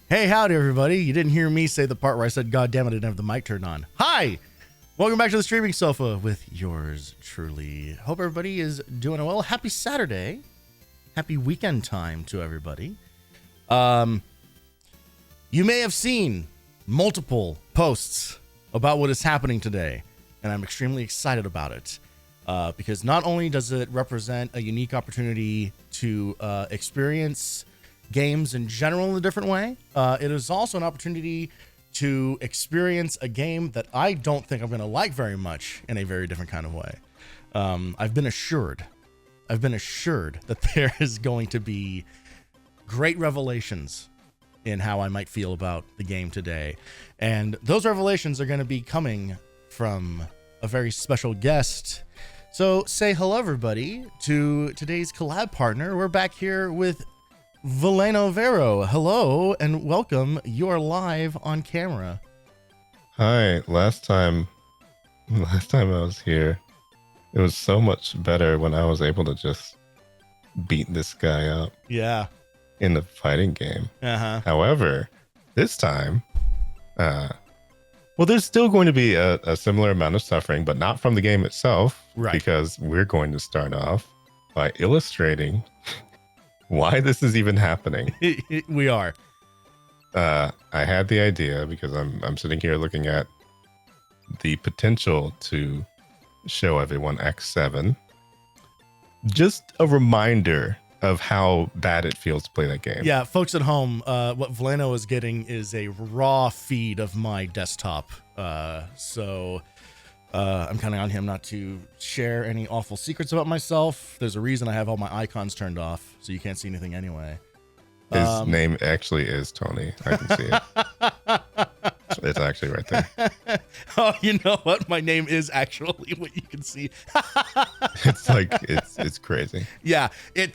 Hey, howdy, everybody. You didn't hear me say the part where I said, God damn it, I didn't have the mic turned on. Hi! Welcome back to the streaming sofa with yours truly. Hope everybody is doing well. Happy Saturday. Happy weekend time to everybody. You may have seen multiple posts about what is happening today, and I'm extremely excited about it. Because not only does it represent a unique opportunity to experience games in general in a different way, it is also an opportunity to experience a game that I don't think I'm going to like very much in a very different kind of way. I've been assured that there is going to be great revelations in how I might feel about the game today. And those revelations are going to be coming from a very special guest. So say hello, everybody, to today's collab partner. We're back here with Valeno Vero. Hello and welcome. You are live on camera. Hi. Last time I was here, it was so much better when I was able to just beat this guy up. Yeah. In the fighting game. Uh-huh. However, this time, well, there's still going to be a similar amount of suffering, but not from the game itself. Right. Because we're going to start off by illustrating why this is even happening. We are. I had the idea because I'm sitting here looking at the potential to show everyone X7. Just a reminder of how bad it feels to play that game. Yeah, folks at home, what Valeno is getting is a raw feed of my desktop. So I'm counting on him not to share any awful secrets about myself. There's a reason I have all my icons turned off, so you can't see anything anyway. His name actually is Tony. I can see it. It's actually right there. Oh, you know what? My name is actually what you can see. It's like it's crazy. Yeah,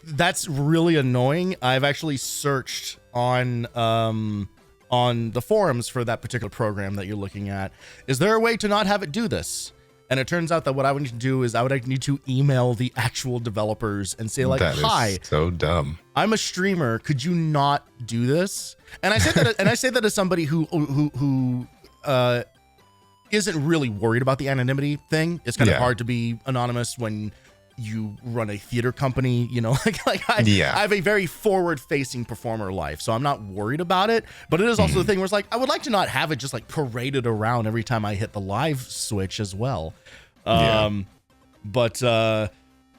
that's really annoying. I've actually searched on the forums for that particular program that you're looking at. Is there a way to not have it do this? And it turns out that what I would need to do is I would need to email the actual developers and say, like, that hi, is so dumb. I'm a streamer. Could you not do this? And I say that, and I say that as somebody who isn't really worried about the anonymity thing. It's kind of hard to be anonymous when you run a theater company, you know, I have a very forward-facing performer life, so I'm not worried about it. But it is also the thing where it's like, I would like to not have it just like paraded around every time I hit the live switch as well. But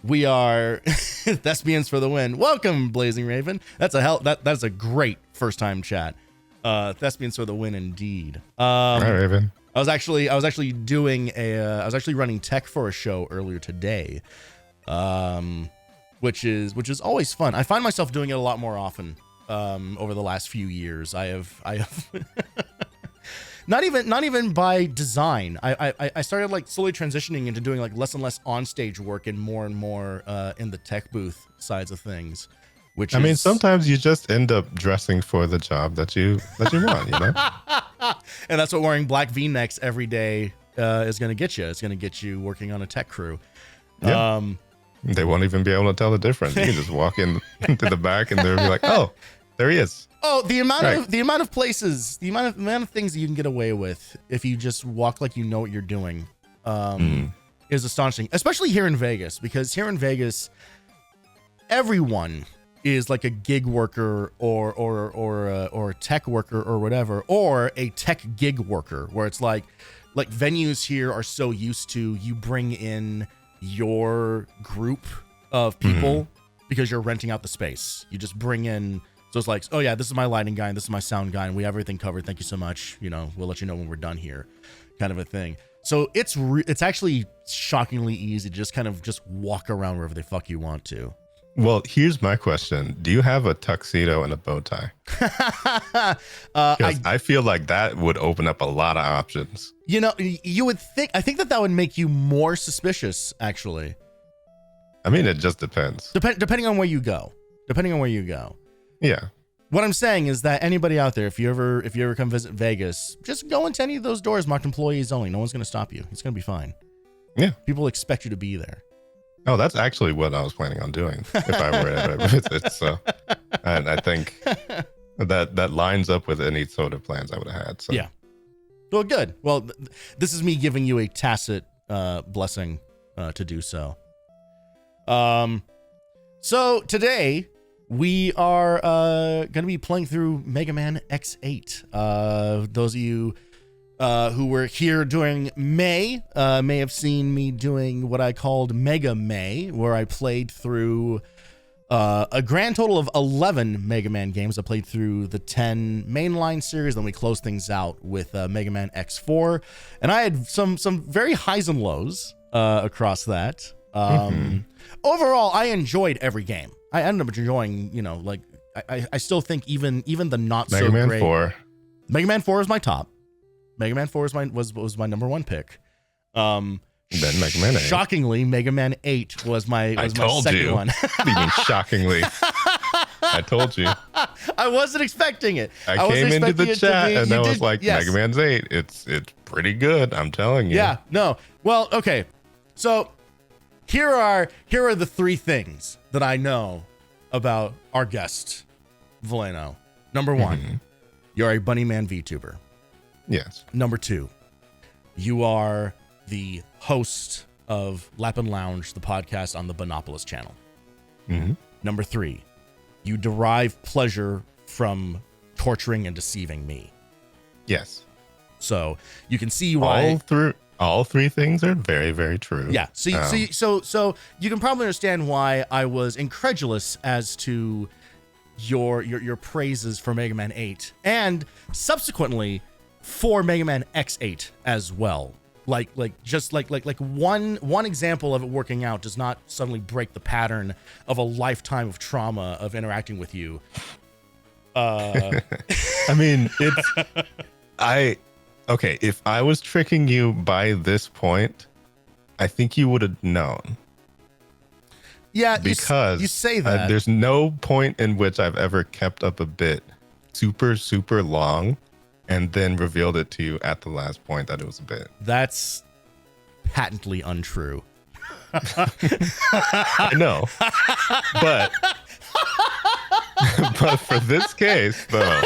we are Thespians for the win. Welcome, Blazing Raven. That's a great first time chat. Thespians for the win indeed. All right, Raven. I was actually running tech for a show earlier today. Which is always fun. I find myself doing it a lot more often over the last few years. I have not even by design. I started like slowly transitioning into doing like less and less on stage work and more in the tech booth sides of things. Which I mean, sometimes you just end up dressing for the job that you want, you know. And that's what wearing black V-necks every day is going to get you. It's going to get you working on a tech crew. Yeah. They won't even be able to tell the difference. You can just walk into the back and they'll be like, "Oh, there he is." Oh, the amount of places, the amount of things that you can get away with if you just walk like you know what you're doing, is astonishing. Especially here in Vegas, because here in Vegas, everyone is like a gig worker or a tech worker or whatever, or a tech gig worker, where it's like venues here are so used to you bring in your group of people because you're renting out the space. You just bring in, so it's like, oh yeah, this is my lighting guy and this is my sound guy and we have everything covered. Thank you so much. You know, we'll let you know when we're done here, kind of a thing. So it's actually shockingly easy to just kind of just walk around wherever the fuck you want to. Well, here's my question. Do you have a tuxedo and a bow tie? Because I feel like that would open up a lot of options. You know, you would think, I think that would make you more suspicious, actually. I mean, it just depends. Depending on where you go. Yeah. What I'm saying is that anybody out there, if you ever come visit Vegas, just go into any of those doors marked employees only. No one's going to stop you. It's going to be fine. Yeah. People expect you to be there. Oh, that's actually what I was planning on doing if I were at a visit. So, and I think that lines up with any sort of plans I would have had. So. Yeah. Well, good. Well, this is me giving you a tacit blessing to do so. So today we are going to be playing through Mega Man X8. Those of you who were here during May may have seen me doing what I called Mega May, where I played through a grand total of 11 Mega Man games. I played through the 10 mainline series, then we closed things out with Mega Man X4, and I had some very highs and lows across that. Overall, I enjoyed every game. I ended up enjoying, like I still think even the not so Mega Man great 4. Mega Man 4 is my top. Mega Man 4 was my number one pick. Then Mega Man 8. Shockingly, Mega Man 8 was my second one. What do you mean shockingly? I told you. I wasn't expecting it. I came into the chat and I was like, yes. Mega Man's 8. It's pretty good. I'm telling you. Yeah. No. Well, okay. So here are the three things that I know about our guest, Valeno. Number one, you're a Bunny Man VTuber. Yes. Number two, you are the host of Lapin Lounge, the podcast on the Bunopolis channel. Number three, you derive pleasure from torturing and deceiving me. Yes. So you can see why all three things are very, very true. Yeah. So you can probably understand why I was incredulous as to your praises for Mega Man 8 and subsequently for Mega Man X8 as well. Like one example of it working out does not suddenly break the pattern of a lifetime of trauma of interacting with you. I mean, okay, if I was tricking you by this point, I think you would have known. Yeah, because you say that. There's no point in which I've ever kept up a bit super, super long and then revealed it to you at the last point that it was a bit. That's patently untrue. I know. But for this case, though,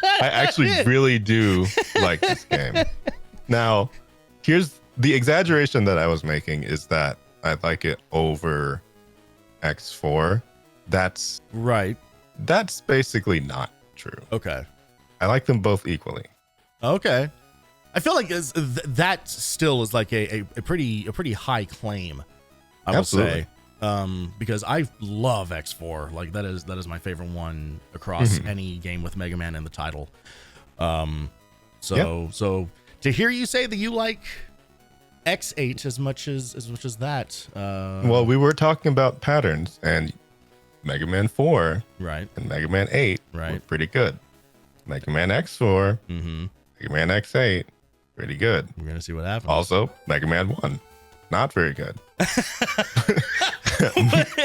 I actually really do like this game. Now, here's the exaggeration that I was making is that I like it over X4. That's right. That's basically not true. Okay. I like them both equally. Okay. I feel like that still is like a pretty high claim, I will say. Because I love X4. Like that is my favorite one across any game with Mega Man in the title. So to hear you say that you like X8 as much as that. Well, we were talking about patterns, and Mega Man 4 right and Mega Man 8 were pretty good. Mega Man X4, Mega Man X8, pretty good. We're gonna see what happens. Also, Mega Man 1, not very good.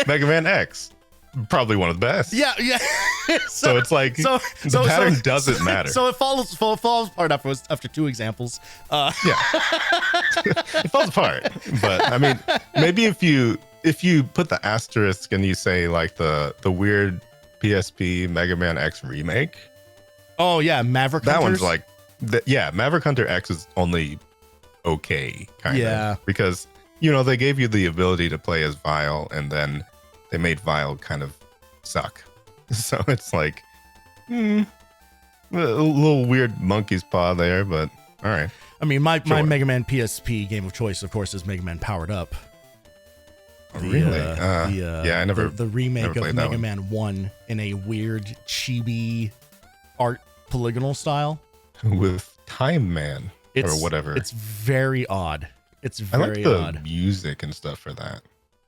Mega Man X, probably one of the best. Yeah. so it's like the pattern doesn't matter. So it falls apart after two examples. Yeah, it falls apart. But I mean, maybe if you put the asterisk and you say like the weird PSP Mega Man X remake. Oh yeah, Maverick That Hunters? one's like, Maverick Hunter X is only okay, kind of. Because, they gave you the ability to play as Vile, and then they made Vile kind of suck. So it's like, a little weird monkey's paw there, but all right. I mean, my Mega Man PSP game of choice, of course, is Mega Man Powered Up. Really? I never. The remake never of Mega Man 1 in a weird chibi art polygonal style with Time Man or whatever. It's very odd. It's I very like the odd. music and stuff for that,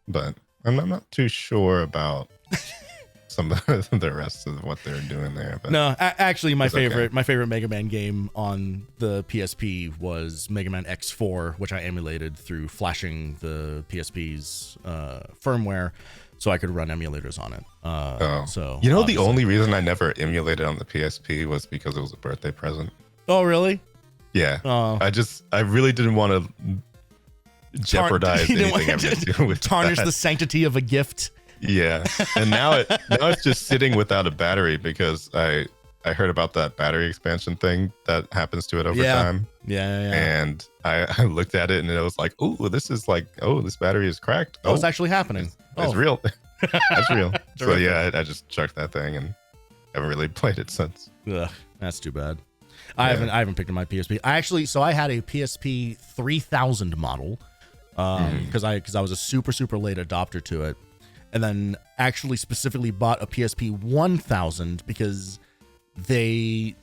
but I'm not too sure about some of the rest of what they're doing there. But no, actually, my favorite Mega Man game on the PSP was Mega Man X4, which I emulated through flashing the PSP's firmware, so I could run emulators on it. So the only reason I never emulated on the PSP was because it was a birthday present. Oh, really? Yeah. I really didn't want to jeopardize anything having to do with tarnish that. the sanctity of a gift. Yeah, and now it's just sitting without a battery because I I heard about that battery expansion thing that happens to it over Yeah. time. Yeah. And I looked at it and it was like, oh, this is like, oh, this battery is cracked. Oh, it's actually happening. It's real. That's real. So Terrific. yeah, I just chucked that thing and haven't really played it since. Ugh, that's too bad. I haven't picked up my PSP. I had a PSP 3000 model because I was a super late adopter to it, and then actually specifically bought a PSP 1000 because that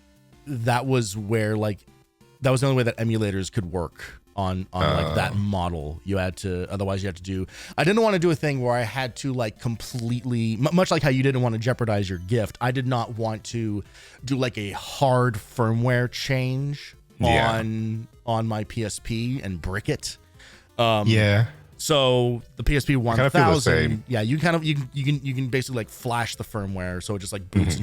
was where that was the only way that emulators could work on like that model. Otherwise you had to do, I didn't want to do a thing where I had to like completely, much like how you didn't want to jeopardize your gift, I did not want to do like a hard firmware change on my PSP and brick it. So the PSP 1000, you can basically like flash the firmware, so it just like boots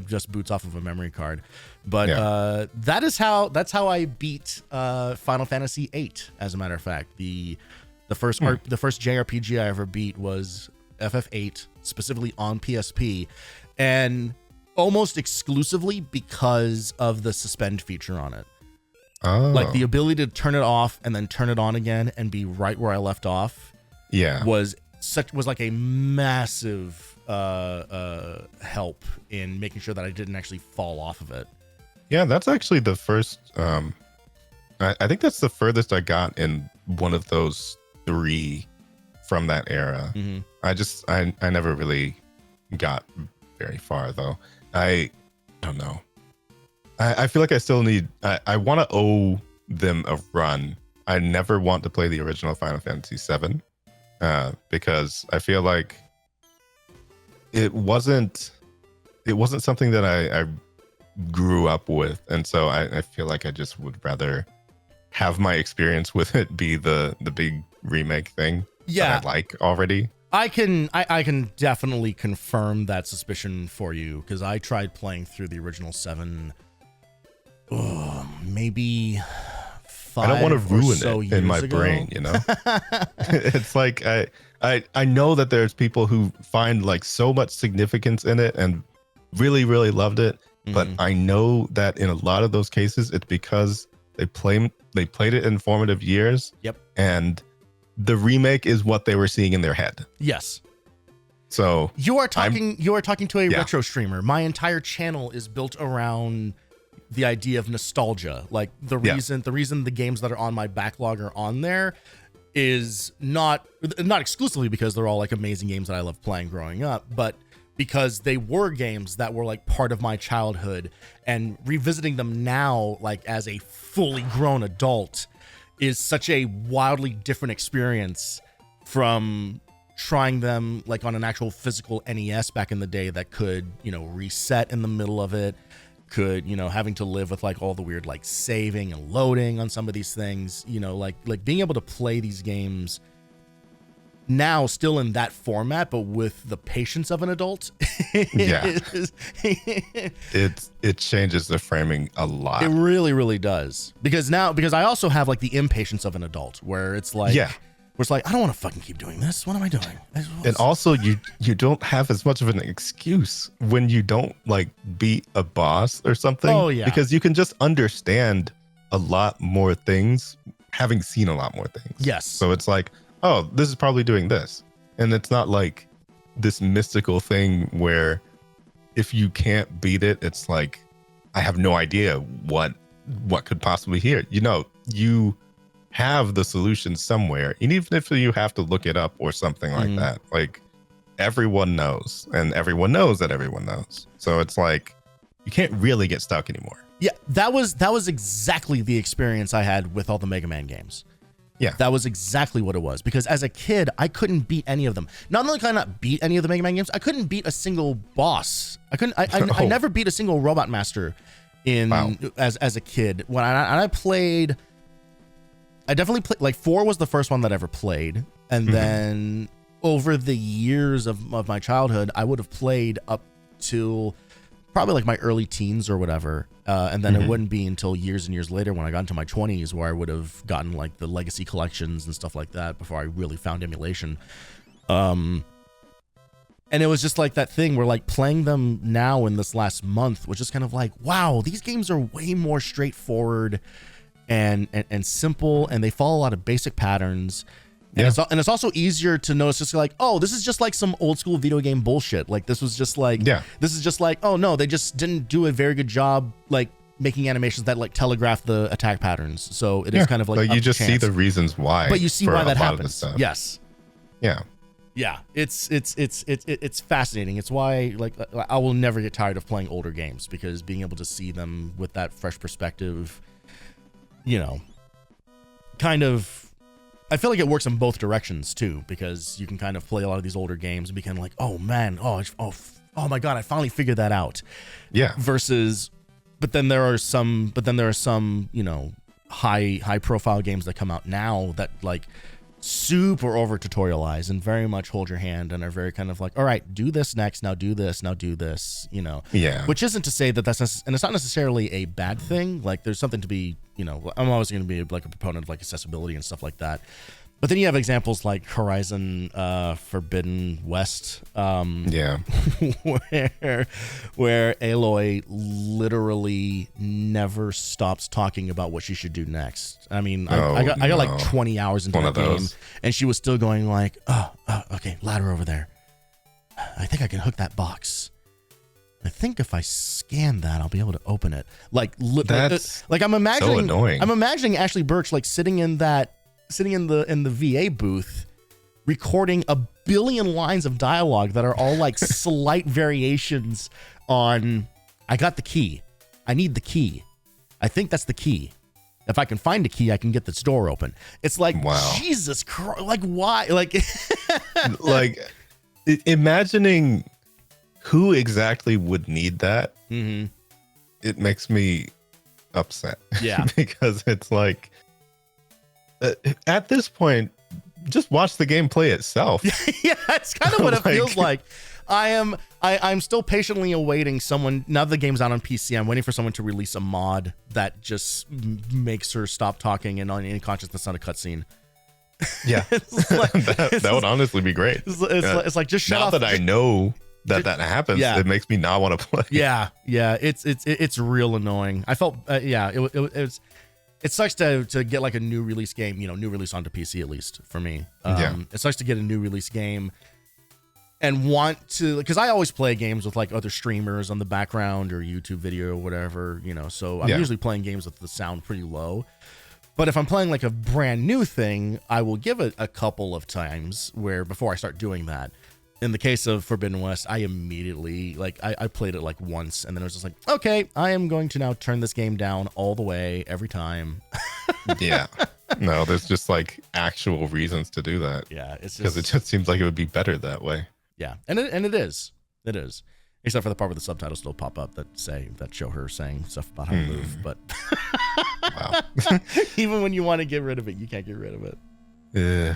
just boots off of a memory card. But that's how I beat Final Fantasy VIII. As a matter of fact, the first JRPG I ever beat was FF8, specifically on PSP, and almost exclusively because of the suspend feature on it. Like the ability to turn it off and then turn it on again and be right where I left off. Was like a massive help in making sure that I didn't actually fall off of it. Yeah, that's actually the first. I think that's the furthest I got in one of those three from that era. Mm-hmm. I never really got very far though. I don't know. I feel like I still need, I want to owe them a run. I never want to play the original Final Fantasy VII because I feel like it wasn't something that I grew up with. And so I feel like I just would rather have my experience with it be the big remake thing that I like already. I can definitely confirm that suspicion for you because I tried playing through the original 7 maybe 5 I don't want to ruin it in my ago. brain, you know. It's like I know that there's people who find like so much significance in it and really loved it, but I know that in a lot of those cases it's because they played it in formative years. Yep. And the remake is what they were seeing in their head. Yes. So you are talking to a retro streamer. My entire channel is built around the idea of nostalgia. Like the reason the games that are on my backlog are on there is not exclusively because they're all like amazing games that I love playing growing up, but because they were games that were like part of my childhood, and revisiting them now like as a fully grown adult is such a wildly different experience from trying them like on an actual physical NES back in the day that could, reset in the middle of it, could, having to live with like all the weird like saving and loading on some of these things, like being able to play these games now still in that format, but with the patience of an adult. It changes the framing a lot. It really does. Because I also have like the impatience of an adult where it's like, where it's like, I don't want to fucking keep doing this. What am I doing? And also you don't have as much of an excuse when you don't like beat a boss or something. Oh yeah. Because you can just understand a lot more things having seen a lot more things. Yes. So it's like, oh, this is probably doing this. And it's not like this mystical thing where if you can't beat it, it's like, I have no idea what could possibly hear. You have the solution somewhere. And even if you have to look it up or something like that, like everyone knows, and everyone knows that everyone knows. So it's like, you can't really get stuck anymore. Yeah, that was exactly the experience I had with all the Mega Man games. Yeah, that was exactly what it was. Because as a kid, I couldn't beat any of them. Not only could I not beat any of the Mega Man games, I couldn't beat a single boss. I never beat a single Robot Master as a kid. When I played, I definitely played, like 4 was the first one that I ever played. And then over the years of my childhood, I would have played up till probably like my early teens or whatever. And then it wouldn't be until years and years later when I got into my 20s where I would have gotten like the legacy collections and stuff like that before I really found emulation. And And it was just like that thing where like playing them now in this last month was just kind of like, wow, these games are way more straightforward and simple, and they follow a lot of basic patterns. And, it's also easier to notice, just like, oh, this is just like some old school video game bullshit. Like this was just like, this is just like, oh no, they just didn't do a very good job like making animations that like telegraph the attack patterns. So it is kind of like you just see the reasons why. But you see why that happens. Yes. Yeah. Yeah, it's fascinating. It's why like I will never get tired of playing older games, because being able to see them with that fresh perspective, you know, kind of, I feel like it works in both directions too, because you can kind of play a lot of these older games and be kind of like, oh man, oh my god, I finally figured that out. Yeah. Versus, but then there are some, you know, high profile games that come out now that like super over tutorialize and very much hold your hand and are very kind of like, all right, do this next, now do this, you know. Yeah. Which isn't to say that and it's not necessarily a bad thing. Like there's something to be, you know, I'm always going to be like a proponent of like accessibility and stuff like that. But then you have examples like Horizon Forbidden West, where Aloy literally never stops talking about what she should do next. I mean, I got like 20 hours into the game, and she was still going like, okay, ladder over there. I think I can hook that box. I think if I scan that, I'll be able to open it. Like I'm imagining, so annoying. I'm imagining Ashley Birch like sitting in the VA booth, recording a billion lines of dialogue that are all like slight variations on, I got the key. I need the key. I think that's the key. If I can find a key, I can get this door open. It's like, wow. Jesus Christ. Like, why? Like, like imagining who exactly would need that. Mm-hmm. It makes me upset. Yeah. Because it's like, at this point, just watch the game play itself. Yeah, it's kind of what it feels like. I'm still patiently awaiting someone. Now the game's out on PC, I'm waiting for someone to release a mod that just makes her stop talking and on any consciousness on a cutscene. Yeah, like, that would honestly be great. It's like just shut now off. That I know that happens, it makes me not want to play. Yeah, it's real annoying. I felt it sucks to get like a new release game, you know, new release onto PC, at least for me. It sucks to get a new release game and want to, because I always play games with like other streamers on the background or YouTube video or whatever, you know, so I'm usually playing games with the sound pretty low. But if I'm playing like a brand new thing, I will give it a couple of times where before I start doing that. In the case of Forbidden West, I immediately, like, I played it like once, and then I was just like, okay, I am going to now turn this game down all the way every time. Yeah. No, there's just like actual reasons to do that. Yeah, it's just because it just seems like it would be better that way. Yeah, and it is. It is. Except for the part where the subtitles still pop up that show her saying stuff about how to move. But wow. Even when you want to get rid of it, you can't get rid of it. Yeah.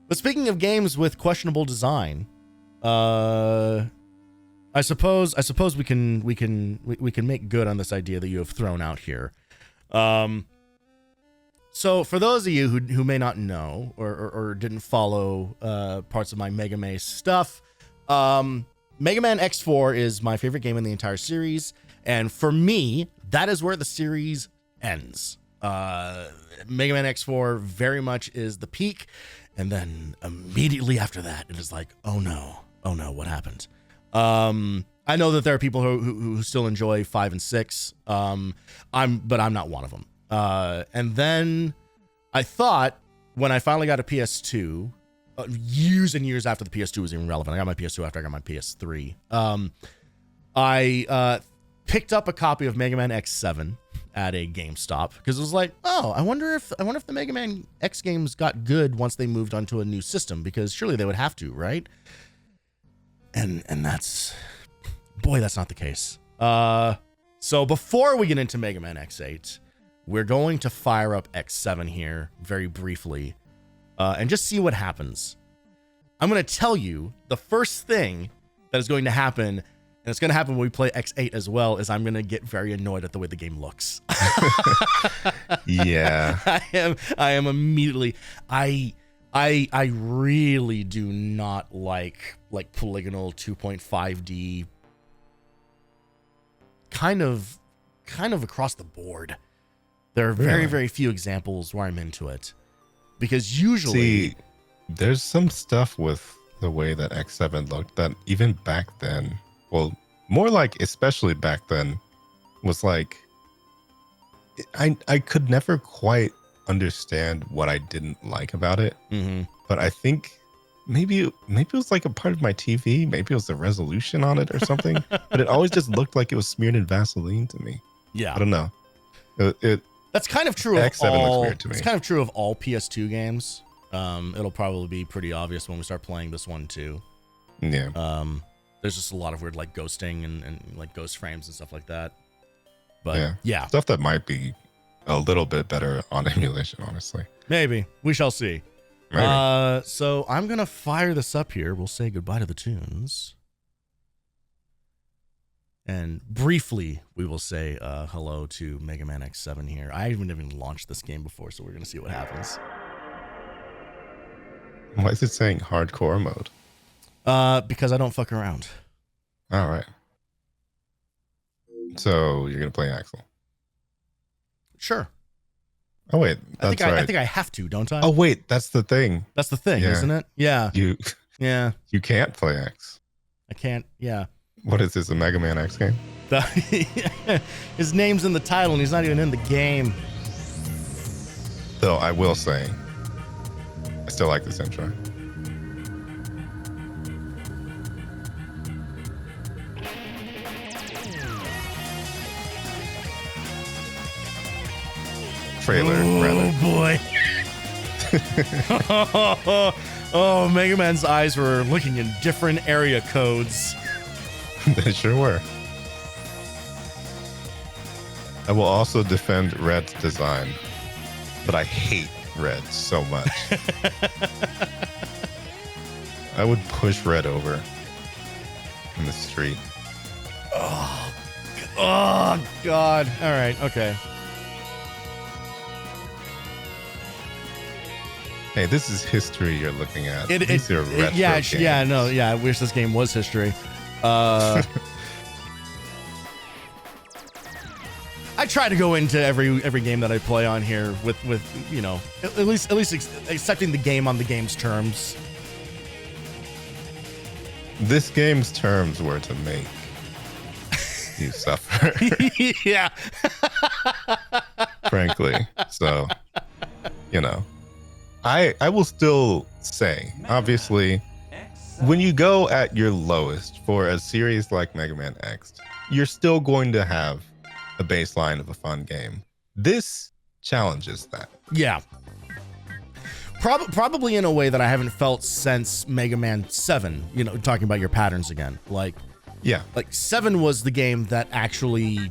But speaking of games with questionable design, I suppose we can make good on this idea that you have thrown out here. So for those of you who may not know or didn't follow parts of my Mega Maze stuff, Mega Man X4 is my favorite game in the entire series, and for me, that is where the series ends. Mega Man X4 very much is the peak. And then immediately after that, it is like, oh no, what happened? I know that there are people who still enjoy 5 and 6. But I'm not one of them. And then I thought when I finally got a PS2, years and years after the PS2 was even relevant, I got my PS2 after I got my PS3. I picked up a copy of Mega Man X7 at a GameStop because it was like, oh, I wonder if the Mega Man X games got good once they moved onto a new system, because surely they would have to, right? And that's not the case. So before we get into Mega Man X8, we're going to fire up X7 here very briefly, and just see what happens. I'm going to tell you the first thing that is going to happen. And it's going to happen when we play X8 as well, is I'm going to get very annoyed at the way the game looks. Yeah. I am immediately, I I really do not like polygonal 2.5D kind of across the board. There are very, very few examples where I'm into it, because usually See, there's some stuff with the way that X7 looked that even back then, well, more like especially back then, was like I could never quite understand what I didn't like about it. Mhm. But I think maybe it was like a part of my TV. Maybe it was the resolution on it or something. But it always just looked like it was smeared in Vaseline to me. Yeah, I don't know. that's kind of true of X7 all. looks weird to me. It's kind of true of all PS2 games. It'll probably be pretty obvious when we start playing this one too. Yeah. There's just a lot of weird like ghosting and like ghost frames and stuff like that. But yeah, Stuff that might be a little bit better on emulation, honestly. maybe we shall see. Maybe. So I'm gonna fire this up here. We'll say goodbye to the tunes, and briefly we will say hello to Mega Man X7 here. I haven't even launched this game before, so we're gonna see what happens. Why is it saying hardcore mode? Because I don't fuck around. All right. So you're gonna play Axel? Sure. Oh wait, that's right. I think I have to, don't I? Oh wait, that's the thing. That's the thing, Yeah. isn't it? Yeah. Yeah. You can't play X. I can't. Yeah. What is this? A Mega Man X game? His name's in the title, and he's not even in the game. Though I will say, I still like this intro. Trailer, rather. boy. Oh, Mega Man's eyes were looking in different area codes. They sure were. I will also defend Red's design, but I hate Red so much. I would push Red over in the street. Oh, God. All right, okay. Hey, this is history you're looking at. These are retro games. I wish this game was history. I try to go into every game that I play on here with you know, at least accepting the game on the game's terms. This game's terms were to make you suffer. Yeah. Frankly. So, you know. I will still say, obviously, when you go at your lowest for a series like Mega Man X, you're still going to have a baseline of a fun game. This challenges that. Yeah. Probably in a way that I haven't felt since Mega Man 7, you know, talking about your patterns again. Like 7 was the game that actually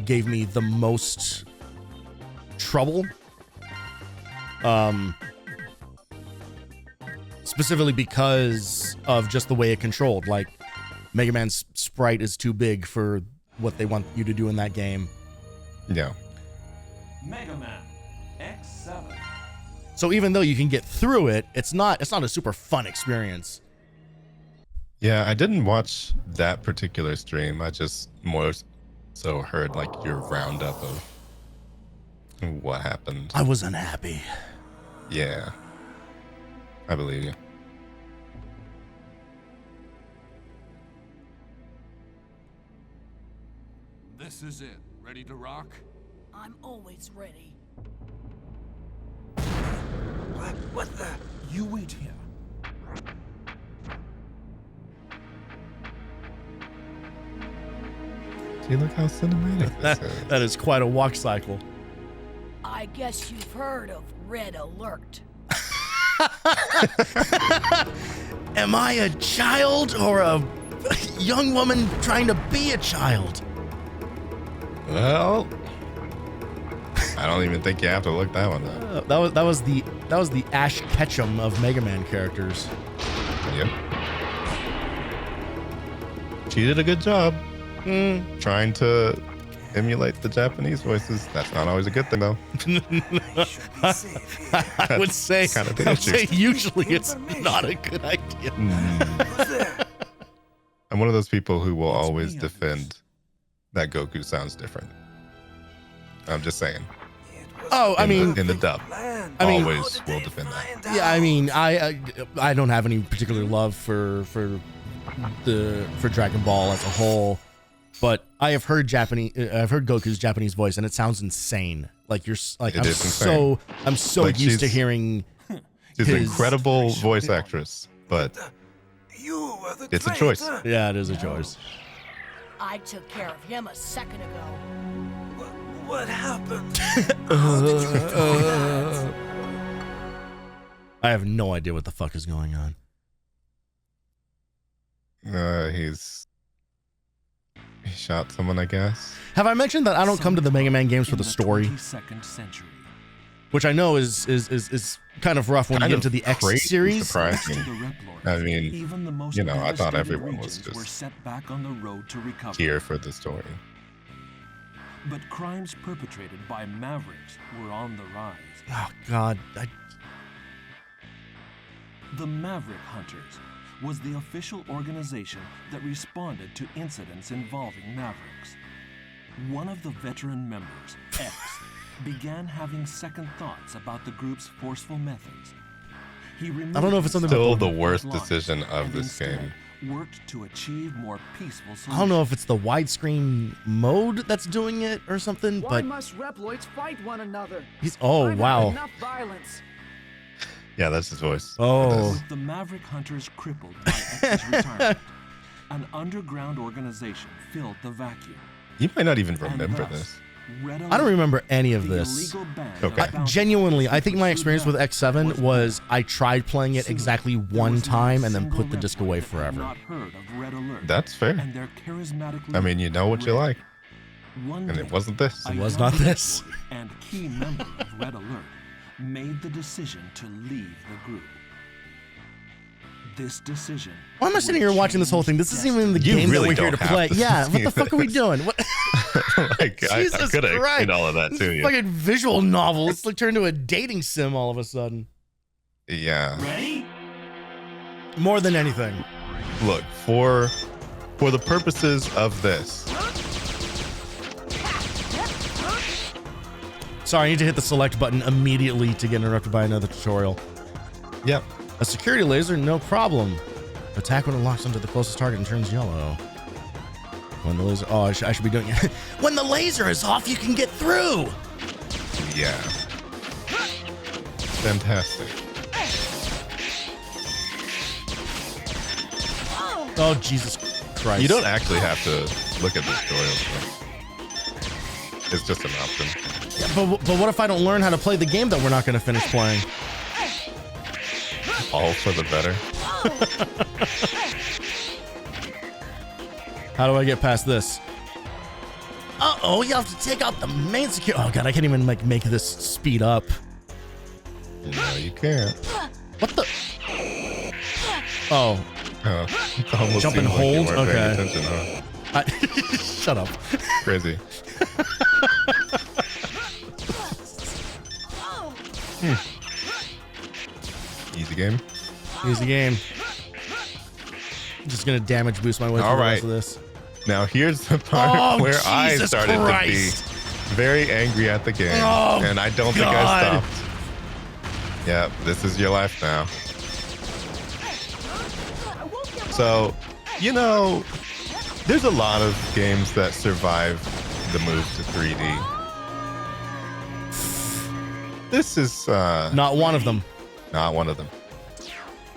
gave me the most trouble. Specifically because of just the way it controlled. Like, Mega Man's sprite is too big for what they want you to do in that game. Yeah. Mega Man X7. So even though you can get through it, it's not a super fun experience. Yeah, I didn't watch that particular stream. I just more so heard like your roundup of what happened. I was unhappy. Yeah. I believe you. This is it. Ready to rock? I'm always ready. What the? You wait here. See, look how cinematic this is. That is quite a walk cycle. I guess you've heard of Red Alert. Am I a child or a young woman trying to be a child? Well, I don't even think you have to look that one up. That was the Ash Ketchum of Mega Man characters. Yep. She did a good job trying to emulate the Japanese voices. That's not always a good thing, though. I would say, kind of I'd say dangerous. usually it's not a good idea. I'm one of those people who will always defend that Goku sounds different. I'm just saying. Oh, I mean, in the dub, I mean, always will defend that. yeah, I mean, I don't have any particular love for Dragon Ball as a whole, but I have heard Goku's Japanese voice, and it sounds insane. Like It is insane. I'm so Like, used to she's- hearing. She's an his- incredible voice actress, but it's a choice. Yeah, it is a choice. I took care of him a second ago. What happened? I have no idea what the fuck is going on. He shot someone, I guess. Have I mentioned that I don't come to the Mega Man games for the story, 22nd century. which I know is kind of rough when you get into the X Crazy series. surprising. The Rep Lord, I mean, even the most you know, I thought devastated everyone was regions were just set back on the road to recovery. here for the story. But crimes perpetrated by Mavericks were on the rise. Oh God, The Maverick Hunters was the official organization that responded to incidents involving Mavericks. One of the veteran members, X, began having second thoughts about the group's forceful methods. He I don't know if it's something Still about the worst decision of and this instead game. worked to achieve more peaceful solutions. I don't know if it's the widescreen mode that's doing it or something, Why but must Reploids fight one another? he's oh I've had wow. Enough violence. Yeah, that's his voice. Oh. With the Maverick Hunters crippled by X's retirement, an underground organization filled the vacuum. You might not even And remember thus, this. Red I don't Alert, remember any of the this. illegal band Okay. of bounty Genuinely, I think my hunters experience with who X7 was I tried playing it exactly There one was not a time and then single put the disc away Reploid that had forever. not heard of Red Alert That's fair. and their charismatic I mean, you know what you Red. like, One and day, it wasn't this. a It was young not this. Reploid and key member of Red Alert made the decision to leave the group. This decision. Why am I sitting here would watching this whole thing? This isn't even the You game really that we're here to don't have play. to Yeah, what see the fuck are we this. doing? What? Like, I Jesus could have Christ. explained all of that This to is you. fucking visual novel. It's like turned into a dating sim all of a sudden. Yeah. Ready? More than anything. Look, for the purposes of this, Sorry, I need to hit the select button immediately to get interrupted by another tutorial. yep. A security laser, no problem. Attack when it locks onto the closest target and turns yellow. When the laser, oh, I should be doing it. When the laser is off, you can get through. Yeah. Fantastic. Oh, Jesus Christ. You don't actually have to look at the tutorials. Though. It's just an option. Yeah, but what if I don't learn how to play the game that we're not going to finish playing? All for the better. How do I get past this? Uh-oh, you have to take out the main security. Oh, God, I can't even make this speed up. No, you can't. What the? Oh, It almost Jump and seemed like you hold? weren't paying Okay. attention, huh? shut up. Crazy. Easy game. Easy game. I'm just going to damage boost my way through All the right. rest of this. Now here's the part Oh, where I Jesus started Christ. to be very angry at the game, Oh, and I don't think I God. stopped. Yep, this is your life now. So, you know, there's a lot of games that survive the move to 3D. This is Not one of them. not one of them.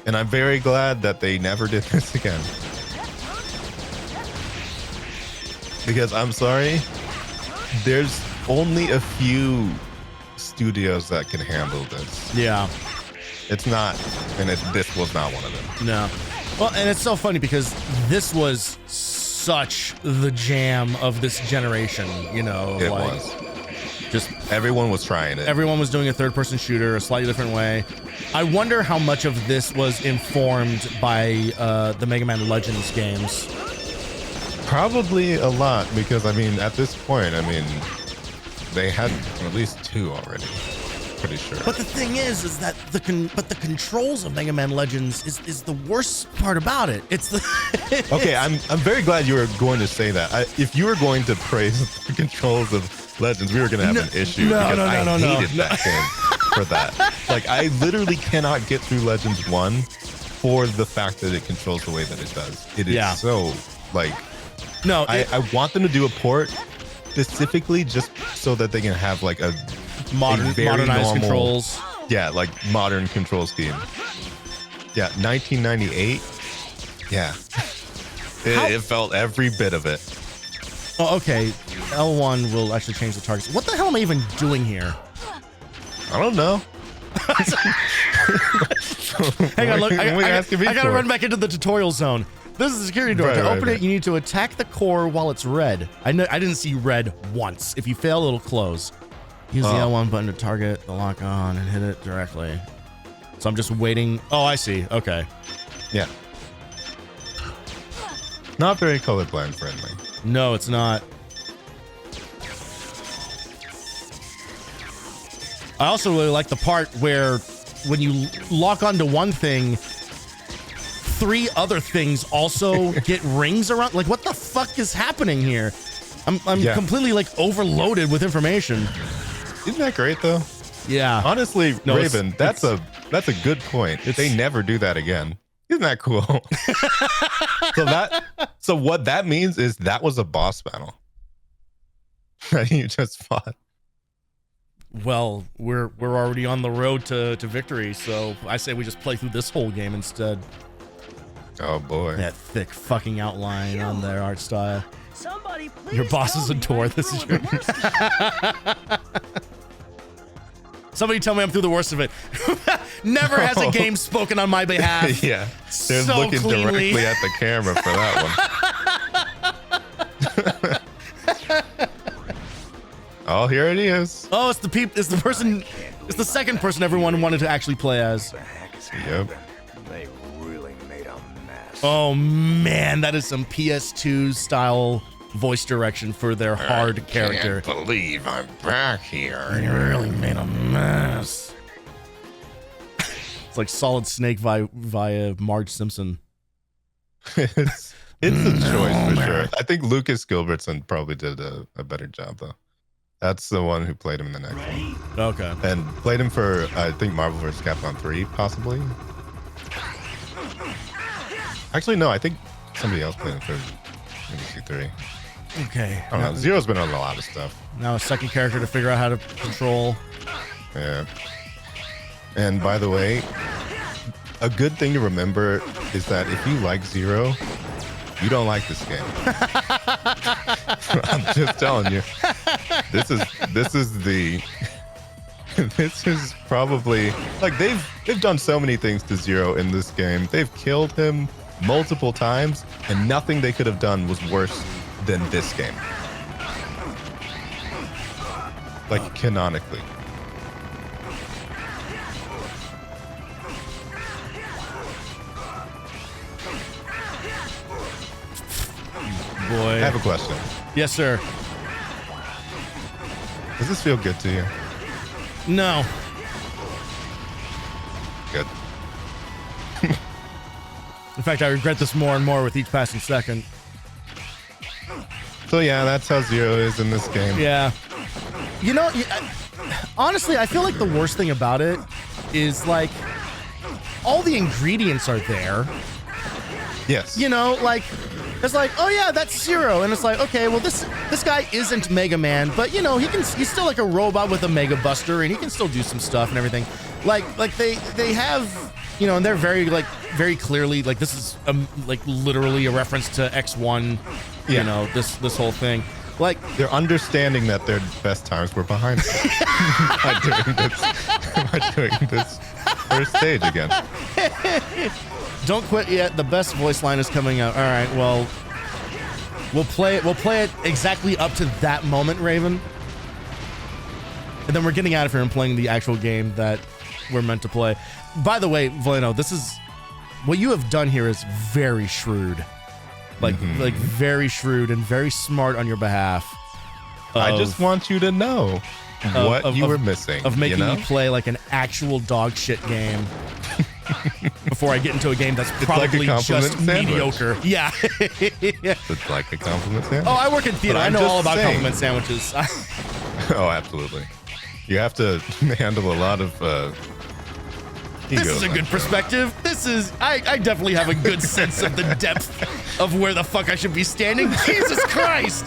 And I'm very glad that they never did this again. Because I'm sorry, there's only a few studios that can handle this. Yeah. It's not, and this was not one of them. No. Well, and it's so funny because this was such the jam of this generation, you know. It like, was. Just Everyone was trying it. everyone was doing a third-person shooter a slightly different way. I wonder how much of this was informed by the Mega Man Legends games. Probably a lot because I mean, at this point, I mean, they had at least 2 already. Pretty sure. But the thing is that the controls of Mega Man Legends is the worst part about it. It's the Okay, I'm very glad you were going to say that. If you were going to praise the controls of Legends, we were going to have an issue because I hated that game for that. Like, I literally cannot get through Legends 1 for the fact that it controls the way that it does. It is so like. No, I want them to do a port specifically just so that they can have like a modernized controls. Yeah, like modern control scheme. Yeah, 1998. Yeah, it felt every bit of it. Oh, okay. L1 will actually change the targets. What the hell am I even doing here? I don't know. Hang on, look. I gotta run back into the tutorial zone. This is a security door. To open it, you need to attack the core while it's red. I didn't see red once. If you fail, it'll close. Use the L1 button to target the lock on and hit it directly. So I'm just waiting. Oh, I see. Okay. Yeah. Not very colorblind friendly. No, it's not. I also really like the part where when you lock onto one thing, 3 other things also get rings around. Like, what the fuck is happening here? I'm completely like overloaded with information. Isn't that great though? Yeah. Honestly, no, Raven, that's a good point. They never do that again. Isn't that cool? So what that means is that was a boss battle that you just fought. Well, we're already on the road to victory, so I say we just play through this whole game instead. Oh boy. That thick fucking outline on their art style. Somebody Your boss is a door. This is your. Somebody tell me I'm through the worst of it. Never has a game spoken on my behalf. Yeah. They're so looking cleanly. directly at the camera for that one. Oh, here it is. Oh, it's the second person everyone wanted to actually play as. Yep. They really made a mess. Oh man, that is some PS2 style voice direction for their hard character. I can't believe I'm back here. You really made a mess. It's like Solid Snake via Marge Simpson. It's a choice for sure. I think Lucas Gilbertson probably did a better job though. That's the one who played him in the next one. Okay. And played him for, I think, Marvel vs. Capcom 3, possibly. Actually, no, I think somebody else played him for MVC 3. Okay. I don't know. Zero's been on a lot of stuff. Now a second character to figure out how to control. Yeah. And by the way, a good thing to remember is that if you like Zero, you don't like this game. I'm just telling you. This is probably like they've done so many things to Zero in this game. They've killed him multiple times, and nothing they could have done was worse than this game. Like canonically. Boy. I have a question. Yes, sir. Does this feel good to you? No. Good. In fact, I regret this more and more with each passing second. So yeah, that's how Zero is in this game. Yeah. You know, honestly, I feel like the worst thing about it is like all the ingredients are there. Yes. You know, like it's like, oh yeah, that's Zero, and it's like, okay, well this guy isn't Mega Man, but you know he's still like a robot with a Mega Buster, and he can still do some stuff and everything. Like they have, you know, and they're very clearly like this is like literally a reference to X1. You Yeah. know, this whole thing. Like they're understanding that their best times were behind them by doing this first stage again. Don't quit yet. The best voice line is coming out. All right, well, we'll play it exactly up to that moment, Raven. And then we're getting out of here and playing the actual game that we're meant to play. By the way, Valeno, this is what you have done here is very shrewd. like very shrewd and very smart on your behalf. I just want you to know what you were missing. Of making you know? me play like an actual dog shit game before I get into a game that's probably like just sandwich. mediocre. Yeah. It's like a compliment sandwich. Oh, I work in theater. But I I'm know just all about saying. compliment sandwiches. Oh, absolutely. You have to handle a lot of This egos, is a I'm good sure. perspective. I definitely have a good sense of the depth of where the fuck I should be standing. Jesus Christ.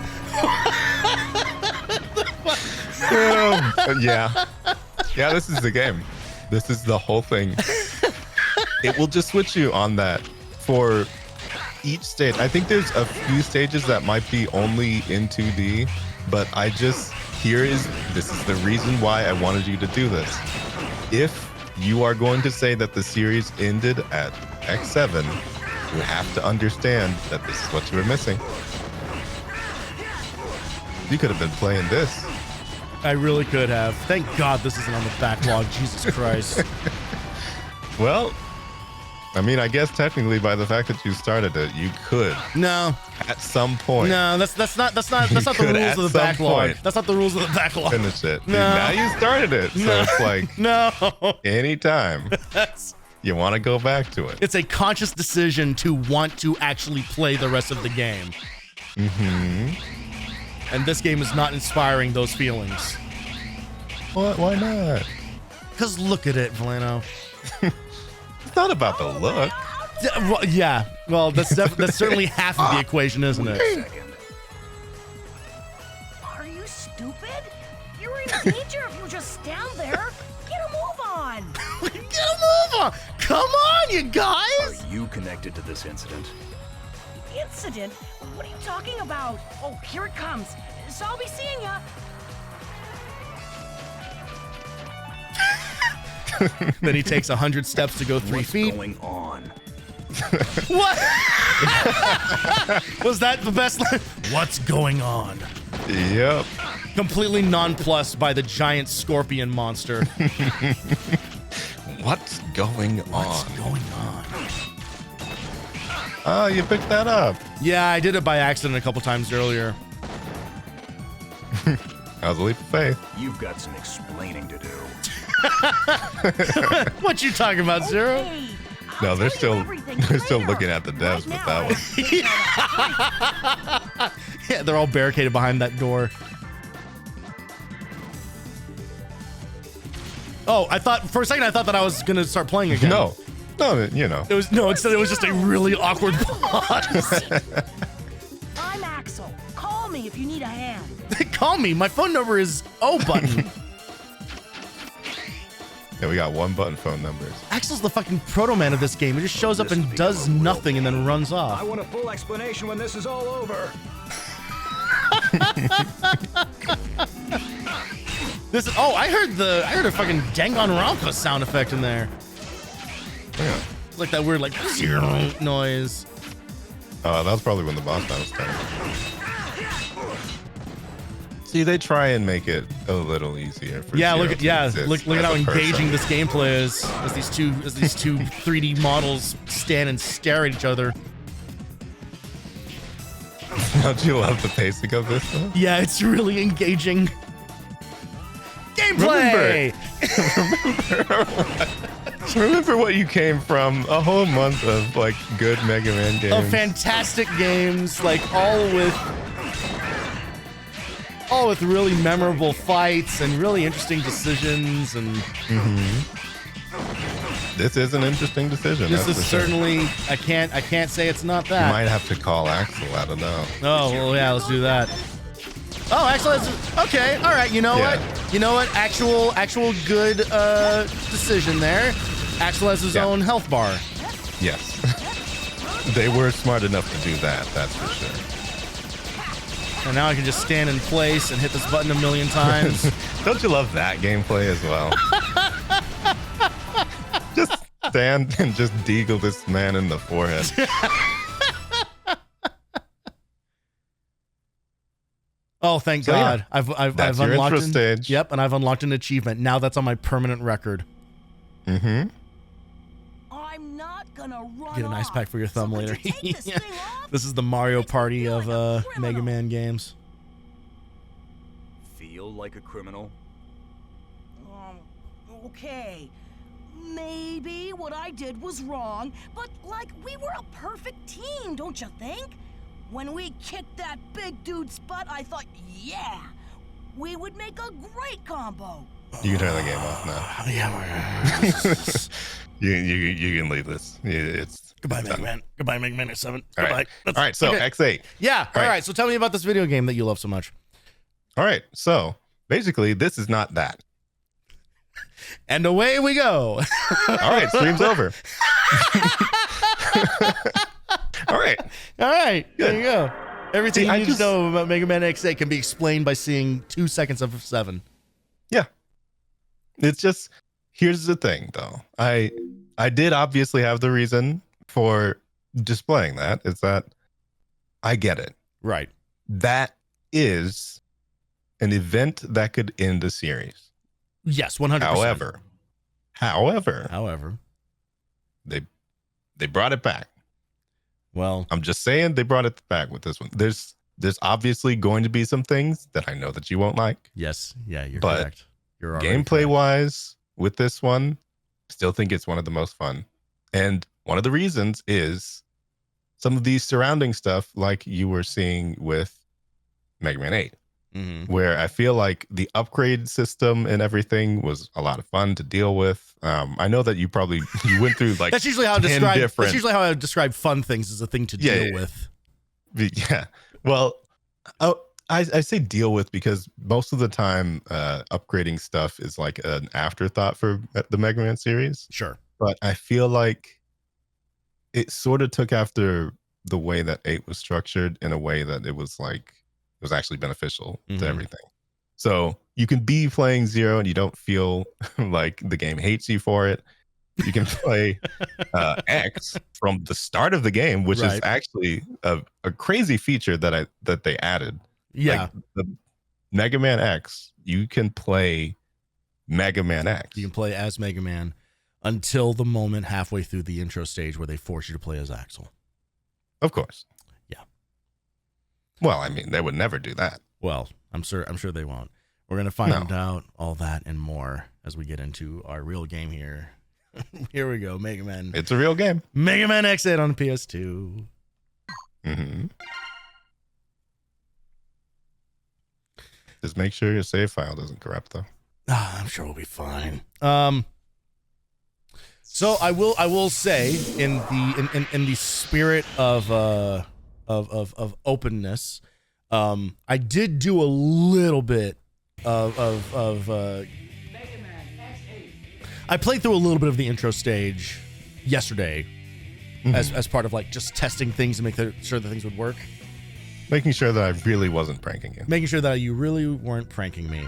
Yeah. Yeah, this is the game. This is the whole thing. It will just switch you on that for each stage. I think there's a few stages that might be only in 2D, but this is the reason why I wanted you to do this. If you are going to say that the series ended at X7, you have to understand that this is what you were missing. You could have been playing this. I really could have. Thank God this isn't on the backlog. Jesus Christ. Well, I mean, I guess technically by the fact that you started it, you could No. at some point No, that's not the could rules at of the some backlog. point That's not the rules of the backlog. finish it. No. Now you started it, so No. it's like No. anytime That's you want to go back to it. it's a conscious decision to want to actually play the rest of the game. And this game is not inspiring those feelings. What? Why not? Cause look at it, Valeno. It's not about the look. Yeah. Well, that's certainly half of the equation, isn't it? Second. Are you stupid? You're in danger if you just stand there. Get a move on. Get a move on. Come on, you guys. Are you connected to this incident? Incident? What are you talking about? Oh, here it comes. So I'll be seeing ya. Then he takes 100 steps to go 3 What's feet. going on? What? Was that the best line? What's going on? Yep. Completely nonplussed by the giant scorpion monster. What's going What's on? going on? Oh, you picked that up. Yeah, I did it by accident a couple times earlier. That was a leap of faith. You've got some explaining to do. What you talking about, Zero? Okay, No, I'll they're tell you still everything they're still later. looking at the devs Right with now, that one. Yeah, they're all barricaded behind that door. Oh, for a second I thought that I was gonna start playing again. No, you know. Instead it was just a really awkward pause. I'm Axel. Call me if you need a hand. Call me. My phone number is O button. Yeah, we got one button phone numbers. Axel's the fucking proto man of this game. He just shows up and This'll be does our world. nothing and then runs off. I want a full explanation when this is all over. I heard a fucking Danganronpa sound effect in there. Yeah. It's like that weird like noise. That was probably when the boss battle started. See, they try and make it a little easier for Yeah, Zero look to exist at how as a engaging person. this gameplay is as these two 3D models stand and stare at each other. Don't you love the pacing of this though? Yeah, it's really engaging. Gameplay. Remember what you came from a whole month of like good Mega Man games. Of fantastic games, like all with really memorable fights and really interesting decisions, and This is an interesting decision. this that's is for sure. certainly I can't say it's not You that. might have to call Axel. I don't know. Oh well, yeah, let's do that. Oh, actually, okay, all right. You know Yeah. what? You know what? Actual good decision there. Axel has his Yeah. own health bar. Yes. They were smart enough to do that. That's for sure. And now I can just stand in place and hit this button a million times. Don't you love that gameplay as well? Just stand and just deagle this man in the forehead. Oh, thank So, yeah. God! I've That's your unlocked intro stage. Yep, and I've unlocked an achievement. Now that's on my permanent record. Mm-hmm. I'm not gonna run Get an ice off. pack for your thumb So could later. you take this Yeah. thing off? This is the Mario Makes me Party feel of like a Mega criminal. Man games. Feel like a criminal? Okay. Maybe what I did was wrong, but like we were a perfect team, don't you think? When we kicked that big dude's butt, I thought, yeah, we would make a great combo. You can turn the game off now. Yeah. You can leave this. It's Goodbye, it's Mega done. Man. Goodbye, Mega Man X7. All Goodbye. right. That's- All right. So okay. X8. Yeah. All All right. right. So tell me about this video game that you love so much. All right. So basically, this is not that. And away we go. All right. Stream's over. All right. All right. There you go. Everything See, you I need just- to know about Mega Man X8 can be explained by seeing 2 seconds of 7. Yeah. It's just, here's the thing though. I did obviously have the reason for displaying that. Is that I get it. Right. That is an event that could end a series. Yes, 100%. However, they brought it back. Well, I'm just saying they brought it back with this one. There's obviously going to be some things that I know that you won't like. yes. Yeah, you're But correct. You're already Gameplay correct. wise, with this one, still think it's one of the most fun. And one of the reasons is some of these surrounding stuff, like you were seeing with Mega Man 8, Mhm. where I feel like the upgrade system and everything was a lot of fun to deal with. I know that you went through like That's usually how I 10 describe. different- That's usually how I describe fun things as a thing to Yeah, deal yeah. with. Yeah. Well, I say deal with because most of the time upgrading stuff is like an afterthought for the Mega Man series. Sure. But I feel like it sort of took after the way that 8 was structured in a way that it was actually beneficial Mhm. to everything. So you can be playing 0 and you don't feel like the game hates you for it. You can play X from the start of the game, which is Right. actually a crazy feature that they added. Yeah. Like the Mega Man X, you can play Mega Man X. You can play as Mega Man until the moment halfway through the intro stage where they force you to play as Axel. Of course. Yeah. Well, I mean, they would never do that. Well, I'm sure they won't. We're gonna find out all that and more as we get into our real game here. Here we go, Mega Man. It's a real game. Mega Man X8 on PS2. Mm-hmm. Just make sure your save file doesn't corrupt, though. I'm sure we'll be fine. So I will say in the spirit of openness, I did do a little bit of I played through a little bit of the intro stage yesterday as part of like just testing things and making sure that things would work. Making sure that I really wasn't pranking you. Making sure that you really weren't pranking me.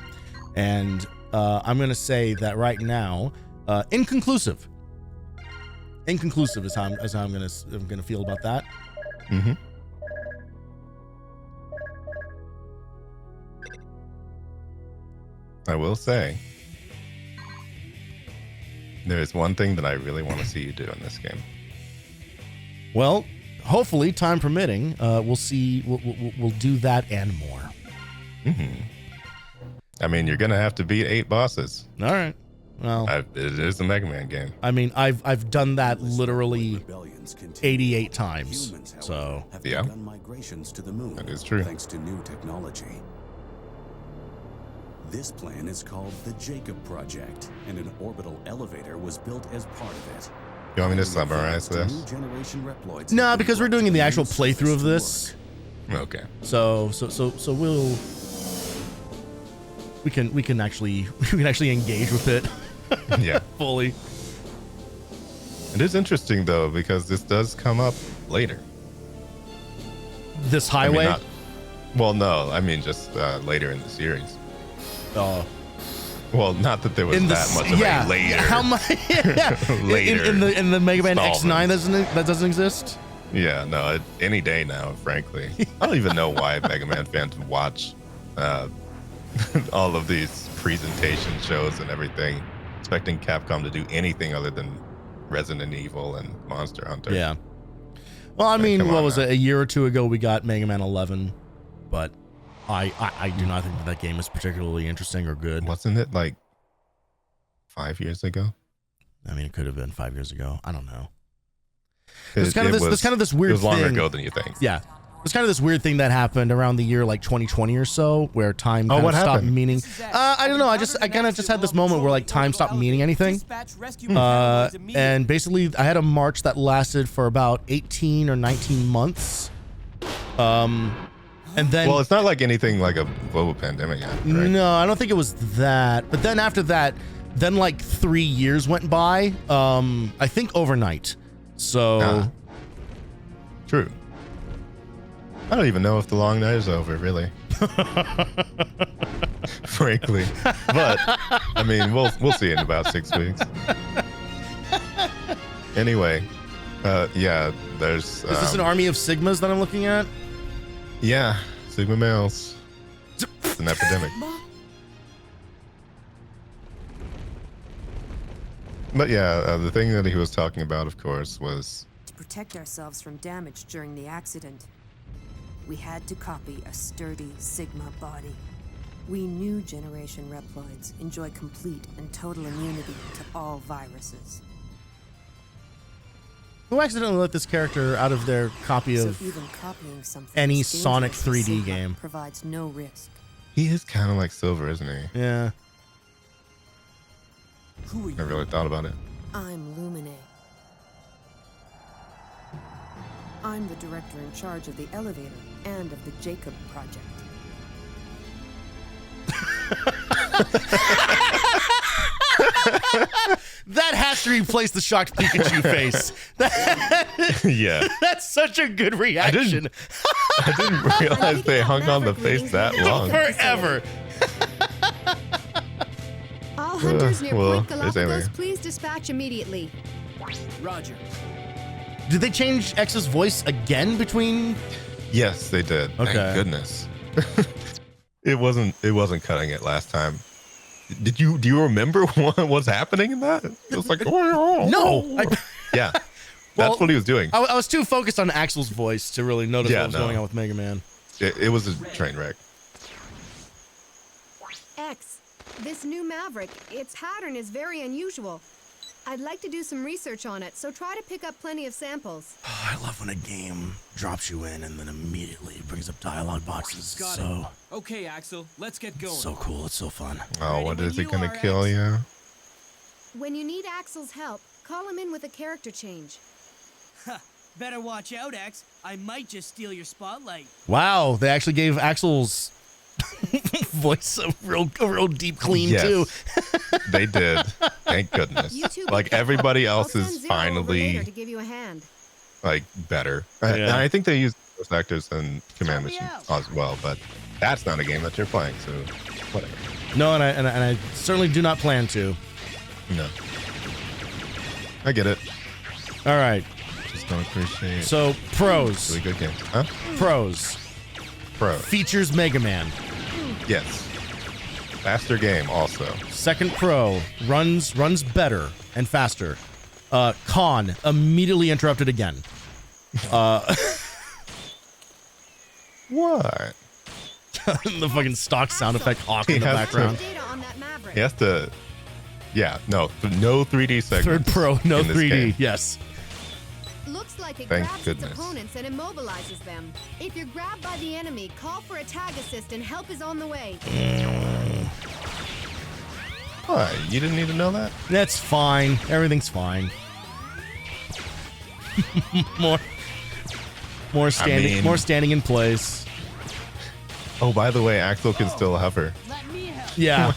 And I'm going to say that right now, inconclusive. Inconclusive is how I'm going to feel about that. Mm-hmm. I will say, there's one thing that I really want to see you do in this game. Well, hopefully, time permitting, we'll see. We'll do that and more. Mm-hmm. I mean, you're gonna have to beat 8 bosses. All right. Well, It is a Mega Man game. I mean, I've done that literally 88 times. So Yeah. Migrations to the moon. That is true. Thanks to new technology. This plan is called the Jacob Project, and an orbital elevator was built as part of it. You want me to summarize this? New generation Reploids no, have been because we're brought doing to the new actual surface playthrough of to this. work. Okay. So we can actually engage with it Yeah. fully. It is interesting though because this does come up later. This I mean, highway. well, no, I mean just later in the series. Oh. Well, not that there was that much of a later. How much? Later in the Mega Man installment. X9 that doesn't exist. Yeah, no, any day now, frankly. I don't even know why Mega Man fans watch all of these presentation shows and everything, expecting Capcom to do anything other than Resident Evil and Monster Hunter. Yeah. Well, I mean, come what on was now. it? A year or two ago, we got Mega Man 11, but I do not think that game is particularly interesting or good. Wasn't it like 5 years ago? I mean, it could have been 5 years ago. I don't know. It There's kind of this weird It was longer thing. ago than you think. Yeah. There's kind of this weird thing that happened around the year like 2020 or so, where time kind what of stopped happened? meaning. I don't know. I kind of just had this moment where like time stopped meaning anything. And basically, I had a march that lasted for about 18 or 19 months. And then, Well, it's not like anything like a global pandemic happened, right? no, I don't think it was that. But then after that, then like 3 years went by. I think overnight. So True. I don't even know if the long night is over, really. Frankly, but I mean, we'll see in about 6 weeks. Anyway, yeah, there's. is this an army of Sigmas that I'm looking at? Yeah, Sigma males. It's an epidemic. But yeah, the thing that he was talking about, of course, was To protect ourselves from damage during the accident, we had to copy a sturdy Sigma body. We knew Generation Reploids enjoy complete and total immunity to all viruses. Who accidentally let this character out of their copy So of even copying something any as Sonic dangerous as 3D Sigma game? provides no risk. he is kind of like Silver, isn't he? Yeah. Who are I really thought about it. I'm Lumine. I'm the director in charge of the elevator and of the Jacob Project. That has to replace the shocked Pikachu face. Yeah, That's such a good reaction. I didn't realize they hung on the face that long. Forever. All hunters near well, Point there's Galapagos, Alien. please dispatch immediately. Roger. Did they change X's voice again between? Yes, they did. Okay. Thank goodness. It wasn't cutting it last time. Do you remember what was happening in that? It was like No. yeah. Well, That's what he was doing. I was too focused on Axel's voice to really notice Yeah, what was no. going on with Mega Man. It was a train wreck. X, this new Maverick, its pattern is very unusual. I'd like to do some research on it, so try to pick up plenty of samples. Oh, I love when a game drops you in and then immediately brings up dialogue boxes. Got So it. Okay, Axel, let's get going. so cool. It's so fun. Oh, what when is it you gonna are, kill X. you? When you need Axel's help, call him in with a character change. Better watch out, X. I might just steal your spotlight. Wow, they actually gave Axel's voice a real deep clean Yes. too. They did. Thank goodness. You two be Like careful. everybody I'll else send is Zero over later finally to give you a hand. like better. Yeah. And I think they use those actors in Command Help me Mission out. as well, but that's not a game that you're playing, so whatever. No, and I certainly do not plan to. No. I get it. All right. Just don't appreciate So pros, really good game. Huh? pros Pro. features Mega Man. Yes. Faster game also. Second pro runs better and faster. Con immediately interrupted again. What? The fucking stock sound effect hawk in the He has background. Data on that Maverick. He has to. Yeah, no 3D segments. Third pro, no in this 3D. game. Yes. Looks like it Thank grabs goodness. its opponents and immobilizes them. If you're grabbed by the enemy, call for a tag assist and help is on the way. What? You didn't need to know that? That's fine. Everything's fine. more standing, mean- more standing in place. Oh, by the way, Axel can still hover. Let me help. Yeah.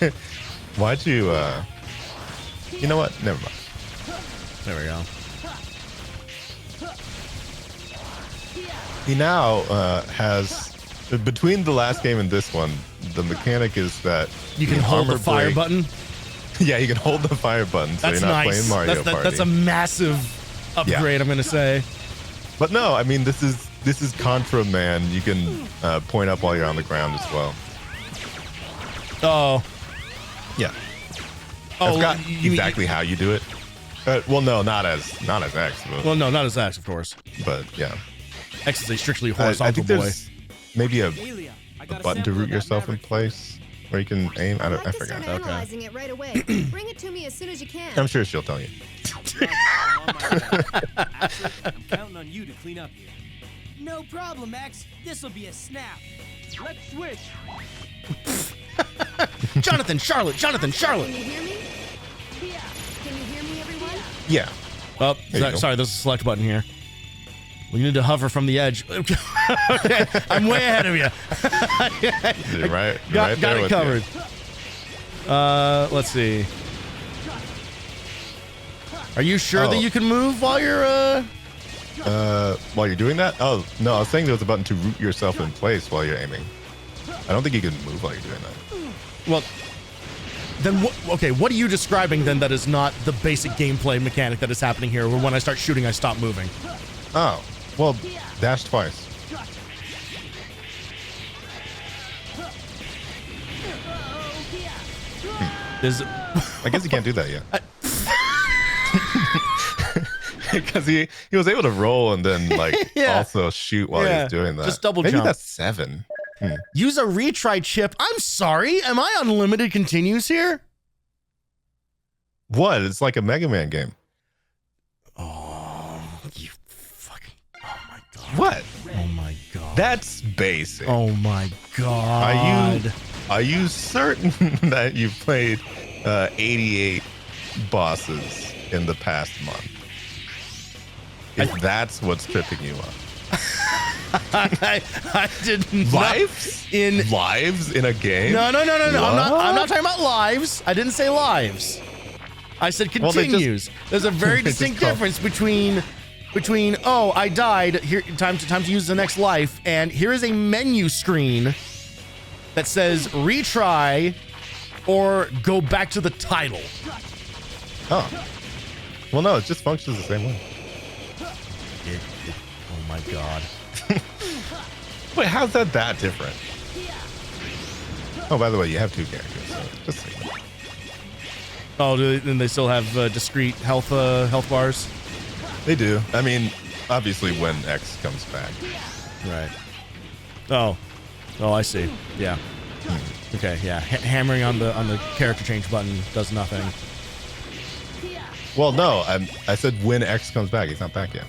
Why'd you? You know what? Never mind. There we go. He now has between the last game and this one, the mechanic is that You can hold the armor fire break- button. Yeah, you can hold the fire button, so That's you're not nice. playing Mario Party. That's a massive upgrade. I'm gonna say. But no, I mean this is Contra Man. You can point up while you're on the ground as well. Oh. Yeah. Oh. I forgot you- exactly how you do it. Well, no, not as X. Well, no, not as X, of course. But yeah, X is a strictly I horizontal think boy. there's maybe a Alia, I got button to sample root of that yourself in Maverick place where you can aim. I I'd like to forgot. start analyzing it right away. Bring it to me as soon as you can. I'm sure she'll tell you. Roger, I'm on my way. Axel, I'm counting on you to clean up here. No problem, X. This'll be a snap. Let's switch. Jonathan, Charlotte. Can you hear me? Can you hear me, everyone? Yeah. Oh, There you go. sorry, there's a select button here. We need to hover from the edge. Okay, I'm way ahead of you. You're right. Got right there it with covered. you. Let's see. Are you sure Oh. that you can move while you're While you're doing that? Oh no, I was saying there was a button to root yourself in place while you're aiming. I don't think you can move while you're doing that. well, then okay, what are you describing then that is not the basic gameplay mechanic that is happening here where when I start shooting I stop moving? Oh, well, dash twice. Is I guess you can't do that yet. Because he was able to roll and then like Yeah. also shoot while Yeah, he's doing that. just double Maybe jump. that's 7. use a retry chip? I'm sorry, am I unlimited continues here? What? It's like a Mega Man game. Oh, you fucking! Oh my god! What? Oh my god! That's basic. Oh my god! Are you certain that you've played 88 bosses in the past month? If that's what's tripping you up. I didn't Lives in a game? No. I'm What? not talking about lives. I didn't say lives. I said Well, they just- continues. There's a very they just distinct call- difference between oh, I died, here time to use the next life, and here is a menu screen that says retry or go back to the title. Oh. Well, no, it just functions the same way. Oh my god. Wait, how's that different? Oh, by the way, you have 2 characters, so just say that. Oh, and they still have discrete health bars. They do. I mean, obviously when X comes back. Right. Oh, I see. Yeah. Okay. Yeah. Hammering on the character change button does nothing. Well, no, I said when X comes back. He's not back yet.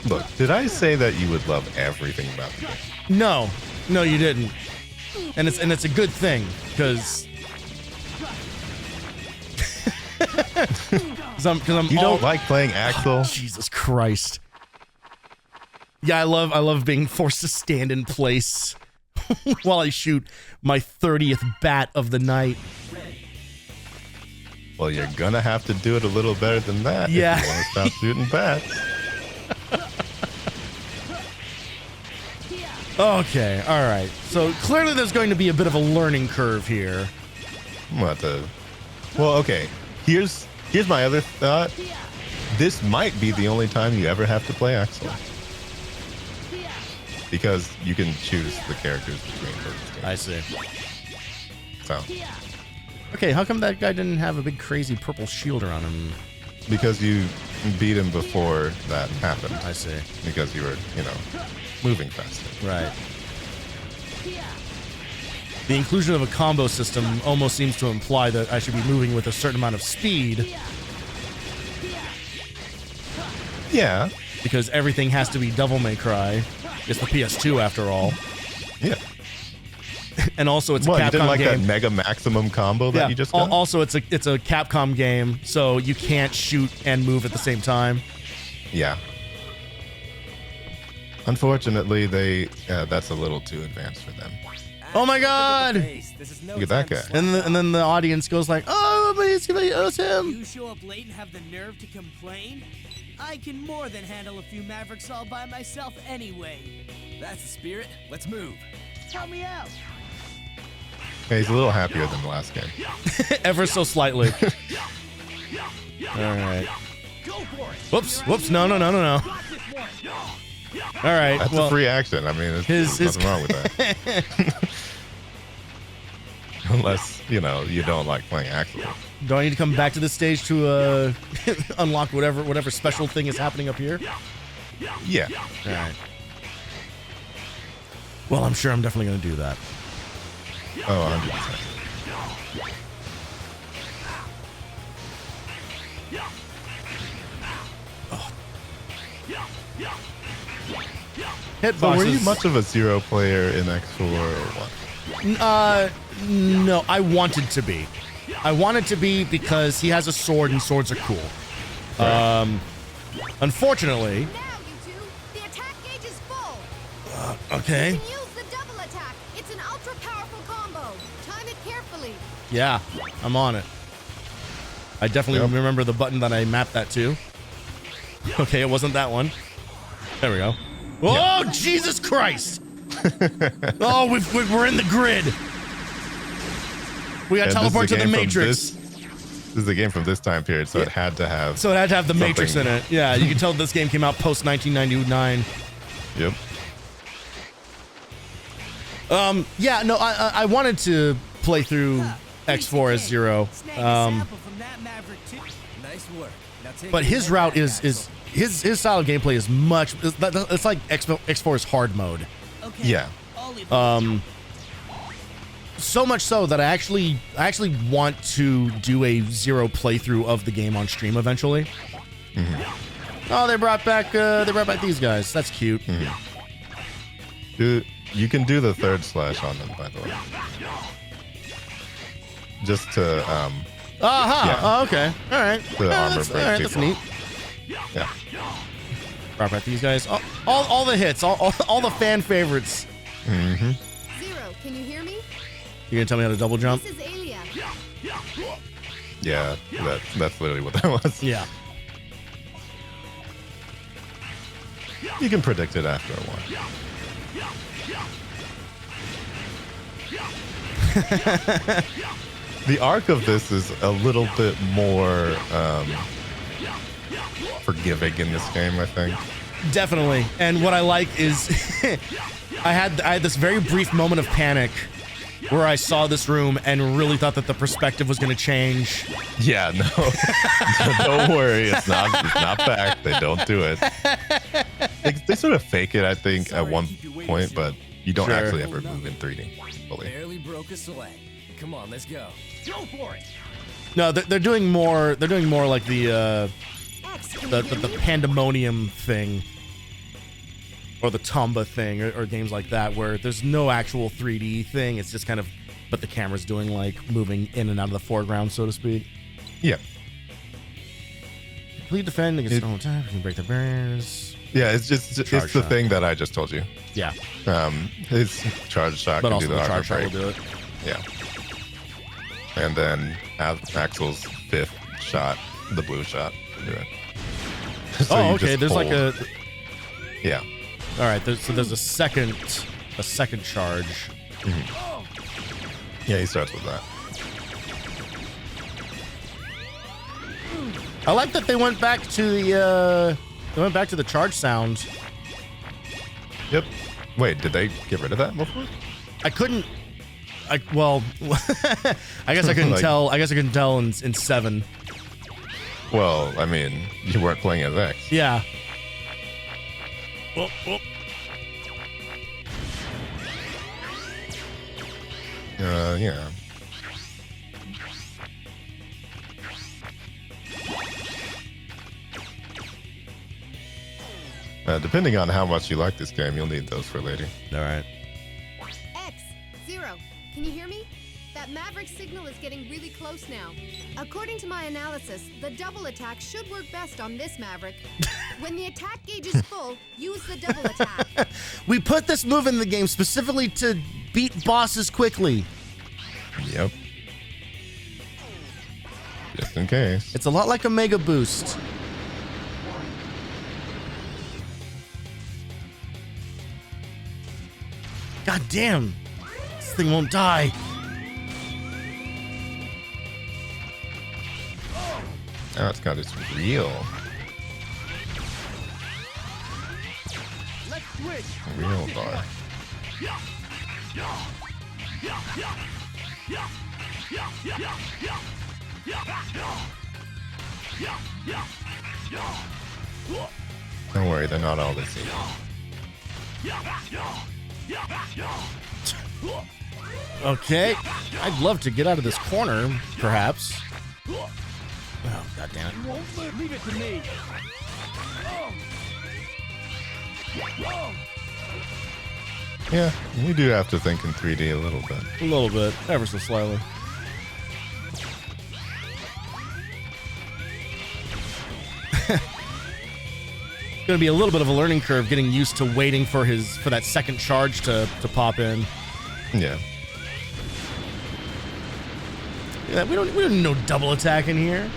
Look, did I say that you would love everything about the game? No, you didn't. And it's a good thing because. I'm You don't like playing Axel? Jesus Christ. Yeah, I love being forced to stand in place while I shoot my 30th bat of the night. Well, you're gonna have to do it a little better than that Yeah. if you want to stop shooting bats. Okay, all right. So clearly there's going to be a bit of a learning curve here. What the? Well, okay. Here's my other thought. This might be the only time you ever have to play Axel. Because you can choose the characters between those I see. So, Okay, how come that guy didn't have a big crazy purple shield around him? because you beat him before that happened. I see. Because you were, moving faster. Right. The inclusion of a combo system almost seems to imply that I should be moving with a certain amount of speed Yeah. because everything has to be Devil May Cry. It's the PS2 after all. Yeah. And also it's a What, Capcom you didn't like game. that Mega Maximum combo that Yeah. you just got? Also it's a Capcom game, so you can't shoot and move at the same time. Yeah. Unfortunately, that's a little too advanced for them. Oh my god! This is no Look at that time to guy. slack. And then the audience goes like, "Oh, but it's him." You show up late and have the nerve to complain? I can more than handle a few Mavericks all by myself anyway. That's the spirit. Let's move. Help me out. Yeah, he's a little happier than the last game. Ever so slightly. All right. Go for it. Whoops. No. All right. That's a free action. I mean, there's nothing wrong with that. Unless, you don't like playing Axel. Do I need to come back to this stage to unlock whatever special thing is happening up here? Yeah. All right. Well, I'm sure I'm definitely going to do that. Oh, 100%. Hitboxes. So were you much of a Zero player in X4 or what? No, I wanted to be. I wanted to be because he has a sword and swords are cool. Right. Unfortunately. Now, you two, the attack gauge is full. Okay. You can use the double attack. It's an ultra powerful combo. Time it carefully. Yeah, I'm on it. I definitely remember the button that I mapped that to. Okay, it wasn't that one. There we go. Oh, Jesus Christ! Oh, we're in the grid. We got teleported to the Matrix. This is a game from this time period, so it had to have. So it had to have the Matrix in it. Yeah, you can tell this game came out post 1999. Yep. Yeah, no, I wanted to play through X4 as Zero. Nice work. But his route is his style of gameplay is much. It's like X4's hard mode. Okay. Yeah. So much so that I actually want to do a Zero playthrough of the game on stream eventually. Mm-hmm. Oh, they brought back these guys. That's cute. Mm-hmm. You can do the third slash on them, by the way. Just to Yeah. Oh, okay. All right. The armor that's, all right, that's neat. Yeah. Brought back these guys. All the hits. All the fan favorites. Mm-hmm. Zero, can you hear me? You gonna tell me how to double jump? This is Alia. Yeah. That's literally what that was. Yeah. You can predict it after a while. The arc of this is a little bit more forgiving in this game, I think. Definitely. And what I like is I had this very brief moment of panic where I saw this room and really thought that the perspective was going to change. Yeah, no. Don't worry, it's not back. They don't do it. They sort of fake it, I think, at one point, but you don't actually ever move in 3D fully. Barely broke a sweat. Come on, let's go. Go for it. No, they're doing more. They're doing more like the pandemonium thing, or the Tomba thing, or games like that, where there's no actual 3D thing. It's just kind of, but the camera's doing like moving in and out of the foreground, so to speak. Yeah. Complete defend against normal attack. You can break the barriers. Yeah, it's the thing that I just told you. Yeah. His charge shot But can also do the the armor charge shot will break. do it. Yeah. And then Axel's fifth shot, the blue shot, can do it. So oh, you okay. just There's like a. Yeah. All right. There's a second charge. Mm-hmm. Yeah, he starts with that. I like that they went back to the charge sound. Yep. Wait, did they get rid of that before? I couldn't. I guess I couldn't tell. I guess I couldn't tell in 7. Well, I mean, you weren't playing as X. Yeah. Yeah. Depending on how much you like this game, you'll need those for later. All right. X, Zero, can you hear me? That Maverick signal is getting really close now. According to my analysis, the double attack should work best on this Maverick. When the attack gauge is full, use the double attack. We put this move in the game specifically to beat bosses quickly. Yep. Just in case. It's a lot like a Mega Boost. God damn. This thing won't die. Now it's got its real. Let's Real bar. Don't worry, they're not all this easy. Okay, I'd love to get out of this corner, perhaps. Oh, God damn it. Leave it to me. Yeah, we do have to think in 3D a little bit. A little bit, ever so slightly. Gonna be a little bit of a learning curve getting used to waiting for that second charge to pop in. Yeah. Yeah, we don't need no double attack in here.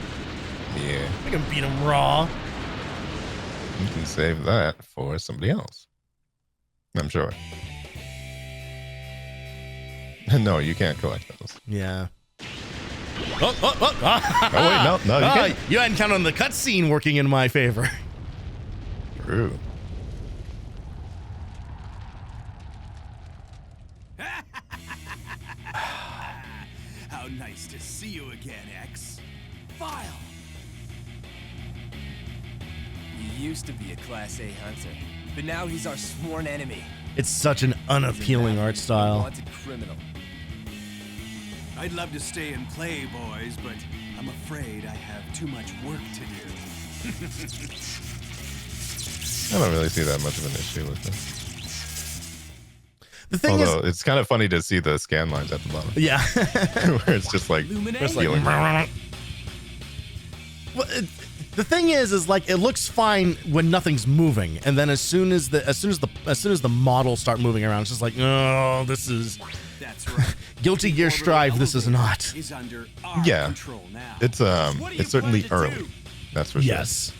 Yeah. We can beat him raw. You can save that for somebody else. I'm sure. No, you can't collect those. Yeah. Oh, Oh, wait, no, you can't. You hadn't counted on the cutscene working in my favor. True. How nice to see you again, X. File. He used to be a Class A hunter, but now he's our sworn enemy. It's such an unappealing art A style. wanted criminal. I'd love to stay and play, boys, but I'm afraid I have too much work to do. I don't really see that much of an issue with this. The thing Although it's kind of funny to see the scan lines at the bottom. Yeah. Where it's just like, feeling. Well, the thing is like it looks fine when nothing's moving, and then as soon as the models start moving around, it's just like, oh, this is That's right. Guilty Gear Strive. This is not. Is under our Yeah, control now. it's certainly early. That's for sure. Yes.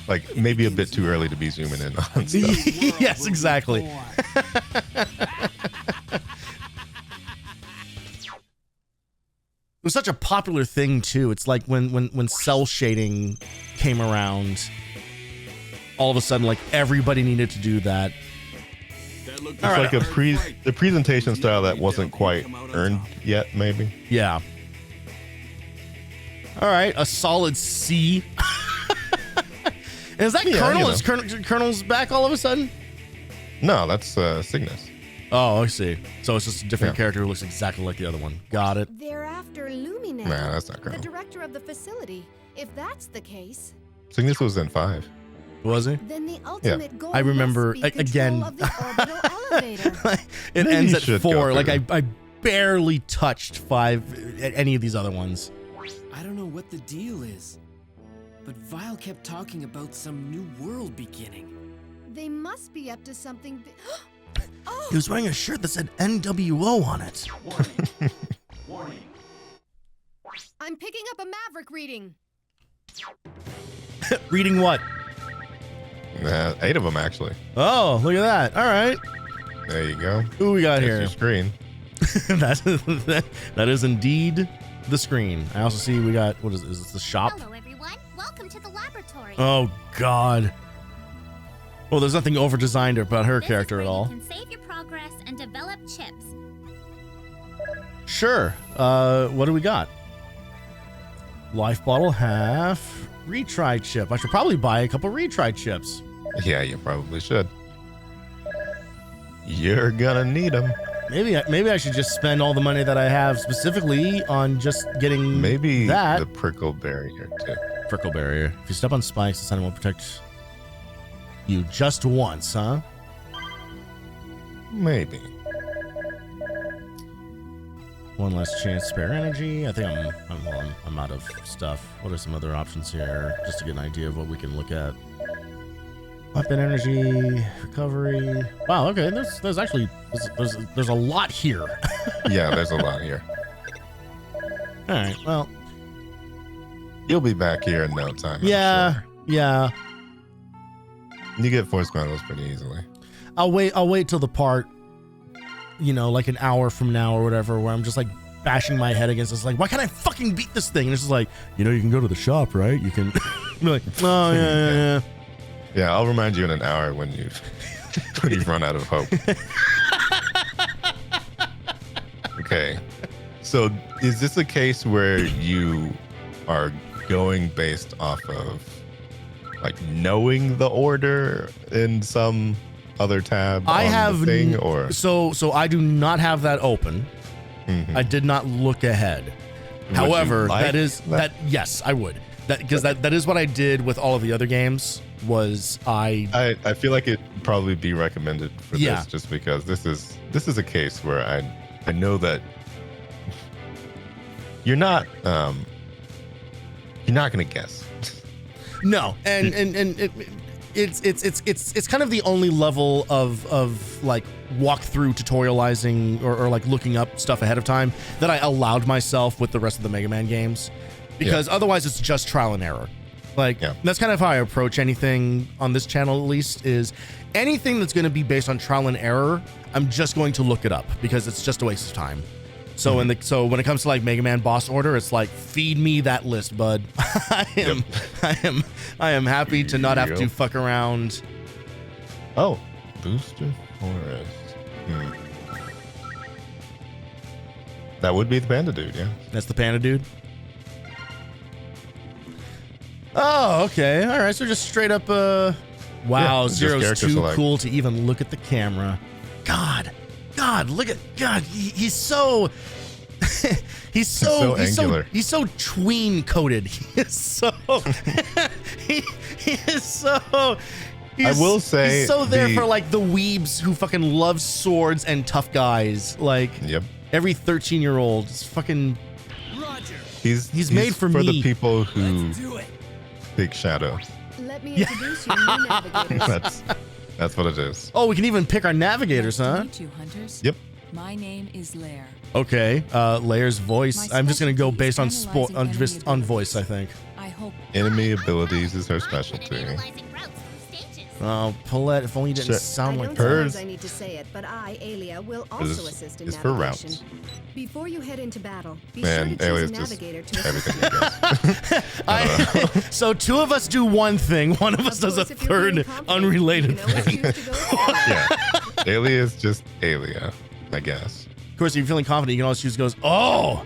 Like maybe a bit too early to be zooming in on stuff. Yes, exactly. It was such a popular thing too. It's like when cell shading came around, all of a sudden like everybody needed to do that. It's like the presentation style that wasn't quite earned yet, maybe. Yeah. All right, a solid C. Is that Colonel? You know. Is Colonel's back all of a sudden? No, that's Cygnus. Oh, I see. So it's just a different character who looks exactly like the other one. Got it. They're after Luminate, Nah, that's not the Colonel. director of the facility. If that's the case, Cygnus was in 5. Was he? then the ultimate goal I remember must be again. control of the orbital elevator. It Maybe ends you at should 4. go Like through. I barely touched 5 at any of these other ones. I don't know what the deal is, but Vile kept talking about some new world beginning. They must be up to something. Oh, He was wearing a shirt that said NWO on it. Warning. I'm picking up a Maverick reading. Reading what? 8 of them actually. Oh, look at that. All right. There you go. Who we got That's here? your screen. that is indeed the screen. I also see we got, what is this the shop? Hello, everyone. Welcome to the laboratory. Oh, God. Well, there's nothing over-designed about her character at all. You can save your progress and develop chips. Sure. What do we got? Life bottle half. Retry chip. I should probably buy a couple retry chips. Yeah, you probably should. You're gonna need them. Maybe I should just spend all the money that I have specifically on just getting Maybe that. the prickle barrier too. Prickle barrier. If you step on spikes, the sun will protect you just once, huh? Maybe. One less chance, spare energy. I think I'm out of stuff. What are some other options here, just to get an idea of what we can look at? Weapon energy, recovery. Wow. Okay. There's actually there's a lot here. Yeah, there's a lot here. All right. Well. You'll be back here in no time. I'm Yeah. sure. Yeah. You get force medals pretty easily. I'll wait till the part, like an hour from now or whatever, where I'm just like bashing my head against this, like, why can't I fucking beat this thing? And it's just like, you can go to the shop, right? You can be like, oh yeah. Yeah, I'll remind you in an hour when you've when you've run out of hope. Okay. So is this a case where you are going based off of like knowing the order in some other tab I on have the thing, or so I do not have that open. Mhm. I did not look ahead. Would However, you like that is that yes, I would. That because that is what I did with all of the other games was I feel like it'd probably be recommended for Yeah. this just because this is a case where I know that you're not gonna guess. No, and it's kind of the only level of like walkthrough tutorializing or like looking up stuff ahead of time that I allowed myself with the rest of the Mega Man games, because otherwise it's just trial and error. Like that's kind of how I approach anything on this channel, at least, is anything that's going to be based on trial and error, I'm just going to look it up because it's just a waste of time. So when it comes to like Mega Man boss order, it's like feed me that list, bud. I am happy to not have to fuck around. Oh, Booster Forest. That would be the Panda Dude, yeah. That's the Panda Dude. Oh, okay. All right. So just straight up, wow, Yeah, it's just Zero's character too select. cool to even look at the camera. God, look at God. He's so, he's so angular. He's so tween coated. He is so, he is so. I will say he's so there the- for like the weebs who fucking love swords and tough guys. Like every 13-year-old is fucking. He's made for me. the people who pick Shadow. Let me introduce you new navigators. That's what it is. Oh, we can even pick our navigators, huh? Meet you, hunters. Yep. My name is Lair. Okay, Layer's voice. My I'm just gonna go based on specialty is on just on voice, I think. I hope. Enemy abilities is her specialty. Oh, Paulette, if only you didn't Shit. sound like Hers. hers. I need to say it, but I, Alia, will Is- also assist in is for navigation. routes. Before you head into battle, be Man, sure to Alia's choose a just navigator to everything assist you. So two of us do one thing, one of us does a third unrelated thing. Yeah. Alia is just Alia, I guess. Of course, if you're feeling confident, you can always choose. Goes, oh,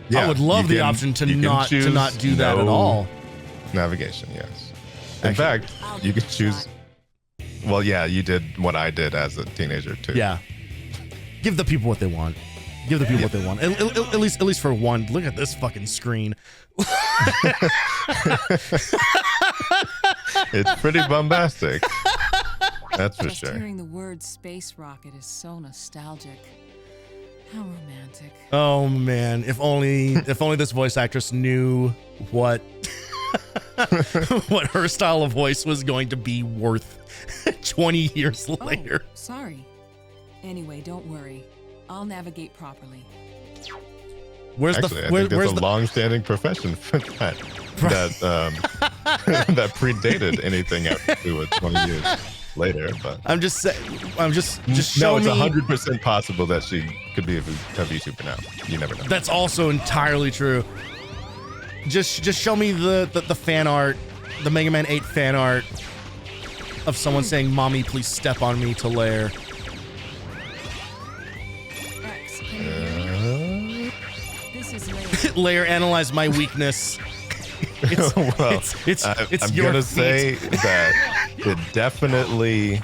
Yeah, I would love you the can- option to you can not choose do that at no all. Navigation, yes. In fact, you could choose. Well, yeah, you did what I did as a teenager too. Yeah, give the people what they want. Give the people what they want. At least for one. Look at this fucking screen. It's pretty bombastic. That's for Just sure. hearing the word space rocket is so nostalgic. How romantic. Oh man, if only this voice actress knew what what her style of voice was going to be worth 20 years later. Oh, sorry. Anyway, don't worry. I'll navigate properly. Where's Actually, the I where, think where's that's a the long-standing profession for that that predated anything up to 20 years later. But I'm just saying. Just no, show it's me. 100% possible that she could be a VTuber now. You never know. That's also entirely true. Just show me the fan art, the Mega Man 8 fan art of someone saying, "Mommy, please step on me" to Lair. Rex, can you hear me? This is Lair. Lair, analyze my weakness. It's, Well, it's I'm your gonna feet. say that it definitely.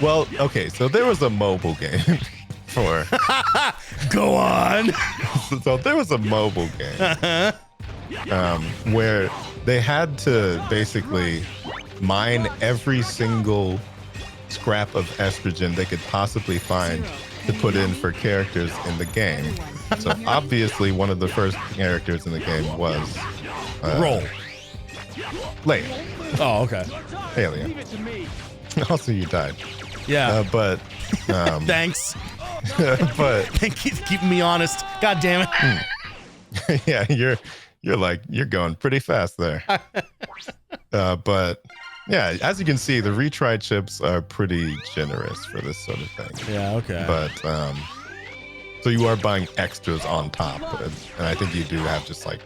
Well, okay, so there was a mobile game for. Go on. So there was a mobile game where they had to basically mine every single scrap of estrogen they could possibly find to put in for characters in the game. So obviously one of the first characters in the game was Roll. Leia. Oh, okay. Alien. Also, you died. Yeah. But Thanks. but Thank you for keeping me honest. God damn it. yeah, you're going pretty fast there. But yeah, as you can see, the retry chips are pretty generous for this sort of thing. Yeah, okay. But so you are buying extras on top, and I think you do have just like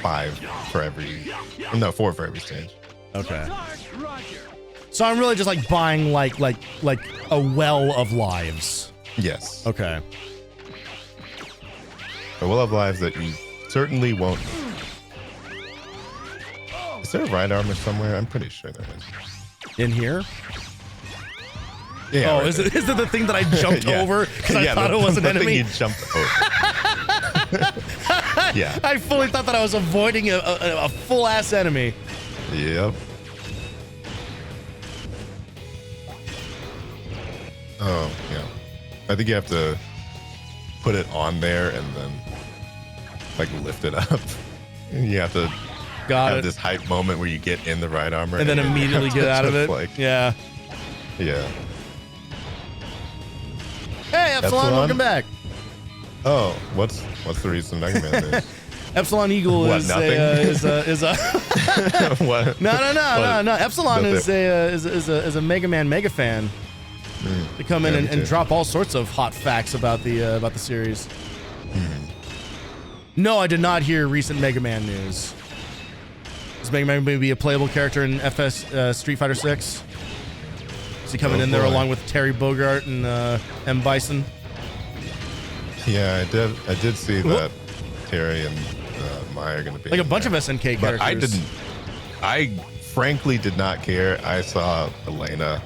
4 for every stage. Okay. So I'm really just like buying like a well of lives. Yes. Okay. A well of lives that you certainly won't. Is there a ride armor somewhere? I'm pretty sure there is. In here? Yeah. Oh, right is it the thing that I jumped Yeah. over because I thought it was an the enemy? thing you jumped over. Yeah. I fully thought that I was avoiding a full ass enemy. Yep. Oh, yeah. I think you have to put it on there and then like lift it up. You have to have this hype moment where you get in the ride armor and then you immediately have to get out of just, it. Like, Yeah. Yeah. Hey, Epsilon, welcome back. Oh, what's the reason Mega Man is? Epsilon Eagle What, is nothing? is a What? No. What? Epsilon Nothing. is a Mega Man mega fan. They come in Yeah, and, me and too. drop all sorts of hot facts about the series. No, I did not hear recent Mega Man news. Is Mega Man maybe a playable character in FS Street Fighter 6? Is he coming in there boy. along with Terry Bogard and M. Bison? Yeah, I did see that Terry and Maya are going to be Like a in bunch there. of SNK But characters. I frankly did not care. I saw Elena.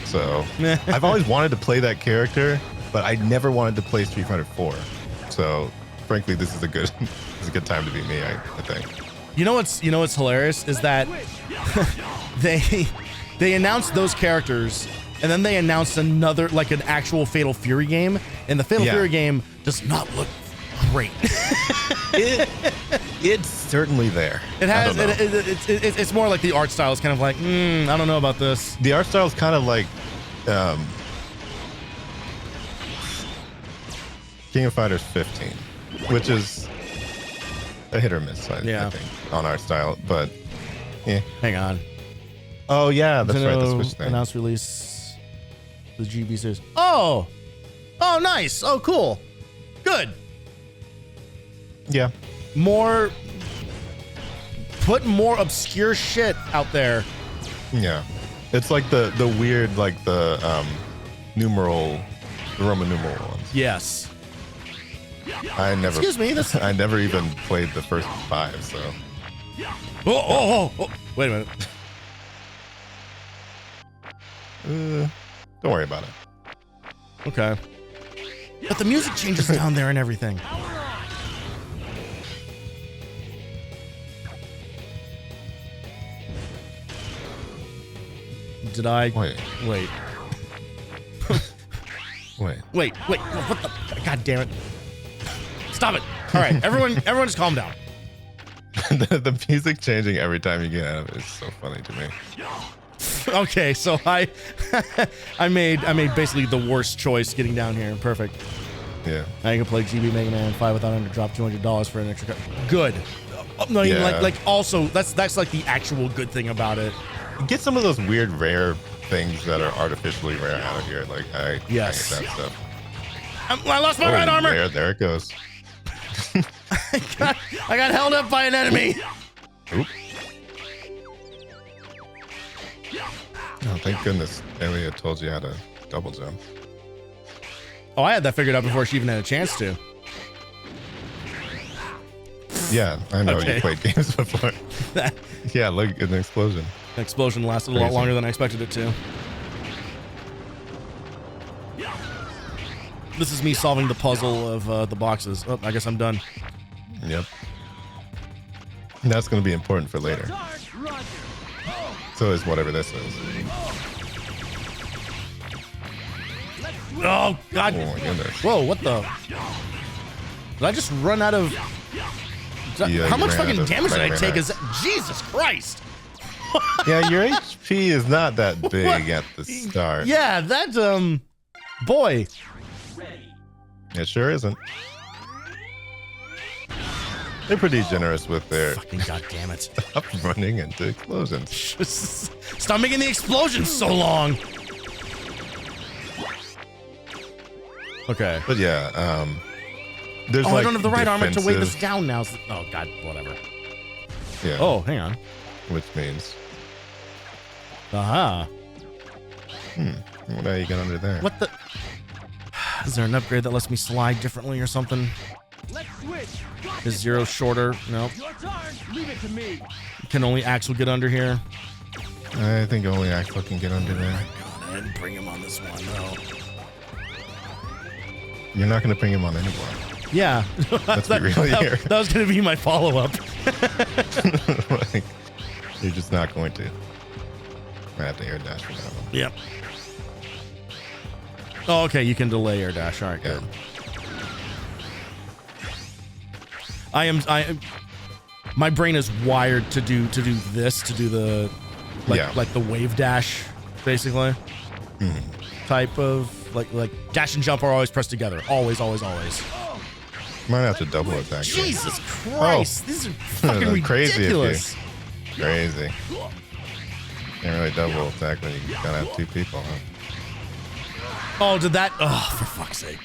So I've always wanted to play that character, but I never wanted to play Street Fighter 4. So frankly, this is a good time to be me, I think. You know what's hilarious is that they announced those characters and then they announced another like an actual Fatal Fury game, and the Fatal Fury game does not look great. It's certainly there. It has. I don't know. It's more like the art style is kind of like, I don't know about this. The art style is kind of like King of Fighters 15, which is a hit or miss, I think, on art style. But yeah. Hang on. Oh yeah, that's right. The Switch thing. Announced release the GB series. Oh, nice. Oh, cool. Good. Yeah. Put more obscure shit out there. Yeah. It's like the weird, like the Roman numeral ones. Yes. Excuse me. I never even played the first 5, so. Oh. Wait a minute. Don't worry about it. Okay. But the music changes down there and everything. Did I? Wait. Wait. What the? God damn it. Stop it. All right, everyone just calm down. The music changing every time you get out of it is so funny to me. Okay, so I made basically the worst choice getting down here. Perfect. Yeah. Now you can play GB Mega Man 5 without having to drop $200 for an extra cut. Good. No, even Yeah. like also that's like the actual good thing about it. Get some of those weird rare things that are artificially rare out of here. Like I hate that stuff. I lost my right armor. There it goes. I got held up by an enemy. Oop. Oh, thank goodness Elia told you how to double jump. Oh, I had that figured out before she even had a chance to. Yeah, I know Okay. you played games before. Yeah, look at the explosion. The explosion lasted a lot longer than I expected it to. This is me solving the puzzle of the boxes. Oh, I guess I'm done. Yep. And that's going to be important for later. So is whatever this is. Oh, God. Oh, my goodness. Whoa, what the? Did I just run out of... Yeah, How you much ran fucking out of damage did I Spider-Man take? X. Jesus Christ. Yeah, your HP is not that big at the start. Yeah, that, boy. It sure isn't. They're pretty generous with their fucking goddamn it. Stop running into explosions. Stop making the explosions so long. Okay. But yeah, there's I like don't have the right armor to weigh this defensive- down now. Oh, God, whatever. Yeah. Oh, hang on. Which means Aha. What are you got under there? What the? Is there an upgrade that lets me slide differently or something? Let's switch. Is zero shorter? Nope. Your turn. Leave it to me. Can only Axel get under here? I think only Axel can get under there. Go ahead and bring him on this one, though. You're not going to bring him on anymore. Yeah. Let's be real here. That was going to be my follow-up. Like, you're just not going to. I have to air dash for that one. Yep. Oh, okay. You can delay air dash. All right, good. My brain is wired to do this, to do the like the wave dash, basically. Type of like dash and jump are always pressed together. Always. Might have to double attack. Jesus Christ. These are fucking ridiculous. Crazy. Can't really double attack when you gotta have two people, huh? Oh, did that? Oh, for fuck's sake.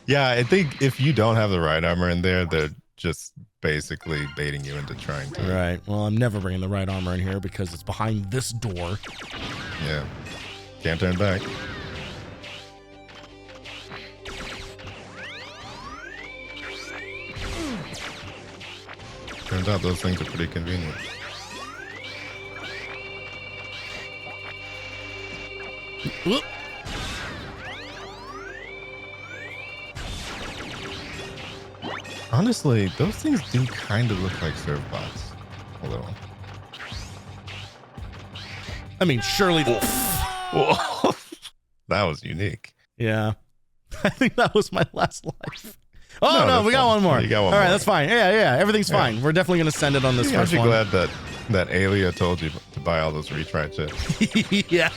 Yeah, I think if you don't have the right armor in there, they're just basically baiting you into trying to. Right. Well, I'm never bringing the right armor in here because it's behind this door. Yeah. Can't turn back. Turns out those things are pretty convenient. Whoop. Honestly, those things do kind of look like serve bots. A little. I mean, surely. Whoa. That was unique. Yeah. I think that was my last life. Oh, no, we got one more. You got one All right, more. that's fine. Yeah, everything's fine. We're definitely going to send it on this first I'm one. glad that Alia told you to buy all those retry chips. Yeah.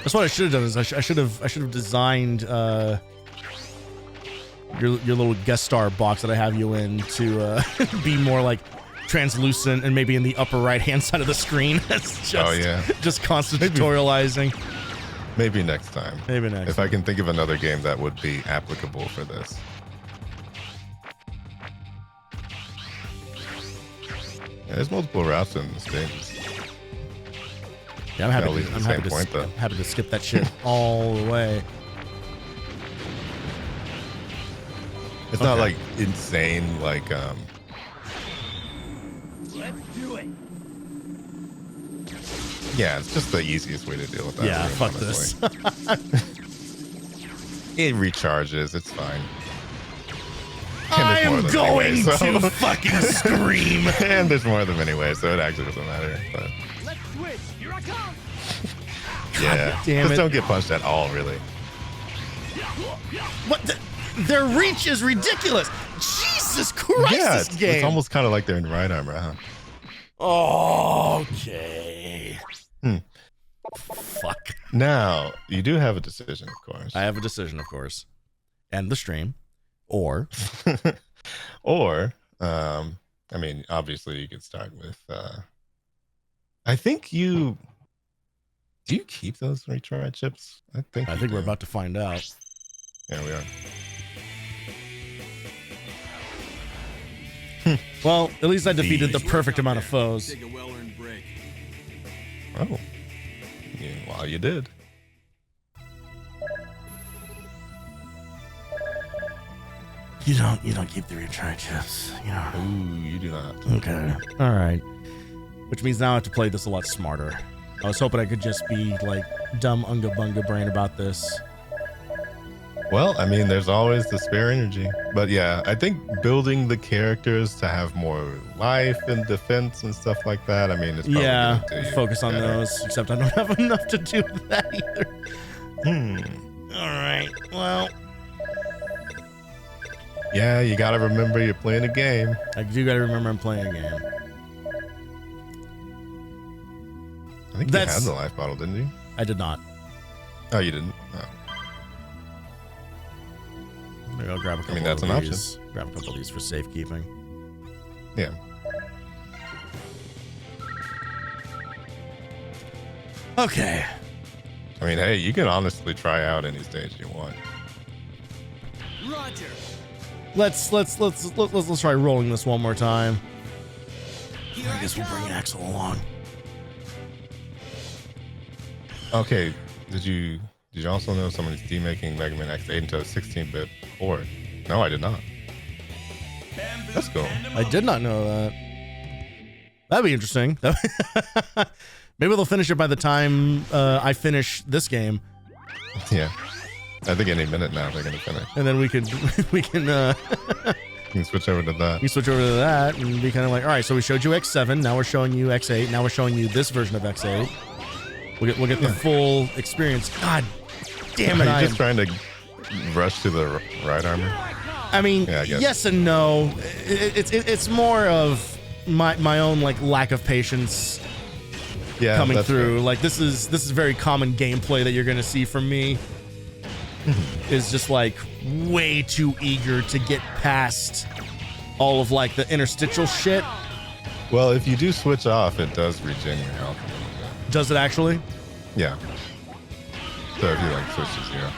That's what I should have done. Is I should have designed your little guest star box that I have you in to be more like translucent and maybe in the upper right hand side of the screen. It's just just constant tutorializing. Maybe next time. Maybe next. If I can think of another game that would be applicable for this. Yeah, there's multiple routes in this game. Yeah, I'm happy to skip that shit all the way. It's not like insane, like Let's do it. yeah, it's just the easiest way to deal with that. Yeah, room, fuck honestly. It recharges, it's fine. I am going to fucking scream. And there's more of them anyway, so it actually doesn't matter. But Let's switch. Here I come. yeah, damn just it. don't get punched at all, really. What? Their reach is ridiculous. Jesus Christ, Yeah, this game. it's almost kind of like they're in right armor, huh? Okay. Fuck. Now, you do have a decision, of course. I have a decision, of course. End the stream. Or I mean, obviously you could start with I think do you keep those retry chips? I think we're about to find out. Yeah, we are. Well, at least I defeated the perfect amount of foes. Take a well-earned break. Oh. Yeah, well, you did. You don't keep the retry chips. You know. Ooh, you do not. Okay. All right. Which means now I have to play this a lot smarter. I was hoping I could just be like dumb unga bunga brain about this. Well, I mean, there's always the spare energy. But yeah, I think building the characters to have more life and defense and stuff like that, I mean, it's probably gonna do you focus on better. those, except I don't have enough to do that either. All right. Well, yeah, you gotta remember you're playing a game. I do gotta remember I'm playing a game. I think you had the life bottle, didn't you? I did not. Oh, you didn't? Oh. Maybe I'll grab a couple. I mean, that's of an these. option. Grab a couple of these for safekeeping. Yeah. Okay. I mean, hey, you can honestly try out any stage you want. Roger. Let's try rolling this one more time. I guess we'll bring Axel along. Okay, did you also know someone's demaking Mega Man X8 into a 16-bit port? No, I did not. That's cool. I did not know that. That'd be interesting. Maybe they'll finish it by the time I finish this game. Yeah, I think any minute now they're gonna finish, and then we can you can switch over to that. We switch over to that and be kind of like, all right, so we showed you X7, now we're showing you X8, now we're showing you this version of X8. We'll get the full experience. God damn it! Are you just trying to rush to the right armor? I mean, yeah, I guess. Yes and no. It's more of my own like lack of patience. Yeah, coming through. Fair. Like this is very common gameplay that you're gonna see from me. Is just like way too eager to get past all of like the interstitial shit. Well, if you do switch off, it does regen your health a little bit. Does it actually? Yeah. So if you like switch to 0.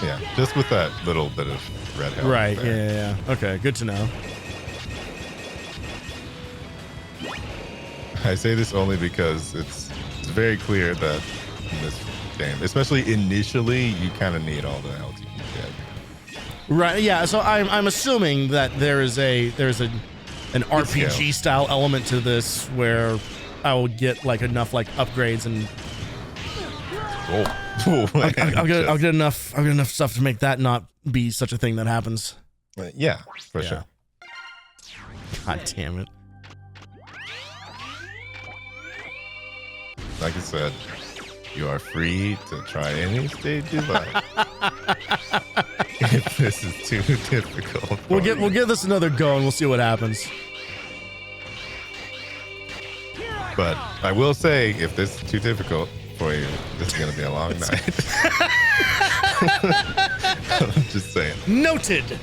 Yeah, just with that little bit of red health. Right. Yeah. Okay. Good to know. I say this only because it's very clear that in this game, especially initially, you kind of need all the health you can get. Right. Yeah. So I'm assuming that there's an RPG style element to this where I will get like enough like upgrades and I'll get enough stuff to make that not be such a thing that happens. Yeah, for sure. God damn it. Like I said, you are free to try any stage you like. If this is too difficult, we'll give this another go and we'll see what happens. But I will say, if this is too difficult for you, this is gonna be a long night. I'm just saying. Noted.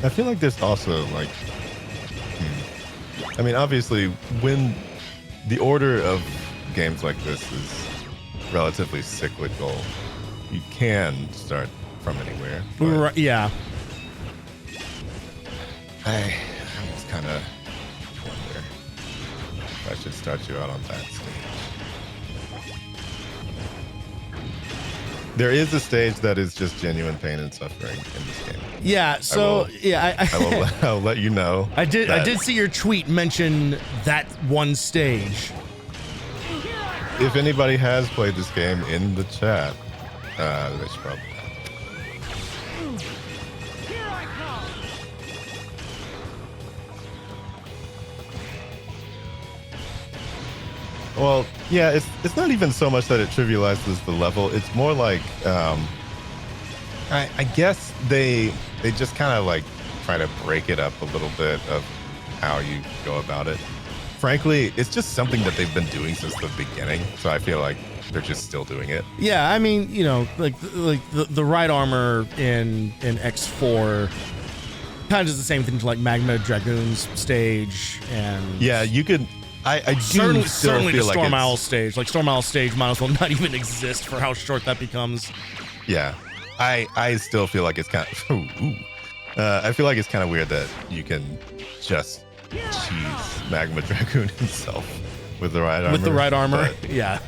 I feel like there's also like, I mean, obviously, when the order of games like this is relatively cyclical, you can start from anywhere. Right, yeah. I was kind of wonder if I should start you out on that stage. There is a stage that is just genuine pain and suffering in this game. Yeah, so I'll let you know. I did see your tweet mention that one stage. If anybody has played this game in the chat, they should probably know. Well, yeah, it's not even so much that it trivializes the level. It's more like, I guess they just kind of like try to break it up a little bit of how you go about it. Frankly, it's just something that they've been doing since the beginning. So I feel like they're just still doing it. Yeah, I mean, you know, like the right armor in X4 kind of does the same thing to like Magma Dragoon's stage, and yeah, you could. I do certainly feel the Storm like Owl stage. Like Storm Owl stage might as well not even exist for how short that becomes. Yeah, I still feel like it's kind of. I feel like it's kind of weird that you can just cheese Magma Dragoon himself with the right armor. With the right armor, but, yeah.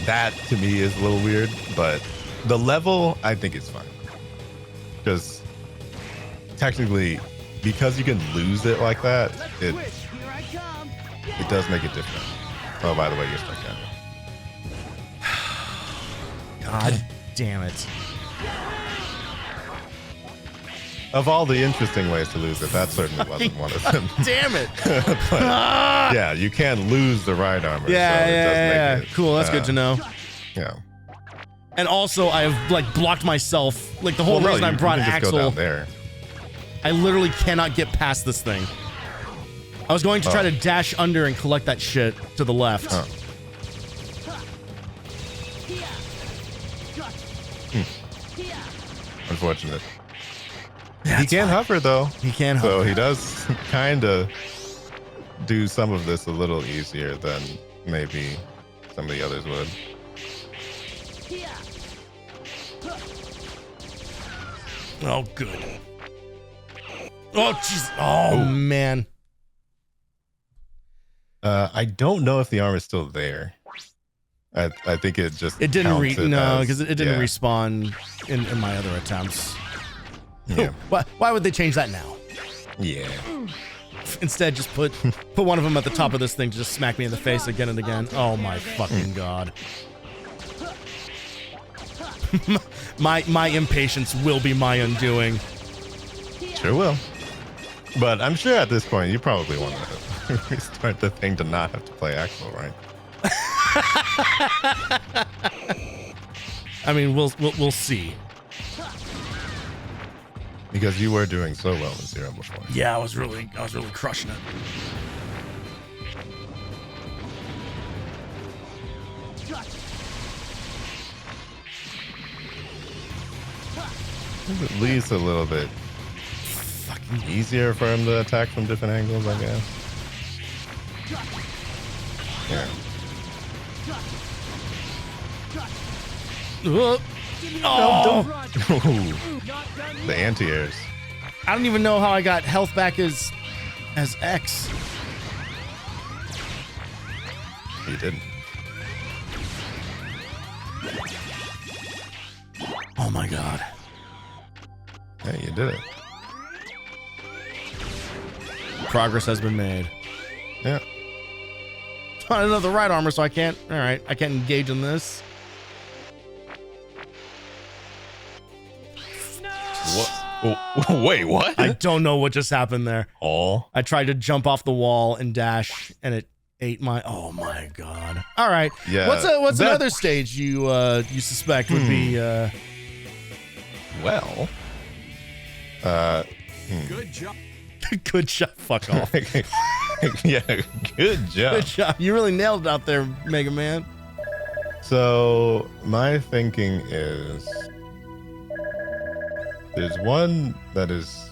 That to me is a little weird, but the level I think is fine because technically, because you can lose it like that, it does make it different. Oh, by the way, you're stuck out. God damn it. Of all the interesting ways to lose it, that certainly wasn't one of them. Damn it. But, yeah, you can lose the right armor. Yeah, so it does make it, cool, that's good to know. Yeah. And also, I have like blocked myself. Like the whole reason I brought Axel. Go down there. I literally cannot get past this thing. I was going to try to dash under and collect that shit to the left. Unfortunate. He can hover though. He can hover. So he does kind of do some of this a little easier than maybe some of the others would. Oh, good. Oh, jeez. Oh, man. I don't know if the arm is still there. I think it just It didn't because it didn't yeah. respawn in my other attempts. Yeah. Why would they change that now? Yeah. Instead, just put one of them at the top of this thing to just smack me in the face again and again. Oh my fucking god. my impatience will be my undoing. Sure will. But I'm sure at this point you probably want to restart the thing to not have to play Axel, right? I mean, we'll see. Because you were doing so well in Zero before. Yeah, I was really crushing it. At least a little bit easier for him to attack from different angles, I guess. Yeah. Oh, The anti-airs. I don't even know how I got health back as X. You didn't. Oh my god. Yeah, you did it. Progress has been made. Yeah. I don't know the right armor, so I can't. All right, I can't engage in this. What? Oh, wait, what? I don't know what just happened there. Oh. I tried to jump off the wall and dash, and it ate my. Oh my god! All right. Yeah. What's another stage you suspect would be? Well. Good job. Good job. Fuck off. Yeah. Good job. Good job. You really nailed it out there, Mega Man. So my thinking is there's one that is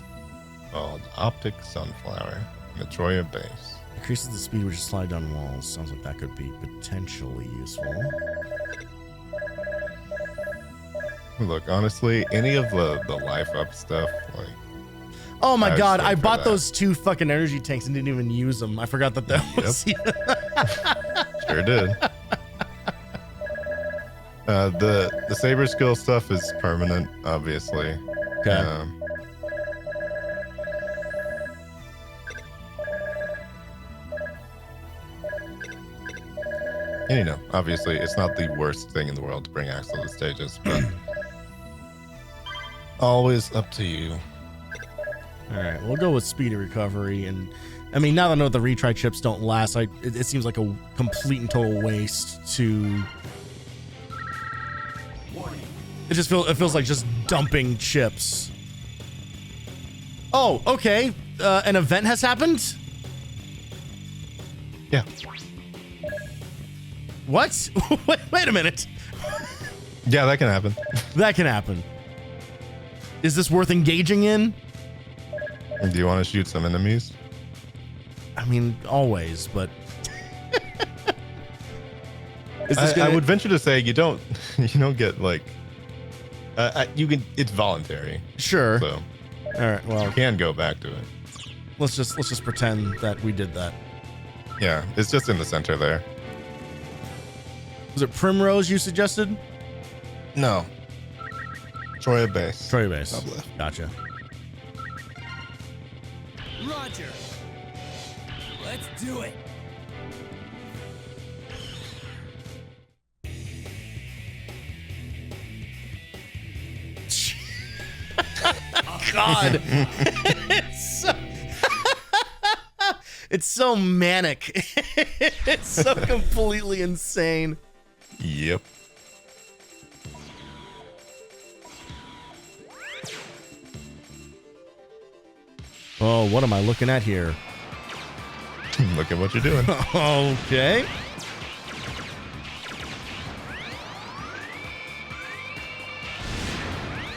called Optic Sunflower, Metroia Base. Increases the speed which you slide down walls. Sounds like that could be potentially useful. Look, honestly, any of the life up stuff, like. Oh my god, stoked I for bought that. those 2 fucking energy tanks and didn't even use them. I forgot that was. Sure did. The saber skill stuff is permanent, obviously. Okay. And you know, obviously, it's not the worst thing in the world to bring Axel to the stages, but always up to you. All right, we'll go with speedy recovery, and I mean, now that I know the retry chips don't last, it seems like a complete and total waste to. It feels like just dumping chips. Oh, okay. An event has happened? Yeah. What? Wait a minute. Yeah, that can happen. That can happen. Is this worth engaging in? Do you want to shoot some enemies? I mean, always, but. I would venture to say you don't get like. You can. It's voluntary. Sure. So. All right. Well, you can go back to it. Let's just pretend that we did that. Yeah, it's just in the center there. Was it Primrose you suggested? No. Troya Base. Troya Base. Top left. Gotcha. Roger. Let's do it. God. It's so manic. It's so completely insane. Yep. Oh, what am I looking at here? Look at what you're doing. Okay.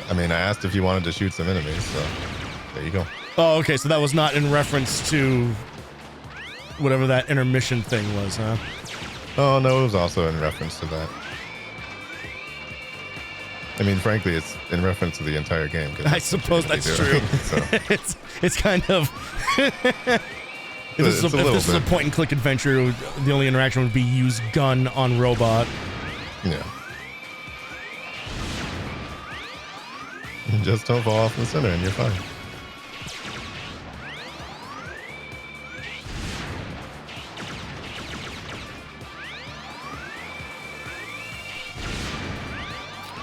I mean, I asked if you wanted to shoot some enemies, so. There you go. Oh, okay. So that was not in reference to whatever that intermission thing was, huh? Oh, no, it was also in reference to that. I mean, frankly, it's in reference to the entire game. I suppose that's true. So. it's kind of... if this is a point-and-click adventure, the only interaction would be use gun on robot. Yeah. Just don't fall off in the center and you're fine.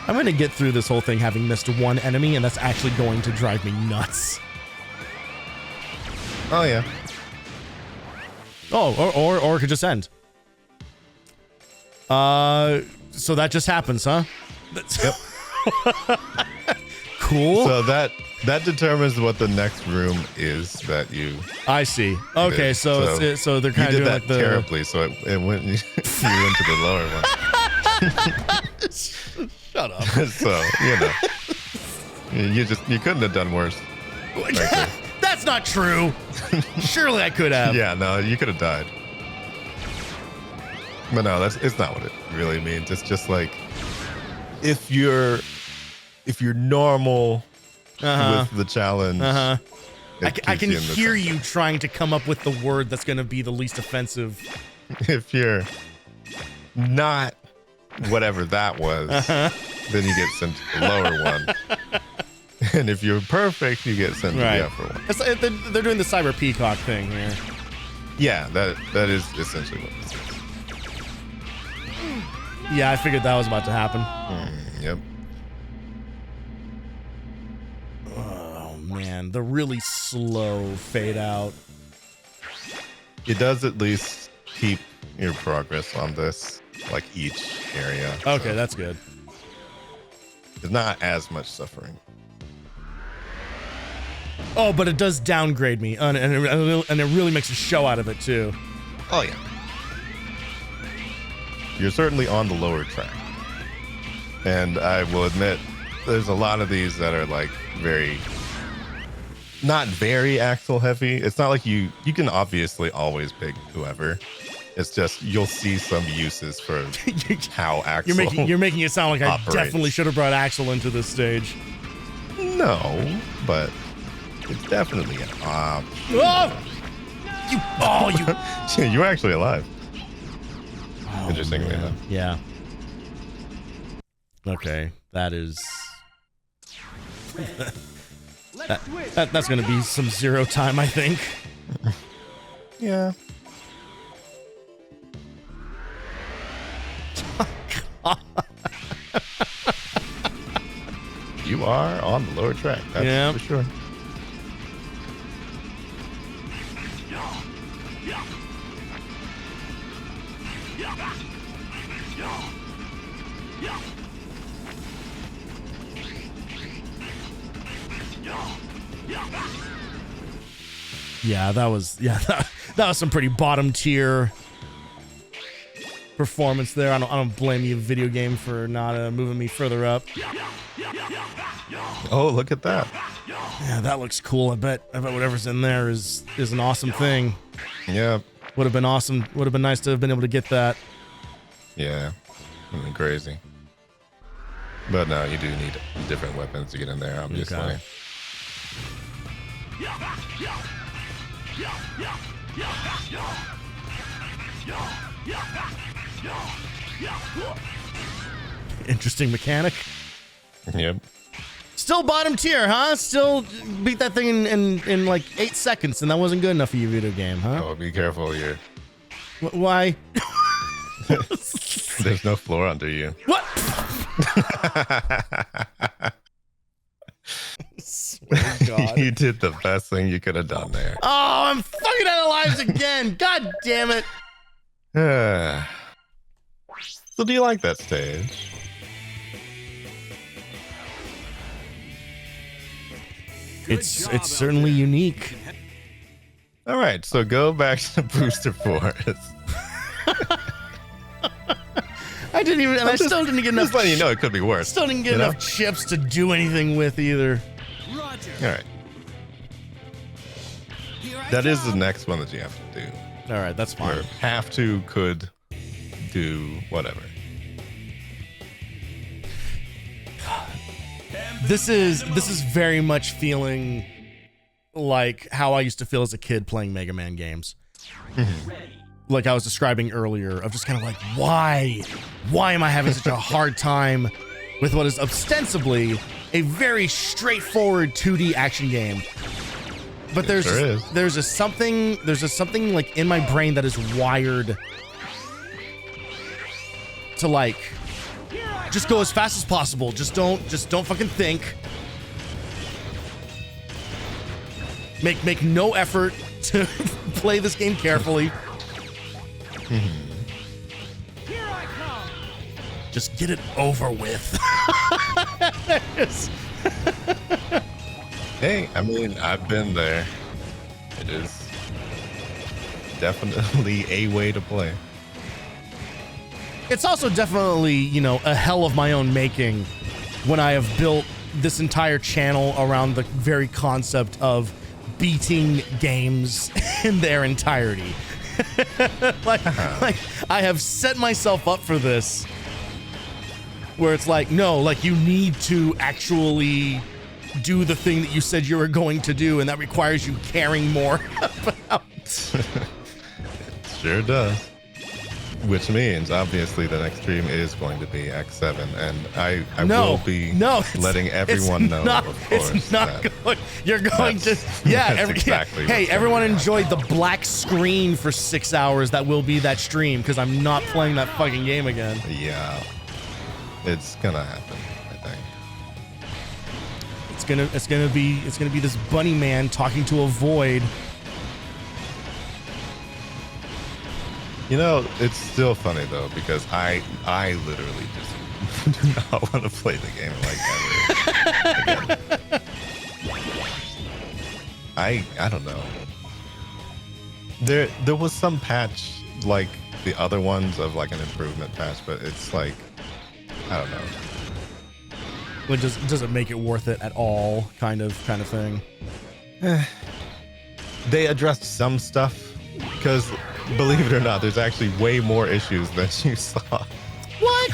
I'm going to get through this whole thing having missed one enemy, and that's actually going to drive me nuts. Oh, yeah. Oh, or it could just end. So that just happens, huh? Yep. Cool. So that determines what the next room is that you... I see. Okay, so they're kind of doing that like the... terribly, so it went you went to the lower one. Shut up. So, you couldn't have done worse. That's not true. Surely I could have. Yeah, no, you could have died. But no, it's not what it really means. It's just like if you're normal with the challenge. I can hear you trying to come up with the word that's going to be the least offensive. If you're not whatever that was, then you get sent to the lower one. And if you're perfect, you get sent to the upper one. It's like they're doing the Cyber Peacock thing here. Yeah, that is essentially what this is. Yeah, I figured that was about to happen. Yep. Oh, man. The really slow fade out. It does at least keep your progress on this, like each area. Okay, so that's good. There's not as much suffering. Oh, but it does downgrade me, and it really makes a show out of it, too. Oh, yeah. You're certainly on the lower track. And I will admit, there's a lot of these that are like not very axle heavy. It's not like you can obviously always pick whoever. It's just you'll see some uses for how Axel You're making it sound like I operates. definitely should have brought Axel into this stage. No, but it's definitely an option. You're actually alive. Oh, Interestingly enough. Yeah. Okay, that is... that's going to be some zero time, I think. Yeah. You are on the lower track. That's for sure. Yeah, that was some pretty bottom tier performance there. I don't blame you, video game, for not moving me further up. Oh, look at that. Yeah, that looks cool. I bet whatever's in there is an awesome thing. Yeah. Would have been awesome. Would have been nice to have been able to get that. Yeah. Would have been crazy. But no, you do need different weapons to get in there, obviously. Okay. Interesting mechanic. Yep. Still bottom tier, huh? Still beat that thing in like 8 seconds, and that wasn't good enough for you, video game, huh? Oh, be careful here. Why? There's no floor under you. What? God. You did the best thing you could have done there. Oh, I'm fucking out of lives again. God damn it. So do you like that stage? It's certainly unique. All right, so go back to Booster Forest. I didn't even, and I still didn't get enough. Just letting you know it could be worse. Still didn't get enough chips to do anything with either. All right. That is the next one that you have to do. All right, that's fine. Or have to, could, do, whatever. This is very much feeling like how I used to feel as a kid playing Mega Man games. Like I was describing earlier, of just kind of like, why am I having such a hard time with what is ostensibly a very straightforward 2D action game? But there's just something like in my brain that is wired to like just go as fast as possible. Just don't fucking think. Make no effort to play this game carefully. Just get it over with. Hey, I mean, I've been there. It is definitely a way to play. It's also definitely, you know, a hell of my own making when I have built this entire channel around the very concept of beating games in their entirety. like I have set myself up for this where it's like, no, like you need to actually do the thing that you said you were going to do, and that requires you caring more about. It sure does. Which means, obviously, the next stream is going to be X7, and I will be letting everyone know, of course. It's not going. You're going to... Yeah, exactly hey, everyone enjoyed the black screen for 6 hours. That will be that stream, because I'm not playing that fucking game again. Yeah. It's gonna happen, I think. It's gonna be this bunny man talking to a void. You know, it's still funny though, because I literally just do not want to play the game like ever again. I don't know. There was some patch like the other ones of like an improvement patch, but it's like, I don't know. Like, does it make it worth it at all? Kind of thing. They addressed some stuff, because believe it or not, there's actually way more issues than you saw. What?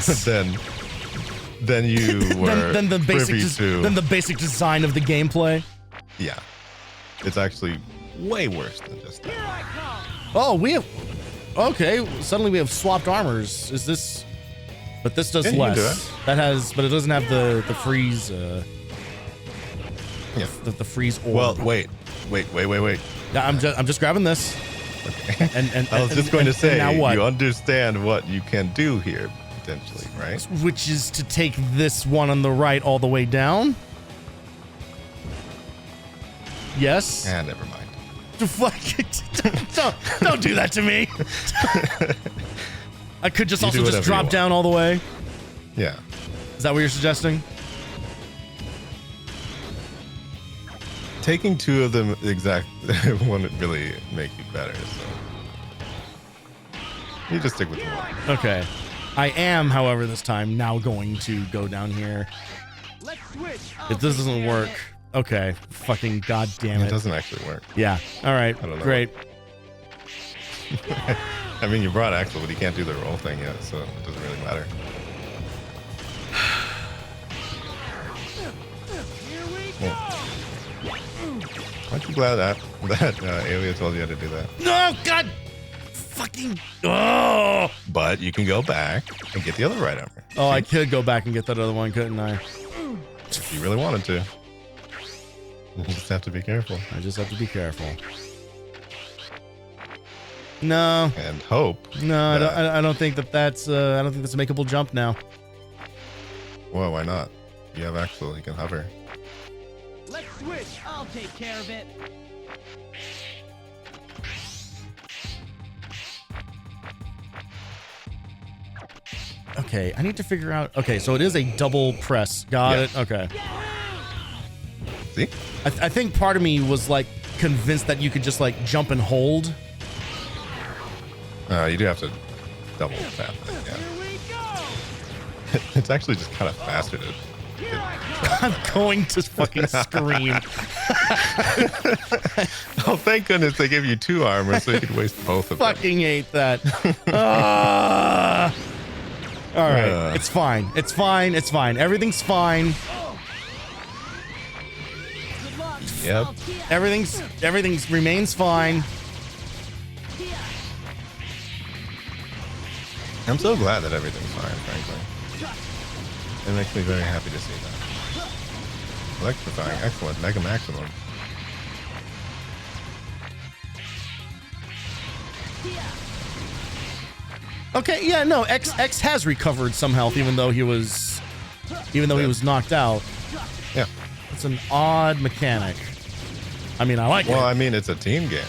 than you were than the privy to. Than the basic design of the gameplay. Yeah, it's actually way worse than just that. Oh, we have. Okay, suddenly we have swapped armors. Is this? But this does less. Do it. That has, but it doesn't have the freeze. Yeah. The freeze orb. Well, wait. Yeah, I'm just grabbing this. Okay. And I was just going to say, now what? You understand what you can do here potentially, right? Which is to take this one on the right all the way down. Yes. Never mind. Don't do that to me. I could just also just drop down all the way. Yeah. Is that what you're suggesting? Taking two of them exact wouldn't really make you better, so you just stick with the one. Okay. I am, however, this time now going to go down here. If this doesn't work, okay. Fucking goddamn it. It doesn't actually work. Yeah. All right. I don't know. Great. I mean, you brought Axel, but he can't do the roll thing yet, so it doesn't really matter. Yeah. Aren't you glad that Aelia told you how to do that? No, God! Fucking... Oh! But you can go back and get the other right armor. Oh, I could go back and get that other one, couldn't I? If you really wanted to. You just have to be careful. I just have to be careful. No. And hope. No, I don't think that's I don't think that's a makeable jump now. Well, why not? You have Axel, he can hover. Let's switch. I'll take care of it. Okay, I need to figure out. Okay, so it is a double press. Got it. Okay. See? I think part of me was like convinced that you could just like jump and hold. You do have to double tap it, yeah. It's actually just kind of faster to I'm going to fucking scream. Oh, thank goodness they gave you 2 armor so you could waste both of them. Fucking hate that. All right, it's fine. It's fine. It's fine. Everything's fine. Yep. Everything's remains fine. I'm so glad that everything's fine, frankly. It makes me very happy to see that. Electrifying, excellent, mega maximum. Okay, yeah, no, X has recovered some health even though he was he was knocked out. Yeah. It's an odd mechanic. I mean, I like it. Well, I mean, it's a team game.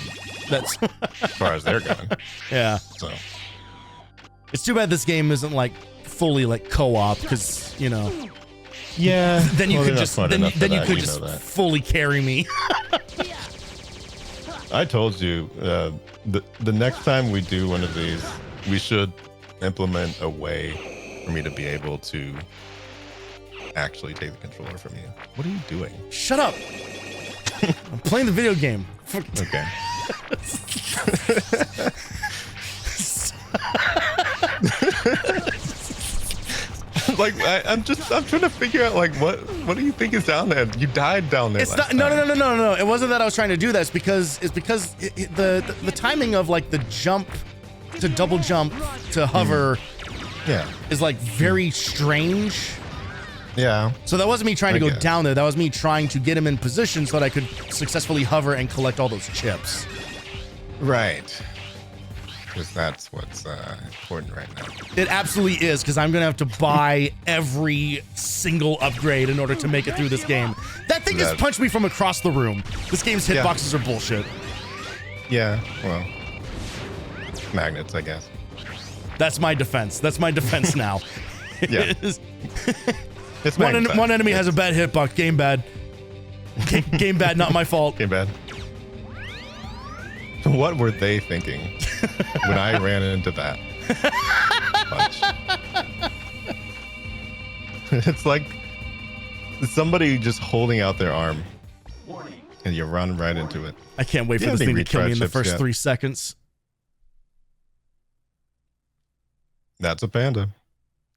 That's as far as they're going. Yeah. So it's too bad this game isn't like fully like co-op because, you know. Yeah. Then you well, could just then you could just fully carry me. I told you the next time we do one of these, we should implement a way for me to be able to actually take the controller from you. What are you doing? Shut up. I'm playing the video game. Okay. Like I'm trying to figure out like what do you think is down there? You died down there. It's not. No. It wasn't that I was trying to do that. It's because the timing of like the jump to double jump to hover, is like very strange. Yeah. So that wasn't me trying to go down there. That was me trying to get him in position so that I could successfully hover and collect all those chips. Right. Because that's what's important right now. It absolutely is, because I'm going to have to buy every single upgrade in order to make it through this game. That thing just punched me from across the room. This game's hitboxes are bullshit. Yeah, well, magnets, I guess. That's my defense. That's my defense now. Yeah. It's one enemy has a bad hitbox. Game bad. Game bad, not my fault. Game bad. What were they thinking when I ran into that punch? It's like somebody just holding out their arm and you run right into it. I can't wait for this thing to kill me in the first 3 seconds. That's a panda.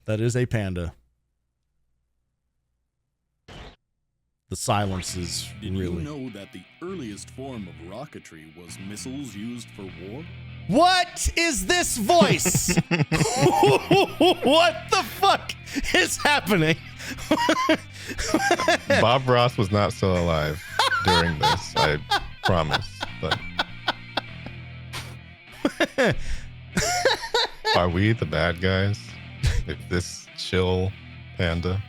That is a panda. The silence is really... You know that the earliest form of rocketry was missiles used for war? What is this voice? What the fuck is happening? Bob Ross was not still alive during this, I promise. But are we the bad guys? If this chill panda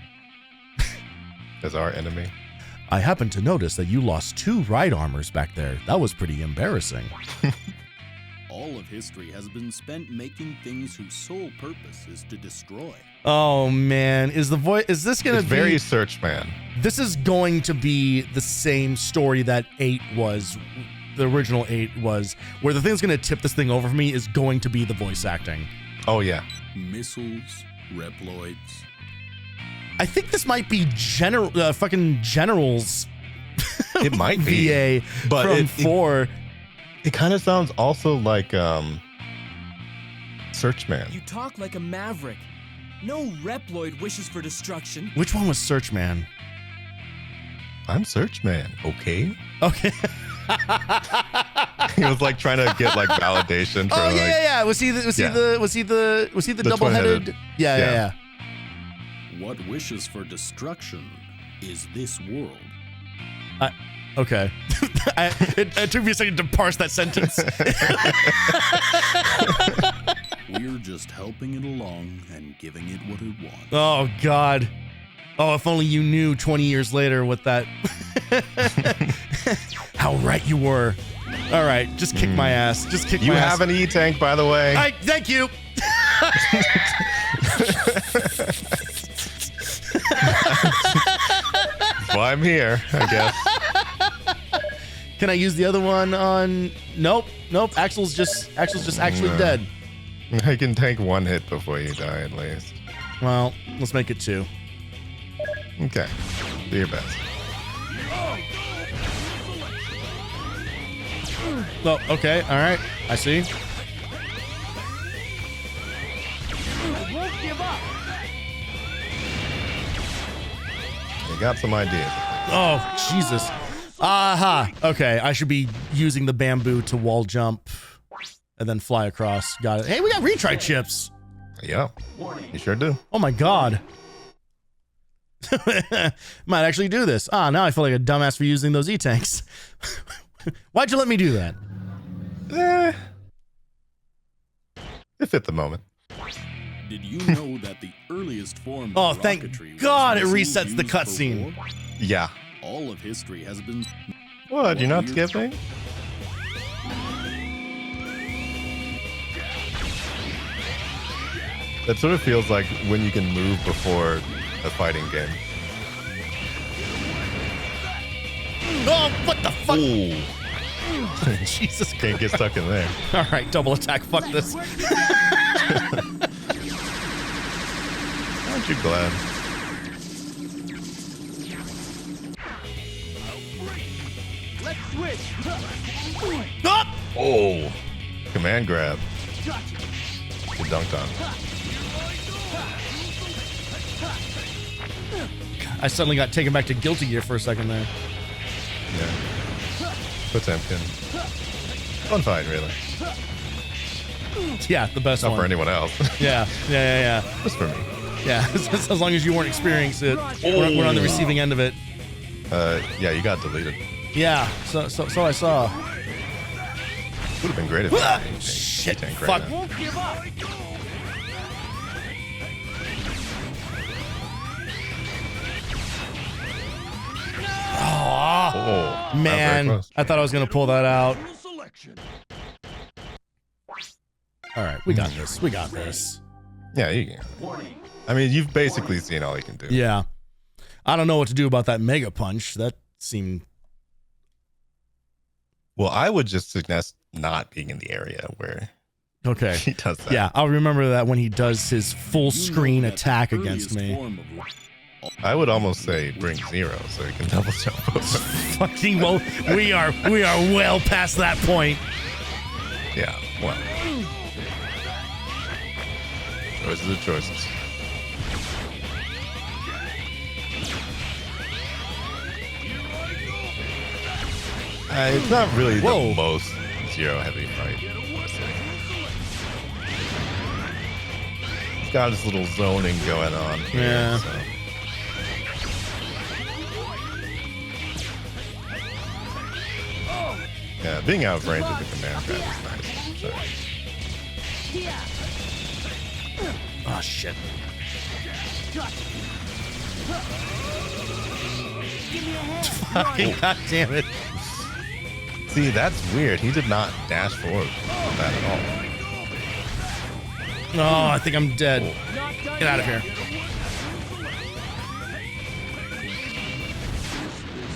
is our enemy? I happened to notice that you lost 2 ride armors back there. That was pretty embarrassing. All of history has been spent making things whose sole purpose is to destroy. Oh man, is this going to be very Searchman? This is going to be the same story that 8 was. The original 8 was, where the thing's going to tip this thing over for me is going to be the voice acting. Oh yeah. Missiles, Reploids. I think this might be fucking Generals. It might be VA but from 4. It kind of sounds also like Searchman. You talk like a maverick. No Reploid wishes for destruction. Which one was Searchman? I'm Searchman. Okay. Okay. He was like trying to get like validation for yeah. Was he the double-headed? Yeah. What wishes for destruction is this world. Okay. It took me a second to parse that sentence. We're just helping it along and giving it what it wants. Oh, God. Oh, if only you knew 20 years later what that... How right you were. All right, just kick my ass. Just kick my ass. You have an E-tank, by the way. Thank you. Well, I'm here, I guess. Can I use the other one on... Nope. Axel's just actually dead. I can take 1 hit before you die, at least. Well, let's make it 2. Okay. Do your best. Oh, okay. All right. I see. I won't give up. You got some ideas. Oh, Jesus. Aha. Okay. I should be using the bamboo to wall jump and then fly across. Got it. Hey, we got retry chips. Yeah, you sure do. Oh my God. Might actually do this. Ah, now I feel like a dumbass for using those E-tanks. Why'd you let me do that? It fit the moment. Did you know that the earliest form of Oh, thank rocketry was God it missile resets the used for cutscene. war? Yeah. All of history has been... What, you're not skipping? That sort of feels like when you can move before a fighting game. Oh, what the fuck? Ooh. Jesus Christ. Can't get stuck in there. All right, double attack. Fuck this. Aren't you glad? Let's switch. Oh! Oh. Command grab. Good dunked on. I suddenly got taken back to Guilty Gear for a second there. Yeah. Potemkin. Fun fight, really. Yeah, the best Not one. for anyone else. Yeah. Just for me. Yeah, as long as you weren't experiencing it. We're on the receiving end of it. Yeah, you got deleted. Yeah, so I saw. Would have been great if Shit, tank fuck. right now. Won't give up. Oh, Oh, man. close. I thought I was going to pull that out. All right, we got this. We got this. Yeah, you can. I mean, you've basically seen all you can do. Yeah. I don't know what to do about that Mega Punch. That seemed... Well, I would just suggest not being in the area where Okay. he does that. Yeah, I'll remember that when he does his full screen attack against me. I would almost say bring 0 so you can double jump over. Fucking well, we are well past that point. Yeah, well. Choices are choices. It's not really the most 0 heavy fight, honestly. It's got this little zoning going on here, Yeah. so. Yeah, being out of range of the command grab is nice. So. Oh, shit. Fucking God damn it. See, that's weird. He did not dash forward on that at all. Oh, I think I'm dead. Get out of here.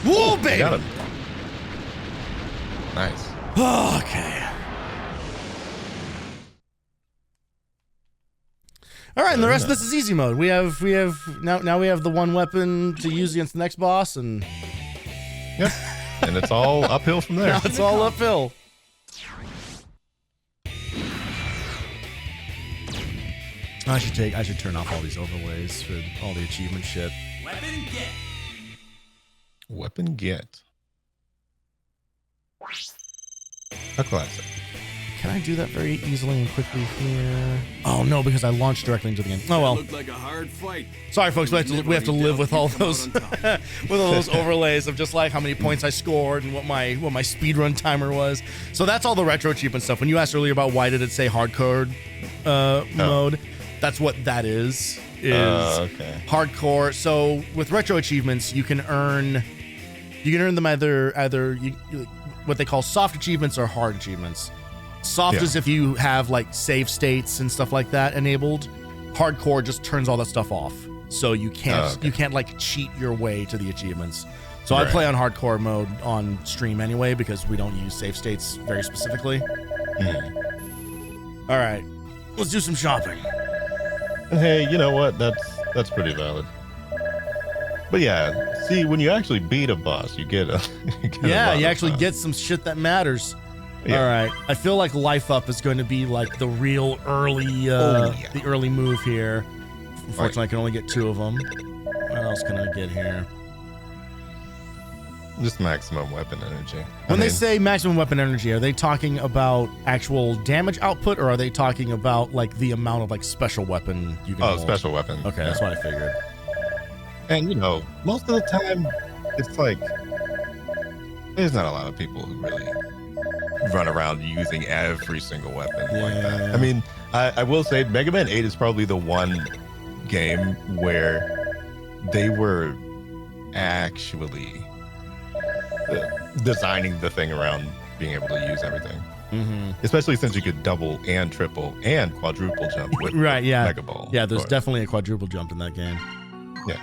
Whoa, baby. Got him. Nice. Okay. All right, and the rest of this is easy mode. We have now we have the one weapon to use against the next boss, and yep, and it's all uphill from there. Now it's all uphill. I should turn off all these overlays for all the achievement shit. Weapon get. Weapon get. A classic. Can I do that very easily and quickly here? Oh no, because I launched directly into the game. Oh well. Looked like a hard fight. Sorry, folks. We have to live with all those with all those overlays of just like how many points I scored and what my speedrun timer was. So that's all the retro achievement stuff. When you asked earlier about why did it say hardcore mode, that's what that is. Okay. Hardcore. So with retro achievements, you can earn them either what they call soft achievements or hard achievements. Soft is if you have like save states and stuff like that enabled. Hardcore just turns all that stuff off, so you can't like cheat your way to the achievements. So I play on hardcore mode on stream anyway because we don't use save states very specifically. All right, let's do some shopping. Hey, you know what? That's pretty valid. But yeah, see, when you actually beat a boss, you get a you actually get some shit that matters. Yeah. All right. I feel like Life Up is going to be like the real early, the early move here. Unfortunately, I can only get 2 of them. What else can I get here? Just maximum weapon energy. When they say maximum weapon energy, are they talking about actual damage output, or are they talking about like the amount of like special weapon you can hold? Special weapon. Okay, that's what I figured. And most of the time, it's like there's not a lot of people who really run around using every single weapon like that. I mean, I will say Mega Man 8 is probably the one game where they were actually designing the thing around being able to use everything. Especially since you could double and triple and quadruple jump with Mega Ball. Yeah, there's definitely a quadruple jump in that game. Yeah.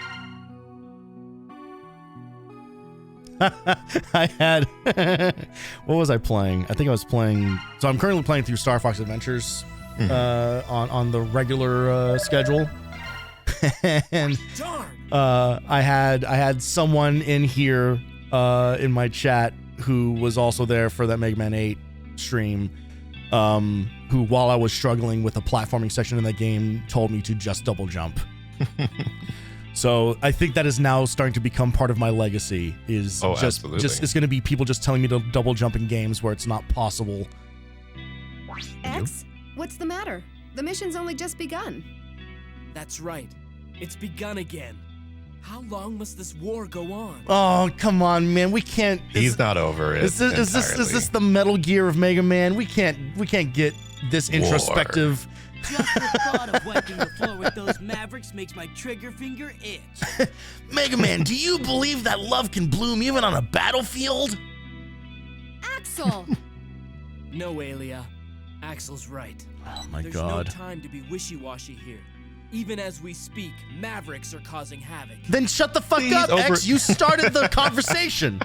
I had what was I playing? I think I was playing. So I'm currently playing through Star Fox Adventures on the regular schedule, and I had someone in here in my chat who was also there for that Mega Man 8 stream. Who, while I was struggling with a platforming section in that game, told me to just double jump. So I think that is now starting to become part of my legacy. Just it's going to be people just telling me to double jump in games where it's not possible. X, what's the matter? The mission's only just begun. That's right. It's begun again. How long must this war go on? Oh, come on, man. We can't. He's not over it. Is this the Metal Gear of Mega Man? We can't get this introspective. Just the thought of wiping the floor with those Mavericks makes my trigger finger itch. Mega Man, do you believe that love can bloom even on a battlefield? Axel! No, Aelia. Axel's right. Oh my There's God. no time to be wishy-washy here. Even as we speak, Mavericks are causing havoc. Then shut the fuck up, X. You started the conversation.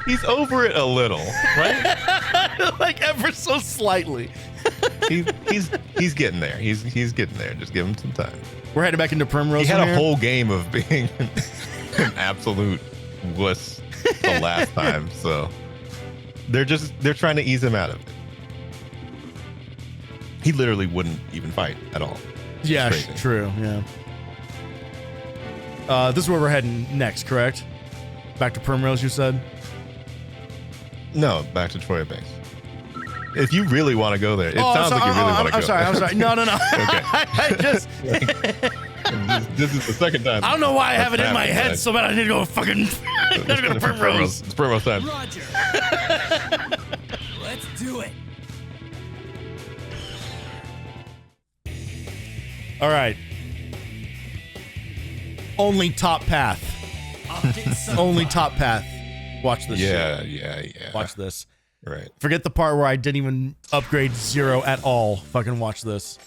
He's over it a little, right? Like ever so slightly. He's getting there. He's getting there. Just give him some time. We're heading back into Primrose. He had a here. whole game of being an absolute wuss the last time, so they're trying to ease him out of it. He literally wouldn't even fight at all. Yeah, true. Yeah. This is where we're heading next, correct? Back to Primrose, you said? No, back to Troya Base. If you really want to go there, it sounds like you really want to go there. I'm sorry. No. Okay. I just... this is the second time. I don't know why I have it in my head so bad I need to go fucking... I gotta go to Primrose. It's Primrose time. Roger. Let's do it. All right. Only top path. Only top path. Watch this shit. Yeah. Watch this. Right. Forget the part where I didn't even upgrade 0 at all. Fucking watch this.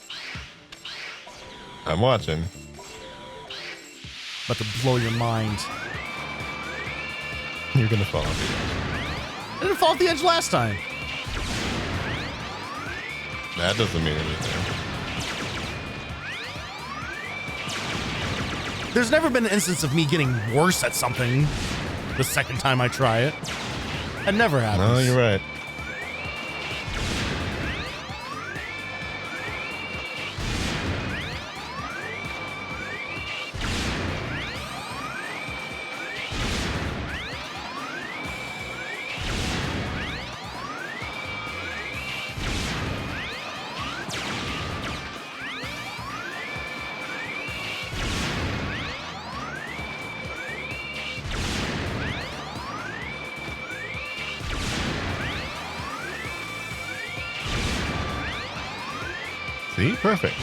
I'm watching. About to blow your mind. You're gonna fall off the edge. I didn't fall off the edge last time. That doesn't mean anything. There's never been an instance of me getting worse at something the second time I try it. That never happens. No, you're right. See? Perfect.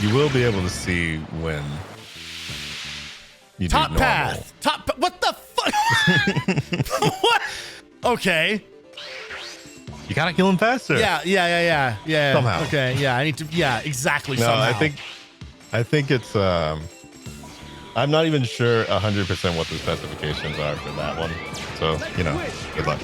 You will be able to see when you top do normal. path. What the fuck? What? Okay. You gotta kill him faster. Yeah. Somehow. Okay. Yeah. I need to. Yeah. Exactly. No, somehow. I think it's. I'm not even sure 100% what the specifications are for that one. So good luck.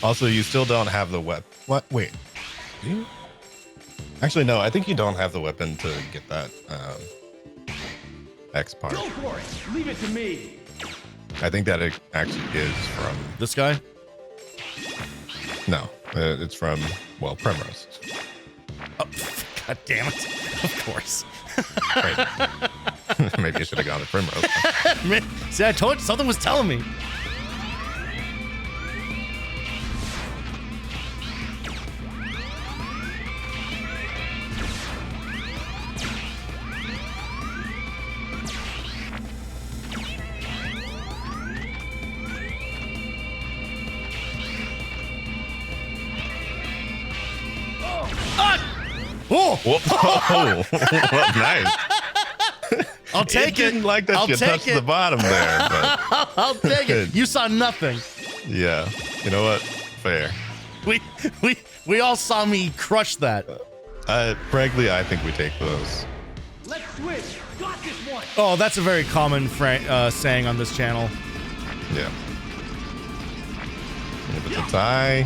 Also, you still don't have the weapon. What? Wait. Do you? Actually, no. I think you don't have the weapon to get that X part. Go for it. Leave it to me. I think that it actually is from this guy. No, it's from Primrose. Oh, God damn it! Of course. Maybe I should have gone to Primrose. See, I told you something was telling me. Oh! Whoa. Nice. I'll take it. Didn't like that you touched the bottom there. But I'll take it. You saw nothing. Yeah. You know what? Fair. We all saw me crush that. Frankly, I think we take those. Let's switch. Got this one. Oh, that's a very common saying on this channel. Yeah. If it's a tie,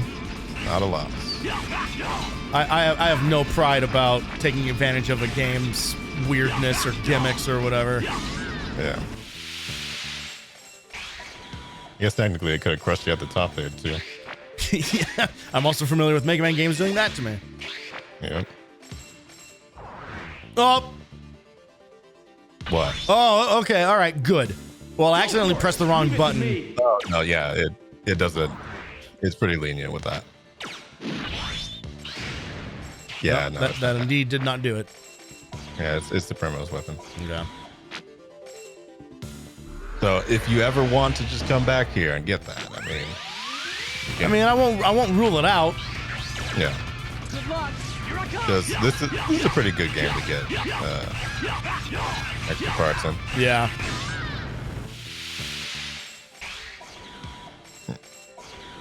not a loss. I have no pride about taking advantage of a game's weirdness or gimmicks or whatever. Yeah. I guess technically it could have crushed you at the top there too. Yeah. I'm also familiar with Mega Man games doing that to me. Yeah. Oh. What? Oh, okay. All right. Good. Well, I accidentally pressed the wrong button. Oh, no, yeah. It doesn't. It's pretty lenient with that. Yeah, no, that indeed did not do it. Yeah, it's the Primrose weapon. Yeah. So if you ever want to just come back here and get that, I mean, I won't rule it out. Yeah. Because this is a pretty good game to get extra parts in. Yeah.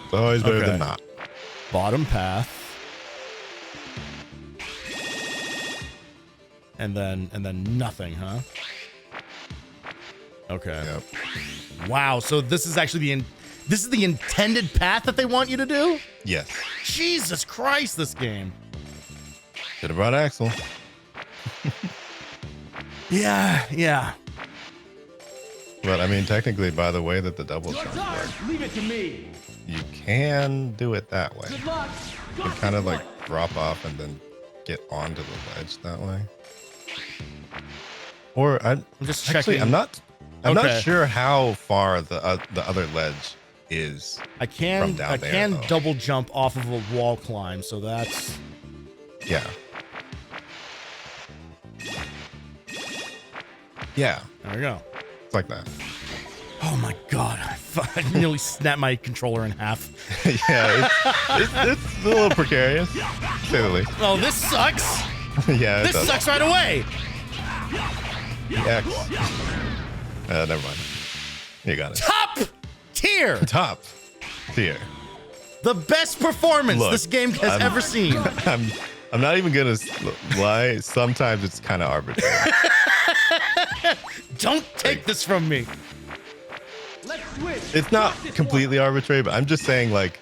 It's always better than not. Bottom path. And then nothing, huh? Okay. Yep. Wow. So this is actually this is the intended path that they want you to do? Yes. Jesus Christ, this game. Should have brought Axel. Yeah. But I mean, technically, by the way that the double jump works, leave it to me. You can do it that way. Good luck. You can kind of like drop off and then get onto the ledge that way. Or I'm just actually, checking. I'm not sure how far the other ledge is. I can though. double jump off of a wall climb, so that's yeah. Yeah. There we go. It's like that. Oh my god! I nearly snapped my controller in half. Yeah, it's a little precarious, to say the least. Oh, this sucks. Yeah, this sucks right away. X. Never mind. You got it. Top tier. Top tier. The best performance this game has ever seen. I'm not even gonna lie. Sometimes it's kind of arbitrary. Don't take this from me. It's not completely arbitrary, but I'm just saying, like,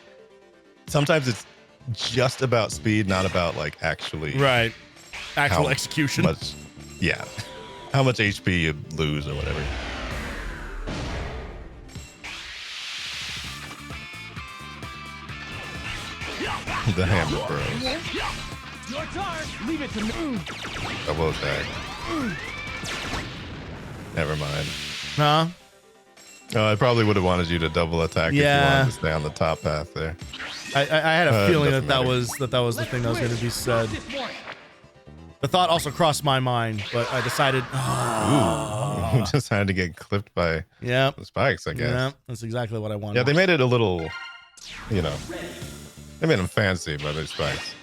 sometimes it's just about speed, not about like actually actual execution. How much HP you lose or whatever. The hammer bros. Your turn. Leave it to me. Double attack. Never mind. Huh? Oh, I probably would have wanted you to double attack if you wanted to stay on the top path there. I had a feeling that was the thing that was going to be said. The thought also crossed my mind, but I decided. Ooh, decided to get clipped by the spikes, I guess. Yeah, that's exactly what I wanted. Yeah, they made it a little, they made them fancy by their spikes.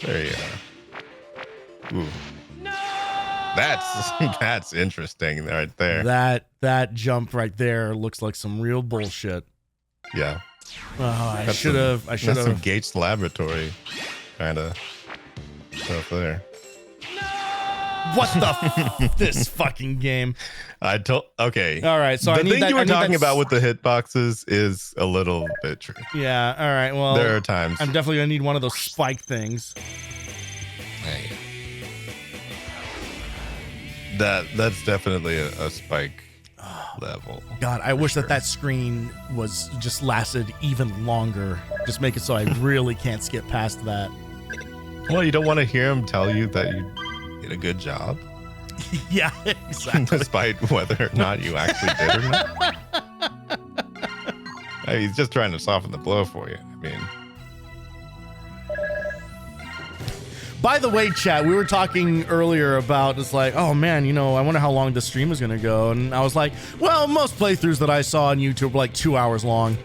Very, ooh. That's interesting right there. That jump right there looks like some real bullshit. Yeah. Oh, I should have. That's some Gates Laboratory kind of stuff there. What the this fucking game? Okay. All right. So the I need thing that, you were I need talking that about with the hitboxes is a little bit true. Yeah. All right. Well, there are times I'm definitely gonna need one of those spike things. Hey. That's definitely a spike level. God, I wish that screen was just lasted even longer. Just make it so I really can't skip past that. Well, you don't want to hear him tell you that you did a good job. Yeah, exactly. Despite whether or not you actually did or not. I mean, he's just trying to soften the blow for you. I mean, by the way, chat, we were talking earlier about it's like, oh man, you know, I wonder how long the stream is gonna go, and I was like, well, most playthroughs that I saw on YouTube were like 2 hours long.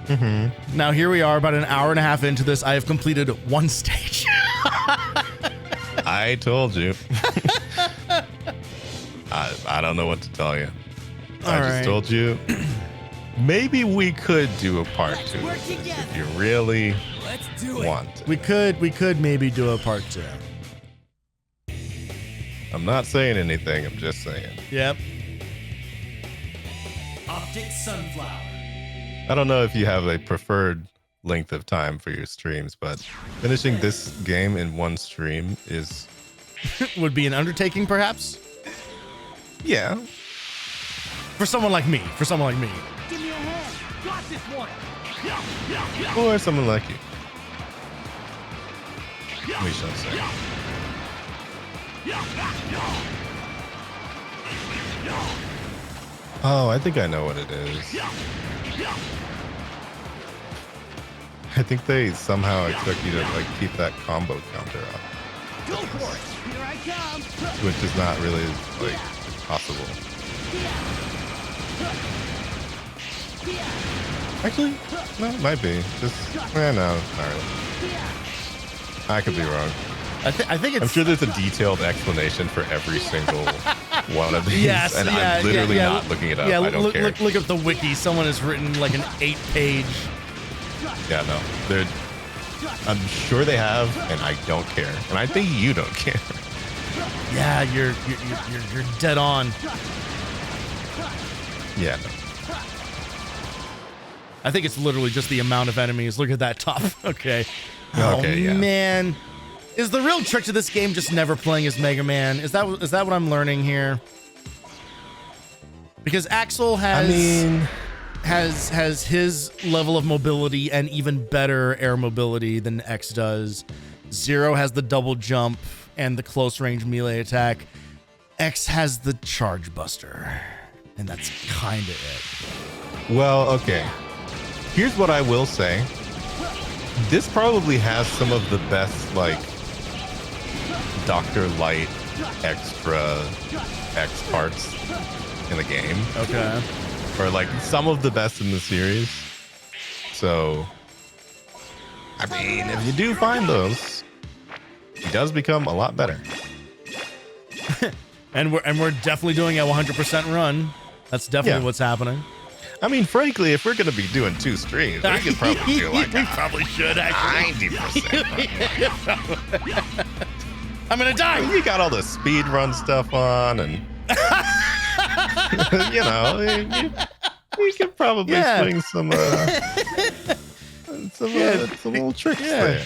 Mm-hmm. Now here we are, about an hour and a half into this. I have completed one stage. I told you. I don't know what to tell you. I just told you. Maybe we could do a part 2 of this if you really want to. We could maybe do a part 2. I'm not saying anything. I'm just saying. Yep. Optic Sunflower. I don't know if you have a preferred length of time for your streams, but finishing this game in one stream is would be an undertaking, perhaps. Yeah. For someone like me. Give me a hand. Got this one. Or someone like you. We shall say. Oh, I think I know what it is. I think they somehow expect you to like keep that combo counter up. Go for it. Here I come. Which is not really like possible. Actually, no, it might be. Just no, not really. I could be wrong. I think it's. I'm sure there's a detailed explanation for every single one of these, yes, and yeah, I'm literally yeah, not looking it up. Yeah, I don't care. Look up the wiki. Someone has written like an 8-page. Yeah, no, I'm sure they have, and I don't care, and I think you don't care. Yeah, you're dead on. Yeah. No. I think it's literally just the amount of enemies. Look at that top. Okay. Okay, yeah. Man. Is the real trick to this game just never playing as Mega Man? Is that what I'm learning here? Because Axel has his level of mobility and even better air mobility than X does. Zero has the double jump and the close range melee attack. X has the charge buster. And that's kind of it. Well, okay. Here's what I will say. This probably has some of the best, like, Dr. Light extra X parts in the game. Okay. Or, like, some of the best in the series. So, I mean, if you do find those, he does become a lot better. and we're definitely doing a 100% run. That's definitely what's happening. I mean, frankly, if we're going to be doing 2 streams, we could probably do like we probably should actually 90%. I'm gonna die. You got all the speed run stuff on, and you know, you could probably swing some little tricks there.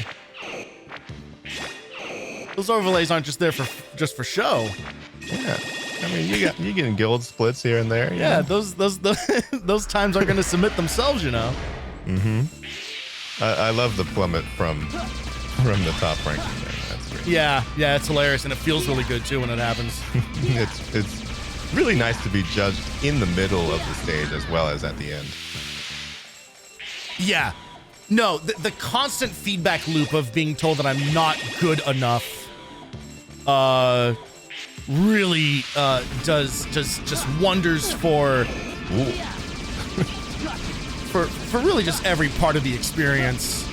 Those overlays aren't just there for show. Yeah. I mean, you getting guild splits here and there. Yeah, those those times aren't going to submit themselves, you know. Mm-hmm. I love the plummet from the top ranking there. That's great. Yeah, it's hilarious, and it feels really good too when it happens. It's really nice to be judged in the middle of the stage as well as at the end. Yeah, no, the constant feedback loop of being told that I'm not good enough. Really does just wonders for really just every part of the experience.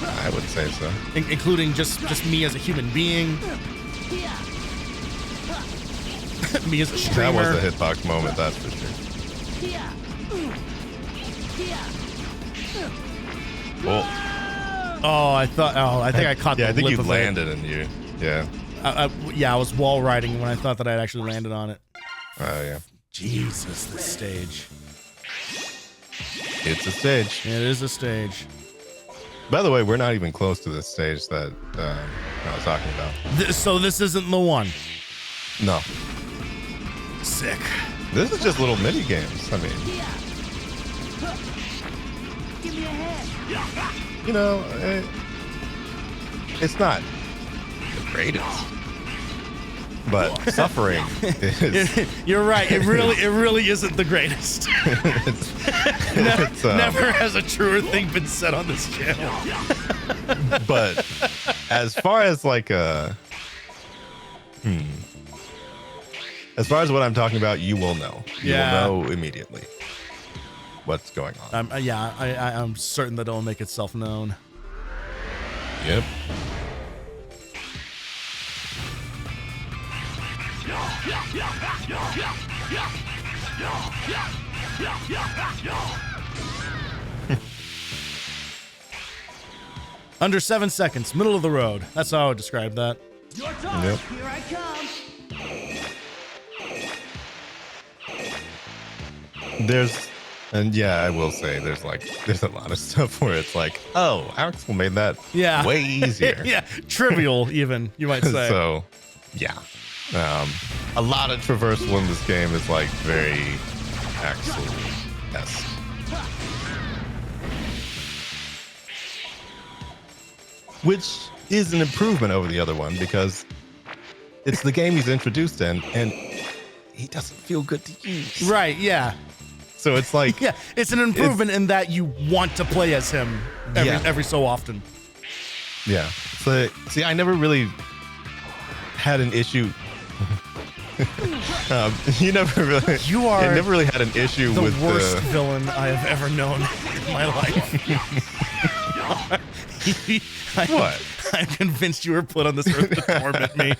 I would say so, including just me as a human being, me as a streamer. That was a hitbox moment, that's for sure. Oh, I think I caught. Yeah, the I think lip you of landed and you. Yeah. Yeah, I was wall riding when I thought that I'd actually landed on it. Oh, yeah. Jesus, this stage. It's a stage. It is a stage. By the way, we're not even close to this stage that I was talking about. So this isn't the one? No. Sick. This is just little mini games. I mean, Give me a hand. you know, it's not the greatest, but suffering is. You're right. It really isn't the greatest. Never has a truer thing been said on this channel. But as far as like as far as what I'm talking about, you will know. You will know immediately what's going on. I'm certain that it'll make itself known. Yep. Under 7 seconds, middle of the road. That's how I would describe that. Your turn. Yep. Here I come. I will say there's a lot of stuff where it's like, oh, Axel made that way easier. Yeah, trivial even, you might say. So, yeah. A lot of traversal in this game is like very Axel-esque. Which is an improvement over the other one because it's the game he's introduced in and he doesn't feel good to use. Right, yeah. So it's like... yeah, it's an improvement in that you want to play as him every so often. Yeah. So, see, I never really had an issue... you never really... You are... I never really had an issue with the worst villain I have ever known in my life. What? I'm convinced you were put on this earth to torment me.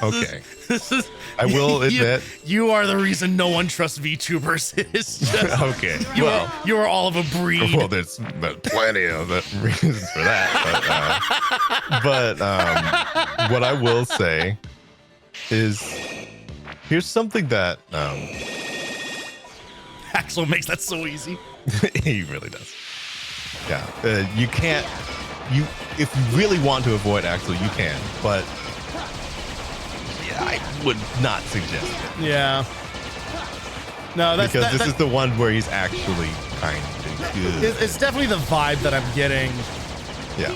Okay. This is. I will admit. You are the reason no one trusts VTubers. It's just. Okay. You are all of a breed. Well, there's plenty of reasons for that. But what I will say is here's something that. Axel makes that so easy. He really does. Yeah, you can't. If you really want to avoid Axel, you can, but I would not suggest it. Yeah. No, that's because this is the one where he's actually kind of good. It's definitely the vibe that I'm getting. Yeah.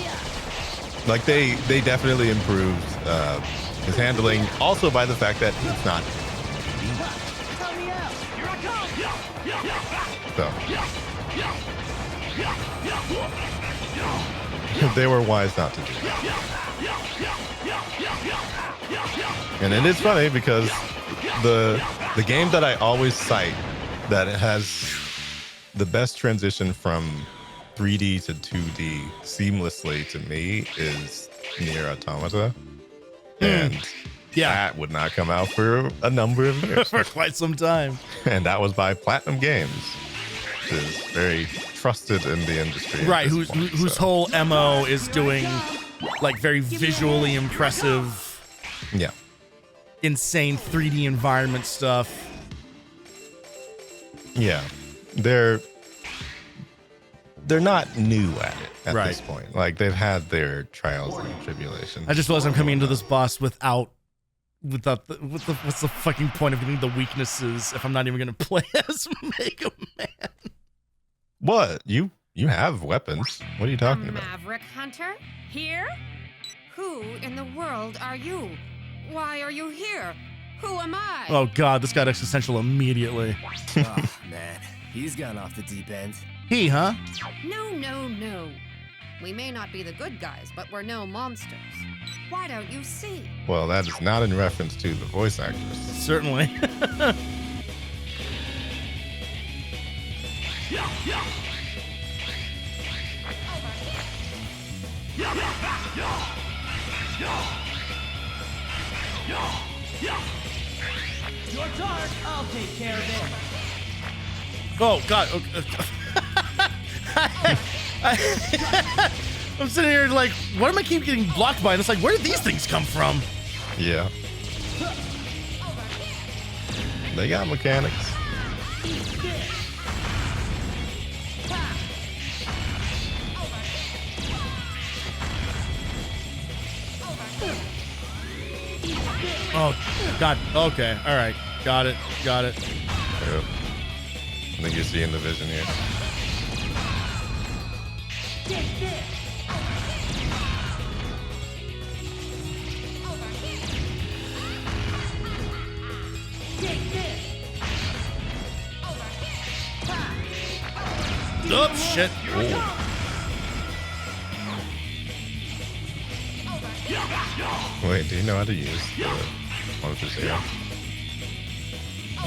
Like they definitely improved his handling, also by the fact that he's not. So they were wise not to do that. And it is funny because the game that I always cite that it has the best transition from 3D to 2D seamlessly to me is Nier Automata. And that would not come out for a number of years. For quite some time. And that was by Platinum Games, which is very trusted in the industry. Right, whose whole MO is doing like very visually impressive, insane 3D environment stuff. Yeah, they're not new at it at this point. Like they've had their trials and tribulations. I just realized I'm coming into this boss without what's the fucking point of getting the weaknesses if I'm not even gonna play as Mega Man? What? You have weapons. What are you talking about? Maverick Hunter? Here? Who in the world are you? Why are you here? Who am I? Oh god, this got existential immediately. Oh man, he's gone off the deep end. He, huh? No. We may not be the good guys, but we're no monsters. Why don't you see? Well, that is not in reference to the voice actress. Certainly. Your turn. I'll take care of it. Oh god. I'm sitting here like, what am I keep getting blocked by? And it's like, where did these things come from? Yeah. They got mechanics. Oh, God. Okay. All right. Got it. Got it. Yep. I think you're seeing the vision here. Oh, shit. Wait, do you know how to use the monster zero?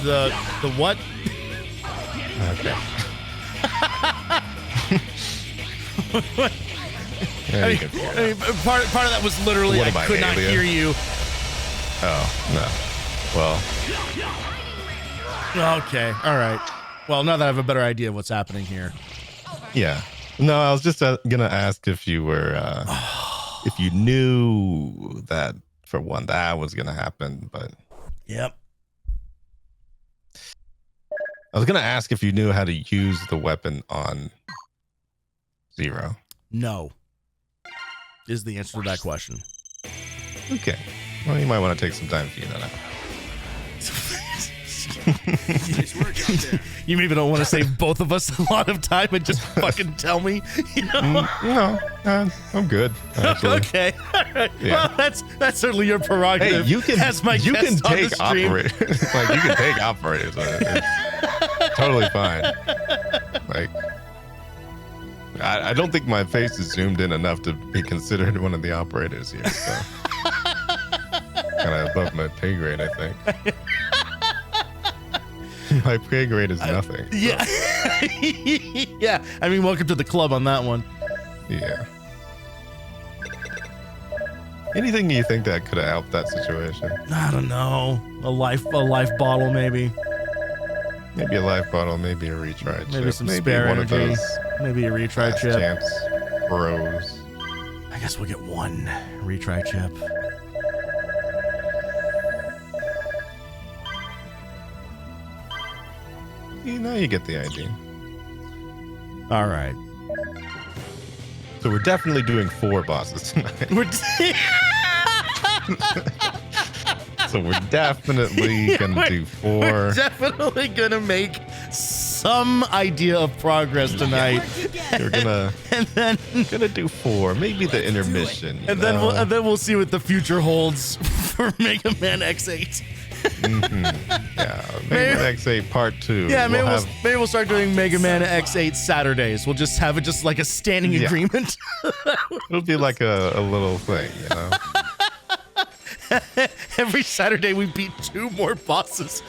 The what? Okay. I mean, part of that was literally What I am I, could not alien? hear you. Oh, no. Well, Okay. All right. Well, now that I have a better idea of what's happening here. yeah. No, I was just gonna ask if you were, if you knew that for one that was gonna happen, but Yep. I was gonna ask if you knew how to use the weapon on Zero. No. Is the answer to that question. Okay. Well, you might want to take some time to figure that out. Nice work out there. You maybe don't want to save both of us a lot of time and just fucking tell me, you know? No, I'm good. Actually. Okay. All right. Yeah. Well, that's certainly your prerogative. Hey, you can as my you can guest on the take stream. operators. Like you can take operators. It's totally fine. Like I don't think my face is zoomed in enough to be considered one of the operators here. So kind of above my pay grade, I think. My pay grade is nothing. So. Yeah. Yeah. I mean, welcome to the club on that one. Yeah. Anything you think that could have helped that situation? I don't know. A life bottle, maybe. Maybe a life bottle, maybe a retry chip. Maybe some maybe spare one energy. of those Maybe a retry Last chip. Champs Bros. I guess we'll get one retry chip. You know, you get the idea. All right. So we're definitely doing 4 bosses tonight. So we're definitely gonna do 4. We're definitely gonna make some idea of progress tonight. We're gonna and then gonna do 4, maybe the intermission. and then we'll see what the future holds for Mega Man X8. Yeah, Mega Man X8 Part 2. Yeah, maybe we'll start doing Mega Man X8 Saturdays. We'll just have it just like a standing agreement. It'll be like a little thing, you know. Every Saturday we beat 2 more bosses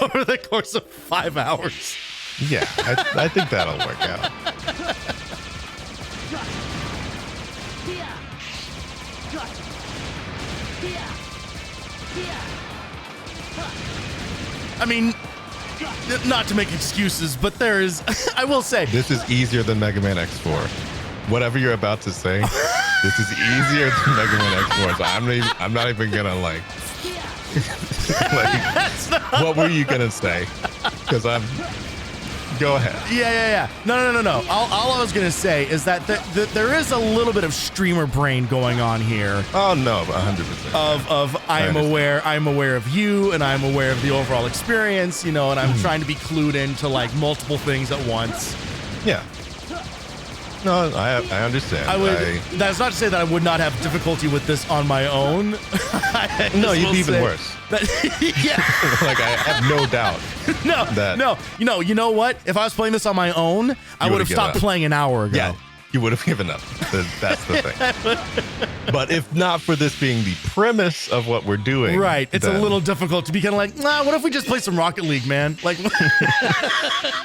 over the course of 5 hours. Yeah, I think that'll work out. I mean, not to make excuses, but there is, I will say. This is easier than Mega Man X4. Whatever you're about to say, this is easier than Mega Man X4. So I'm not even gonna like what were you gonna say? Because go ahead. Yeah. No. All I was gonna say is that there is a little bit of streamer brain going on here. Oh no, 100%. Of I'm aware of you, and I'm aware of the overall experience, you know, and I'm trying to be clued into like multiple things at once. Yeah. No, I understand. That's not to say that I would not have difficulty with this on my own. No, you'd be even worse. Yeah. Like I have no doubt. No. You know what? If I was playing this on my own, I would have stopped playing an hour ago. Yeah, you would have given up. That's the thing. But if not for this being the premise of what we're doing, right? It's a little difficult to be kind of like, nah. What if we just play some Rocket League, man? Like,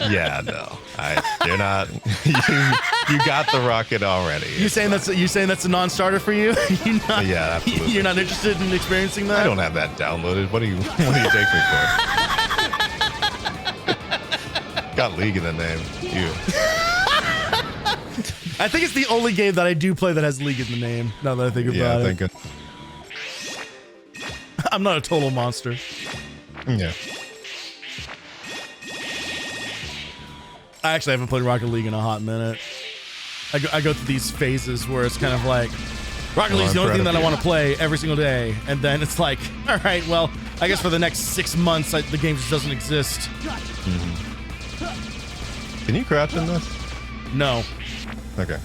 yeah, no, they're not. You got the rocket already. You saying that's a non-starter for you? Yeah, absolutely. You're not interested in experiencing that? I don't have that downloaded. What do you take me for? Got League in the name. You. I think it's the only game that I do play that has League in the name. Now that I think about it. I'm not a total monster. Yeah. I actually haven't played Rocket League in a hot minute. I go through these phases where it's kind of like Rocket League's the only thing that I want to play every single day, and then it's like, all right, well, I guess for the next 6 months the game just doesn't exist. Mm-hmm. Can you crouch in this? No. Okay.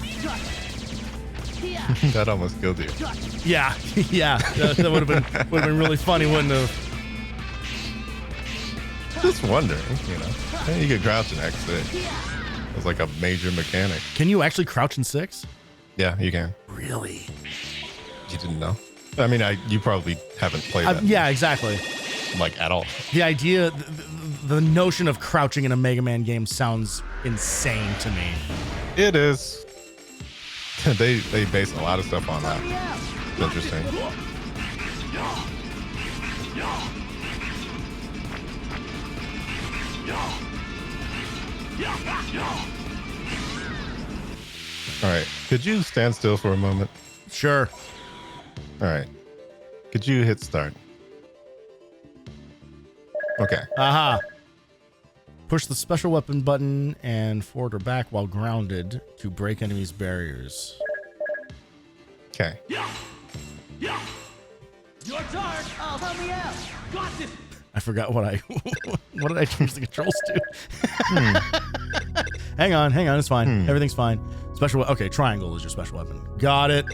That almost killed you. Yeah, yeah, that would have been really funny, wouldn't it? Just wondering, you know, you could crouch in X6. It's like a major mechanic. Can you actually crouch in 6? Yeah, you can. Really? You didn't know? I mean, you probably haven't played that. Yeah, exactly. Like at all. The idea, the notion of crouching in a Mega Man game sounds insane to me. It is. They base a lot of stuff on that. It's interesting. All right. Could you stand still for a moment? Sure. All right. Could you hit start? Okay. Aha. Push the special weapon button and forward or back while grounded to break enemies' barriers. Okay. Your turn. I'll help me out. Got this. I forgot what did I change the controls to? Hang on, it's fine. Everything's fine. Okay, triangle is your special weapon. Got it.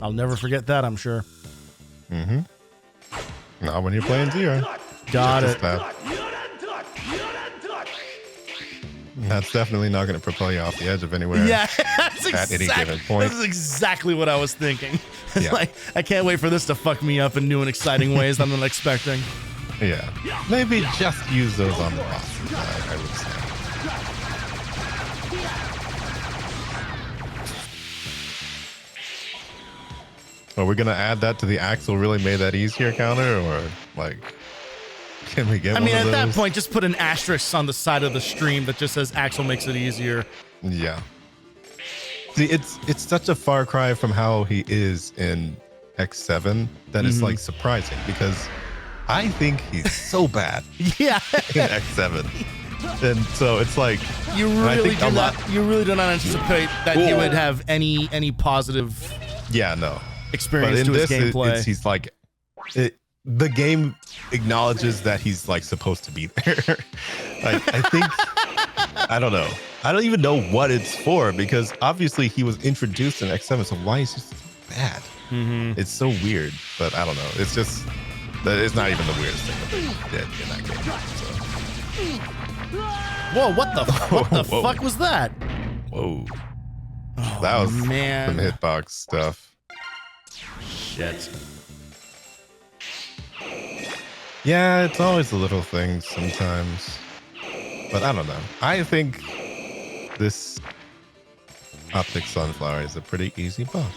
I'll never forget that, I'm sure. Mm-hmm. Not when you're playing Zero. Got it. That's definitely not going to propel you off the edge of anywhere. Yeah, at any given point. This is exactly what I was thinking. It's Yeah. like, I can't wait for this to fuck me up in new and exciting ways I'm not expecting. Yeah. Maybe just use those on the bosses, I would say. Are we going to add that to the Axel really made that easier counter, or like, can we get I mean, one of at that those? point, just put an asterisk on the side of the stream that just says Axel makes it easier. Yeah. See, it's such a far cry from how he is in X7 that it's like surprising, because I think he's so bad Yeah. in X7. And so it's like You really do not anticipate that he would have any positive experience But in to his this, gameplay. he's like, the game acknowledges that he's like supposed to be there. Like, I think, I don't know. I don't even know what it's for, because obviously he was introduced in X7. So why is he so bad? It's so weird, but I don't know. It's just that it's not even the weirdest thing that they did in that game. So. Whoa! What the fuck was that? Whoa! Oh, That was man. some hitbox stuff. Shit. Yeah, it's always the little things sometimes. But I don't know. I think this Optic Sunflower is a pretty easy boss.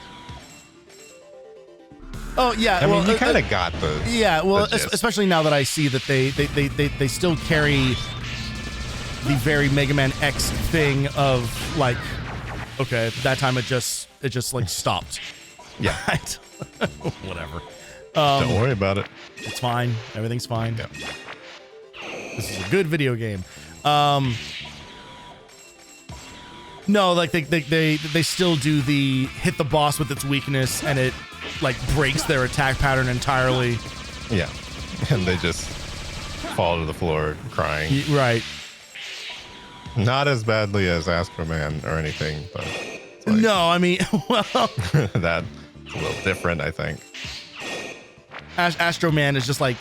Oh yeah, I mean, you kind of got the the gist. Especially now that I see that they still carry the very Mega Man X thing of like, okay, that time it just like stopped. Yeah. Whatever. Don't worry about it. It's fine. Everything's fine. Yeah. This is a good video game. No, like they still do the hit the boss with its weakness and it like breaks their attack pattern entirely. Yeah. And they just fall to the floor crying. Right. Not as badly as Astro Man or anything, but it's like, No, I mean, well, that's a little different, I think. Astro Man is just like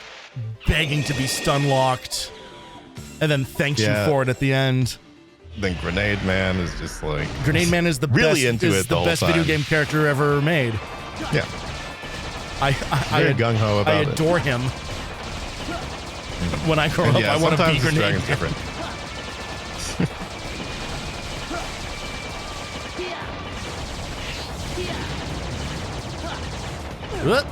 begging to be stun locked, and then thanks you for it at the end. Then Grenade Man is just like Grenade Man is the really best, into it the whole best time. video game character ever made. Yeah. I Very gung-ho about I it. adore him. When I grow up, Yeah, I want to be sometimes this Grenade dragon's Man. different. What?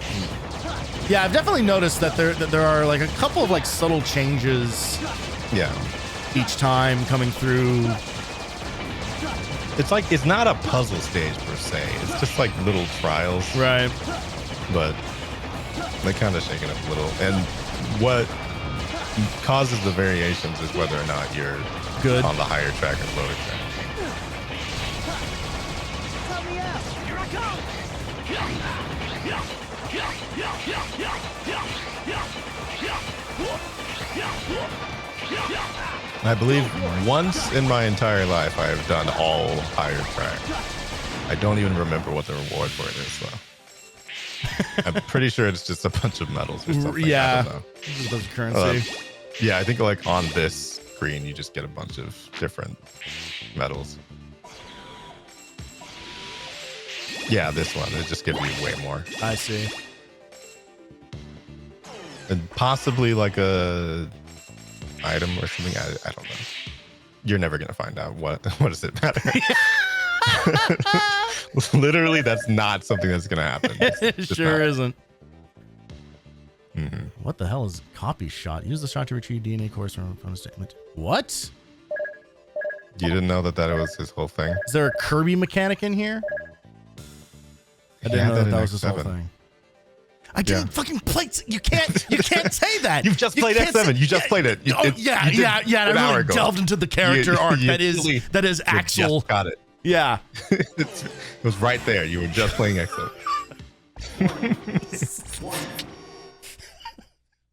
Yeah, I've definitely noticed that there are like a couple of like subtle changes. Yeah. Each time coming through. it's not a puzzle stage per se. It's just like little trials. Right. But they kind of shake it up a little. And what causes the variations is whether or not you're good on the higher track or lower track. Help me out! Here I come! I believe once in my entire life I have done all higher track. I don't even remember what the reward for it is, though. I'm pretty sure it's just a bunch of medals or something. Yeah. I don't know. Just a bunch of currency. Yeah, I think like on this screen you just get a bunch of different medals. Yeah, this one. It just gives you way more. I see. And possibly like a item or something. I don't know. You're never gonna find out. What does it matter? Literally, that's not something that's gonna happen. It sure isn't. Mm-hmm. What the hell is copy shot? Use the shot to retrieve DNA cores from a statement. What? You didn't know that was his whole thing? Is there a Kirby mechanic in here? I didn't know that was his whole thing. I didn't fucking play. You can't say that. You've just played X7. You just played it. I really delved into the character arc that is Axel. Got it. Yeah. It was right there. You were just playing X7.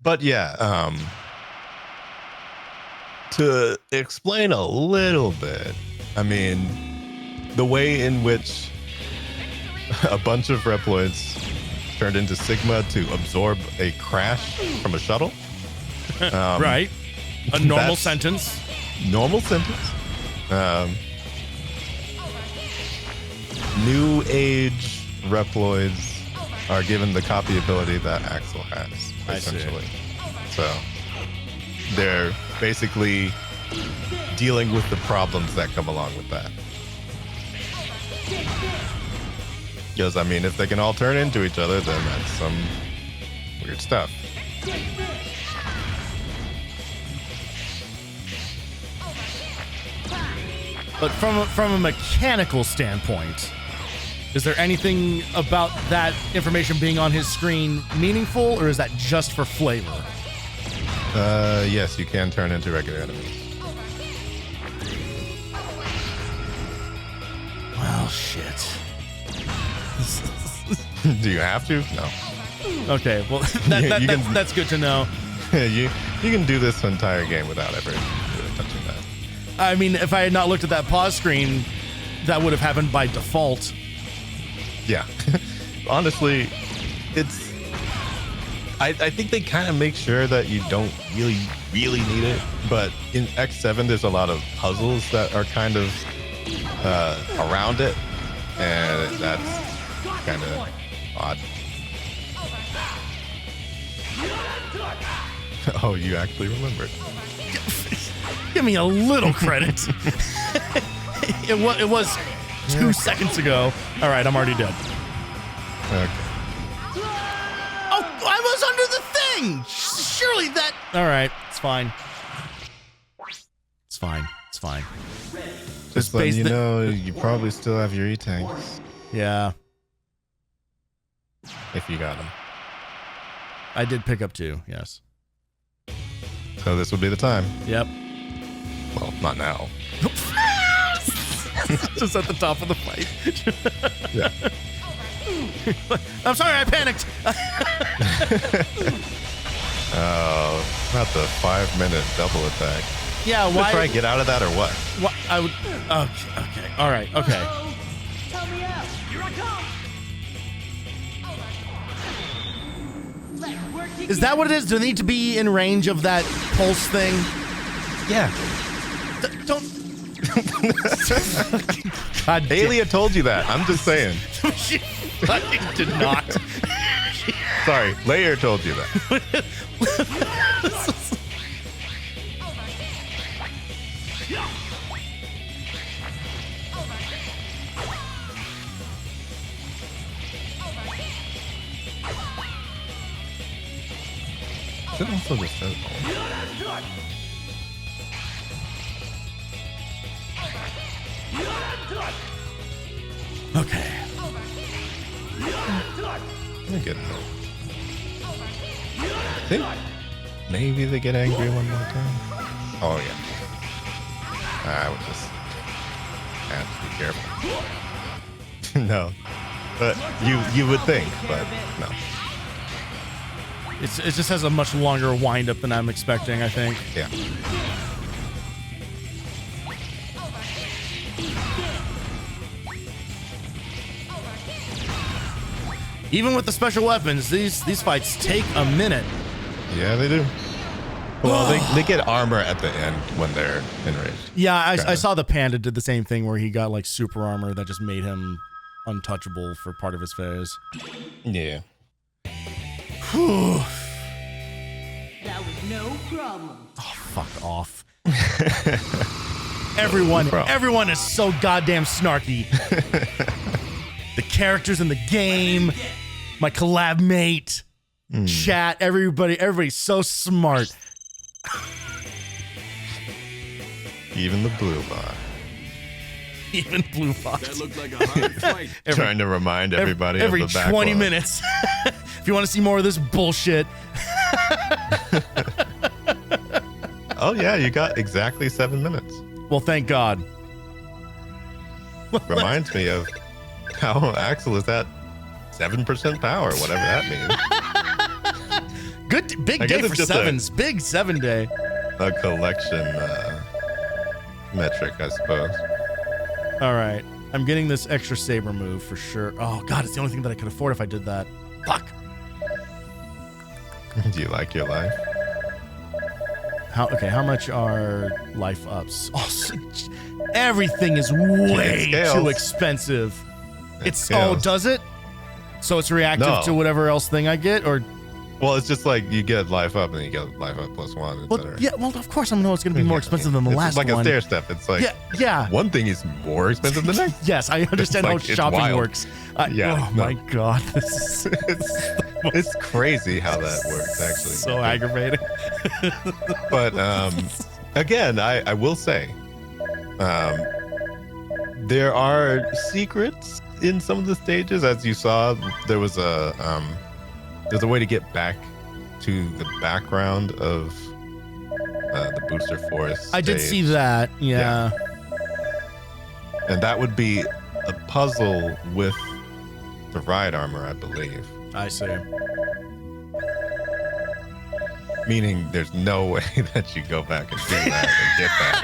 But yeah, to explain a little bit, I mean, the way in which a bunch of Reploids turned into Sigma to absorb a crash from a shuttle. Right. A normal sentence. Normal sentence. New age Reploids are given the copy ability that Axel has, essentially. So they're basically dealing with the problems that come along with that. Because, I mean, if they can all turn into each other, then that's some weird stuff. But from a mechanical standpoint, is there anything about that information being on his screen meaningful, or is that just for flavor? Yes, you can turn into regular enemies. Well, shit. Do you have to? No. Okay, well, that's good to know. you can do this entire game without ever touching that. I mean, if I had not looked at that pause screen, that would have happened by default. Yeah. Honestly, it's... I think they kind of make sure that you don't really need it. But in X7, there's a lot of puzzles that are kind of around it. And that's kind of odd. Oh, you actually remembered. Give me a little credit. It was 2 seconds ago. All right, I'm already dead. Okay. Oh, I was under the thing. Surely that... All right, it's fine. It's fine. It's fine. Just letting you know, you probably still have your E-tanks. Yeah. If you got them. I did pick up 2, yes. So this would be the time. Yep. Well, not now. Just at the top of the fight. Yeah. I'm sorry, I panicked. Oh, not the 5-minute double attack. Yeah, why? Try and get out of that or what? What I would. Okay. All right. Okay. Help me out! Here I come! Is that what it is? Do they need to be in range of that pulse thing? Yeah. Don't. God, Aelia told you that. I'm just saying. She fucking did not. Sorry, Layer told you that. Should also just said Okay. They're getting there. I think maybe they get angry one more time. Oh yeah. I would just have to be careful. No, but you would think, but no. It just has a much longer wind up than I'm expecting, I think. Yeah. Even with the special weapons, these fights take a minute. Yeah, they do. Well, they get armor at the end when they're enraged. Yeah, I saw the panda did the same thing where he got like super armor that just made him untouchable for part of his phase. Yeah. Whew. That was no problem. Oh, fuck off. Everyone is so goddamn snarky. The characters in the game, my collab mate, chat, everybody's so smart. Even the blue bar. Even blue box. That looked like a hard fight. Trying to remind everybody every of the backlog. 20 minutes. If you want to see more of this bullshit. Oh yeah, you got exactly 7 minutes. Well, thank God. Reminds me of how Axel is at 7% power, whatever that means. Good big day for sevens. Big 7 day. A collection metric, I suppose. All right. I'm getting this extra saber move for sure. Oh God, it's the only thing that I could afford if I did that. Fuck. Do you like your life? How much are life ups? Oh, everything is way too expensive. Does it? So it's reactive to whatever else thing I get, or? Well, it's just like you get life up and you get life up +1. Well, yeah. Well, of course I know it's going to be more expensive than the last one. It's like a stair step. It's like yeah. One thing is more expensive than the next. Yes, I understand how shopping works. My God, this is it's crazy how that works. Actually, so aggravating. But again, I will say, there are secrets in some of the stages. As you saw, there's a way to get back to the background of the booster forest. I did see that, yeah. And that would be a puzzle with the ride armor, I believe. I see. Meaning there's no way that you go back and do that and get that.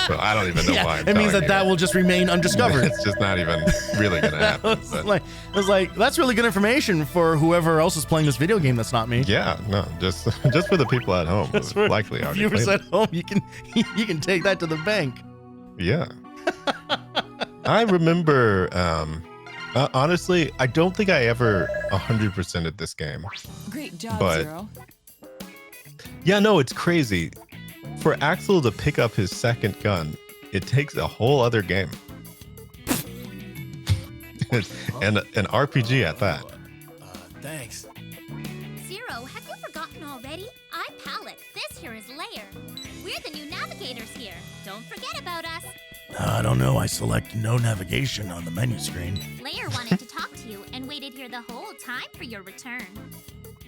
So I don't even know why I'm it means telling that you. will just remain undiscovered. It's just not even really going to happen. It was like, that's really good information for whoever else is playing this video game that's not me. Yeah, no, just for the people at home. For likely already viewers played at home, you can take that to the bank. Yeah. I remember, honestly, I don't think I ever 100%ed this game. Great job, Zero. Yeah, no, it's crazy. For Axel to pick up his second gun, it takes a whole other game. And an RPG at that. Thanks. Zero, have you forgotten already? I'm Pallet. This here is Lair. We're the new navigators here. Don't forget about us. I don't know. I select no navigation on the menu screen. Lair wanted to talk to you and waited here the whole time for your return.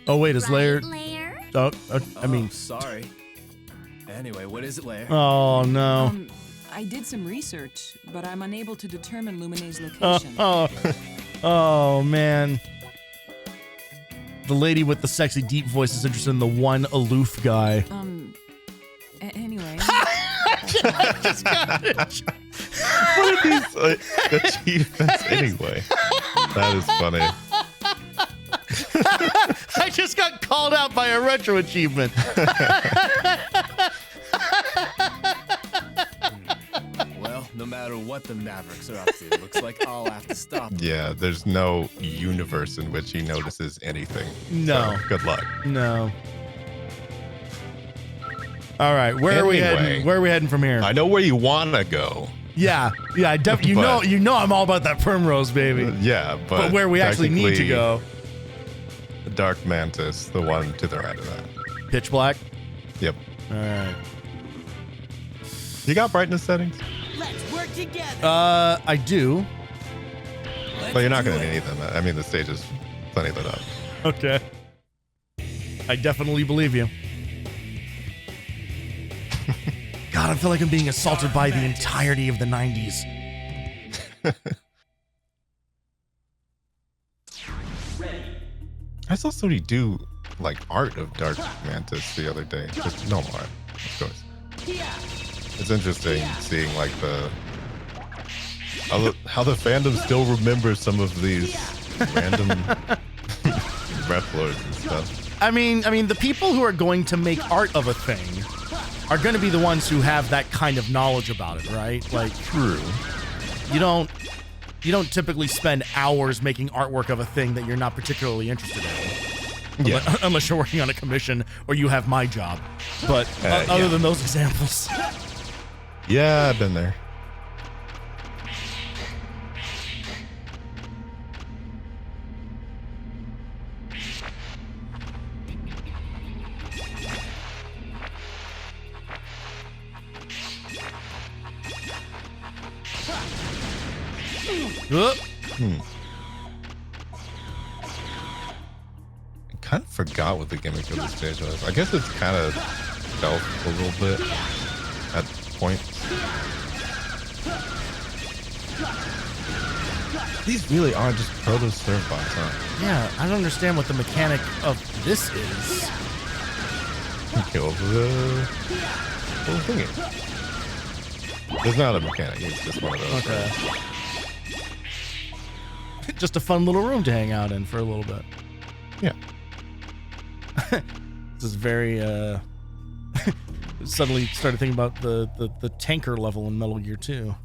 Oh, wait, is Lair? Lair? Oh, I mean. Sorry. Anyway, what is it, Lair? Oh, no. I did some research, but I'm unable to determine Lumine's location. Oh, man. The lady with the sexy deep voice is interested in the one aloof guy. Anyway. I just got it. What are these achievements anyway? That is funny. I just got called out by a retro achievement. Well, no matter what the Mavericks are up to, looks like I'll have to stop. Yeah, there's no universe in which he notices anything. No. So, good luck. No. All right, where are we heading? Where are we heading from here? I know where you want to go. Yeah, I definitely. You know, I'm all about that primrose, baby. Yeah, but where we actually need to go? Dark Mantis, the one to the right of that. Pitch black. Yep. All right. You got brightness settings? Let's work work together. I do. But you're not going to need them. I mean, the stage is plenty lit up. Okay. I definitely believe you. God, I feel like I'm being assaulted by the entirety of the 90s. I saw somebody do like art of Dark Mantis the other day. Just normal art, of course. It's interesting seeing like how the fandom still remembers some of these random rep lords and stuff. I mean, the people who are going to make art of a thing are going to be the ones who have that kind of knowledge about it, right? Like, true. You don't typically spend hours making artwork of a thing that you're not particularly interested in. Yeah. Unless you're working on a commission or you have my job. But other than those examples. Yeah, I've been there. I kind of forgot what the gimmick of the stage was. I guess it's kind of stealth a little bit at points. These really are just proto surf bots, huh? Yeah, I don't understand what the mechanic of this is. Kill the little thingy. It's not a mechanic, it's just one of those. Okay. Just a fun little room to hang out in for a little bit. Yeah. This is very suddenly started thinking about the tanker level in Metal Gear 2.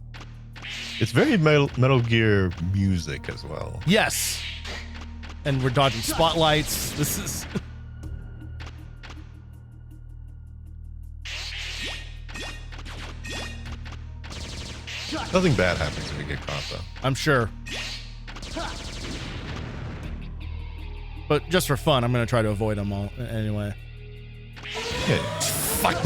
It's very Metal Gear music as well. Yes. And we're dodging spotlights. This is nothing bad happens if you get caught though. I'm sure. But just for fun, I'm going to try to avoid them all anyway. Yeah. Fuck.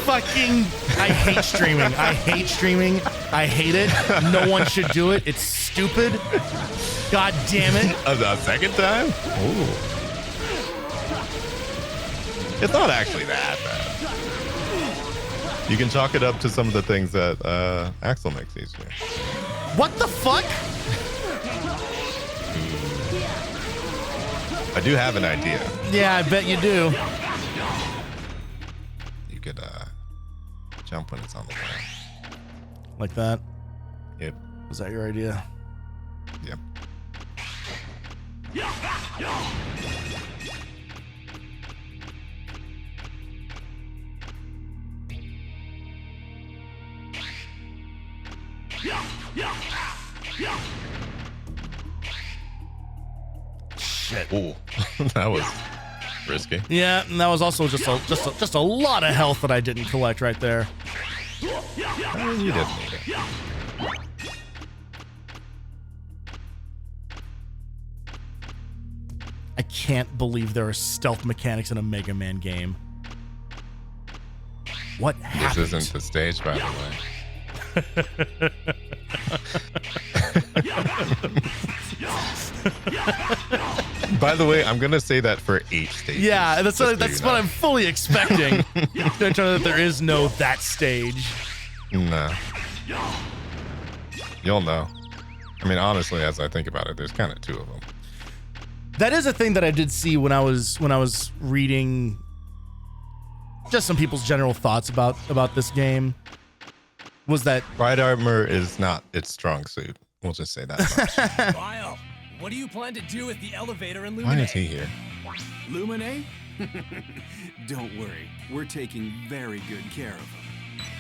Fucking. I hate streaming. I hate streaming. I hate it. No one should do it. It's stupid. God damn it. A second time? Ooh. It's not actually that bad. You can chalk it up to some of the things that Axel makes easier. What the fuck? I do have an idea. Yeah, I bet you do. You could jump when it's on the ground. Like that? Yep. Was that your idea? Yep. Shit. Ooh, that was risky. Yeah, and that was also just a lot of health that I didn't collect right there. I mean, you didn't need it. I can't believe there are stealth mechanics in a Mega Man game. What happened? This isn't the stage, by the way. By the way, I'm gonna say that for 8 stages. Yeah, that's what I'm fully expecting. That there is no that stage. No. You'll know. I mean, honestly, as I think about it, there's kind of 2 of them. That is a thing that I did see when I was reading just some people's general thoughts about this game. Was that ride armor is not its strong suit. We'll just say that much. Vile, what do you plan to do with the elevator in Lumine? Why is he here? Lumine? Don't worry, we're taking very good care of him.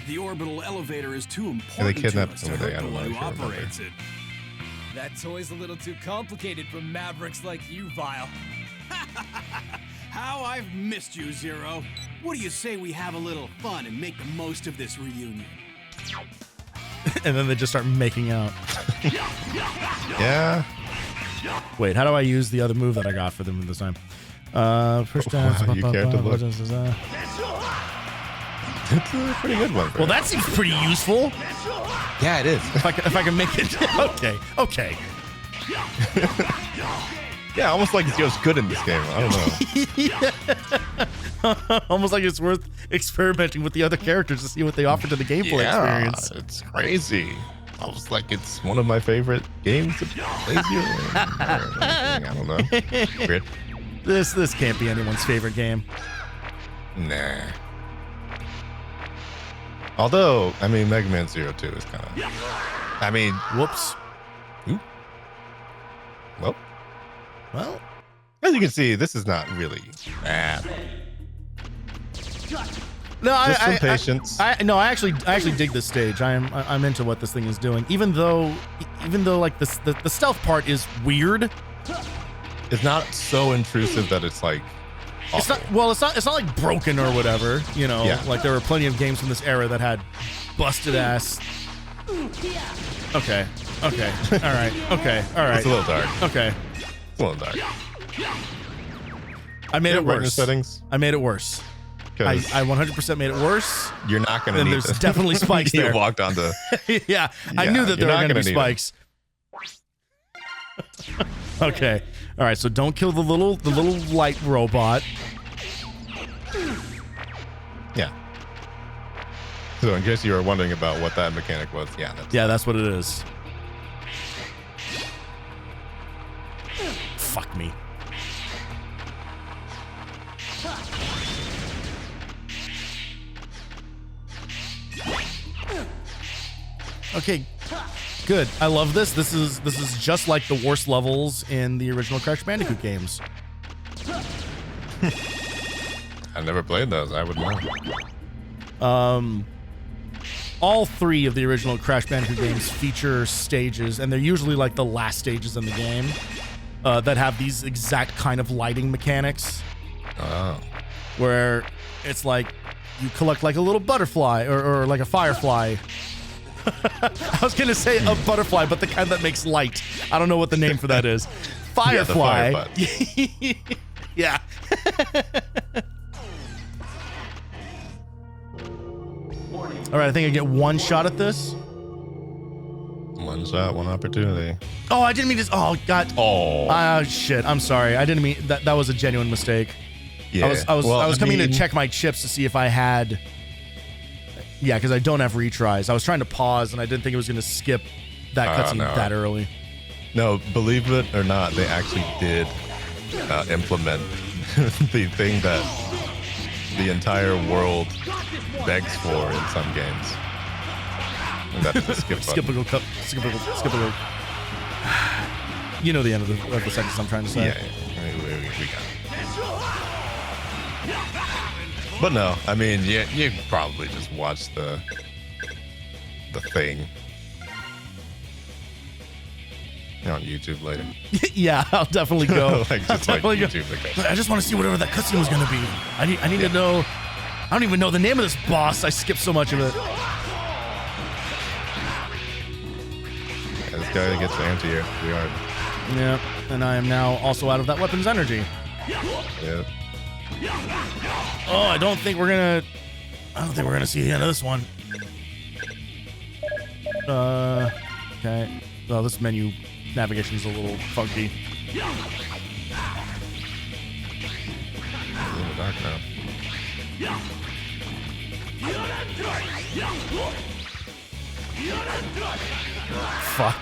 The orbital elevator is too important to kidnapped us him to today. hurt I the don't know one if who you remember. operates it. That toy's a little too complicated for mavericks like you, Vile. How I've missed you, Zero. What do you say we have a little fun and make the most of this reunion? And then they just start making out. Yeah. Wait, how do I use the other move that I got for them this time? First Wow, you care to look. It's a pretty good one. Well, that seems pretty useful. Yeah, it is. If I can make it. Okay. Yeah, almost like it's just good in this game. I don't know. Almost like it's worth experimenting with the other characters to see what they offer to the gameplay experience. It's crazy. Almost like it's one of my favorite games to play. I don't know. Weird. This can't be anyone's favorite game. Nah. Although, I mean, Mega Man Zero 2 is kind of. I mean, whoops. Ooh. Well, as you can see, this is not really bad. No, just some patience. I actually dig this stage. I'm into what this thing is doing. Even though like the stealth part is weird. It's not so intrusive that it's like. It's not like broken or whatever, you know. Yeah. Like there were plenty of games from this era that had busted ass. Okay. All right. It's a little dark. Okay. It's a little dark. I made it worse. Brightness settings. I made it worse. I 100% made it worse. You're not going to need there's this. definitely spikes you there. walked onto. Yeah, I knew that there were going to be spikes. Okay. All right, so don't kill the little light robot. Yeah. So in case you were wondering about what that mechanic was, that's what it is. Fuck me. Okay, good. I love this. This is just like the worst levels in the original Crash Bandicoot games. I never played those. I would know. All three of the original Crash Bandicoot games feature stages, and they're usually like the last stages in the game that have these exact kind of lighting mechanics. Oh. Where it's like you collect like a little butterfly or like a firefly. I was going to say a butterfly, but the kind that makes light. I don't know what the name for that is. Firefly. Yeah. All right, I think I get one shot at this. One shot, one opportunity. Oh, I didn't mean to. Oh, God. Oh, shit. I'm sorry. I didn't mean that. That was a genuine mistake. Yeah. I was coming to check my chips to see if I had. Yeah, because I don't have retries. I was trying to pause, and I didn't think it was going to skip that cutscene that early. No, believe it or not, they actually did implement the thing that the entire world begs for in some games. And that is the skip button. Skippable. You know the end of the sentence I'm trying to say. Yeah, we got it. But no, I mean, you probably just watch the thing on YouTube later. Yeah, I'll definitely go. I just want to see whatever that cutscene was going to be. I need to know. I don't even know the name of this boss. I skipped so much of it. Yeah, this guy gets anti-air pretty hard. Yeah, and I am now also out of that weapon's energy. Yeah. Oh, I don't think we're gonna see the end of this one. Okay. Well, this menu navigation is a little funky. In the dark now. Fuck.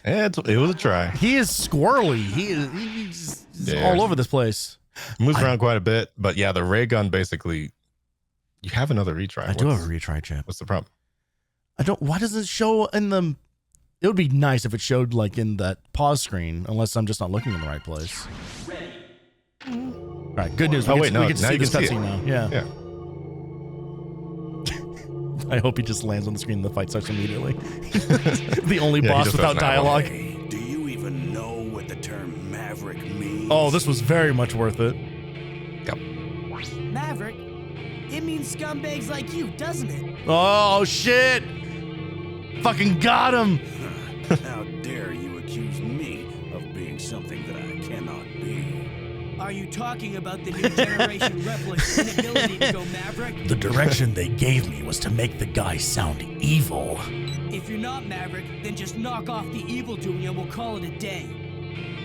It was a try. He is squirrely. He's all over this place. Moves around quite a bit, but yeah, the ray gun basically. You have another retry. I do have a retry, chip. What's the problem? Why does it show in the? It would be nice if it showed like in that pause screen, unless I'm just not looking in the right place. All right, good news. We get to see this cutscene now. Yeah. I hope he just lands on the screen and the fight starts immediately. The only boss without dialogue. Do you even know what the term Maverick means? Oh, this was very much worth it. Yep. Maverick? It means scumbags like you, doesn't it? Oh, shit. Fucking got him. How dare you accuse me of being something that I cannot be? Are you talking about the new generation Replic's inability to go Maverick? The direction they gave me was to make the guy sound evil. If you're not Maverick, then just knock off the evil doing and we'll call it a day.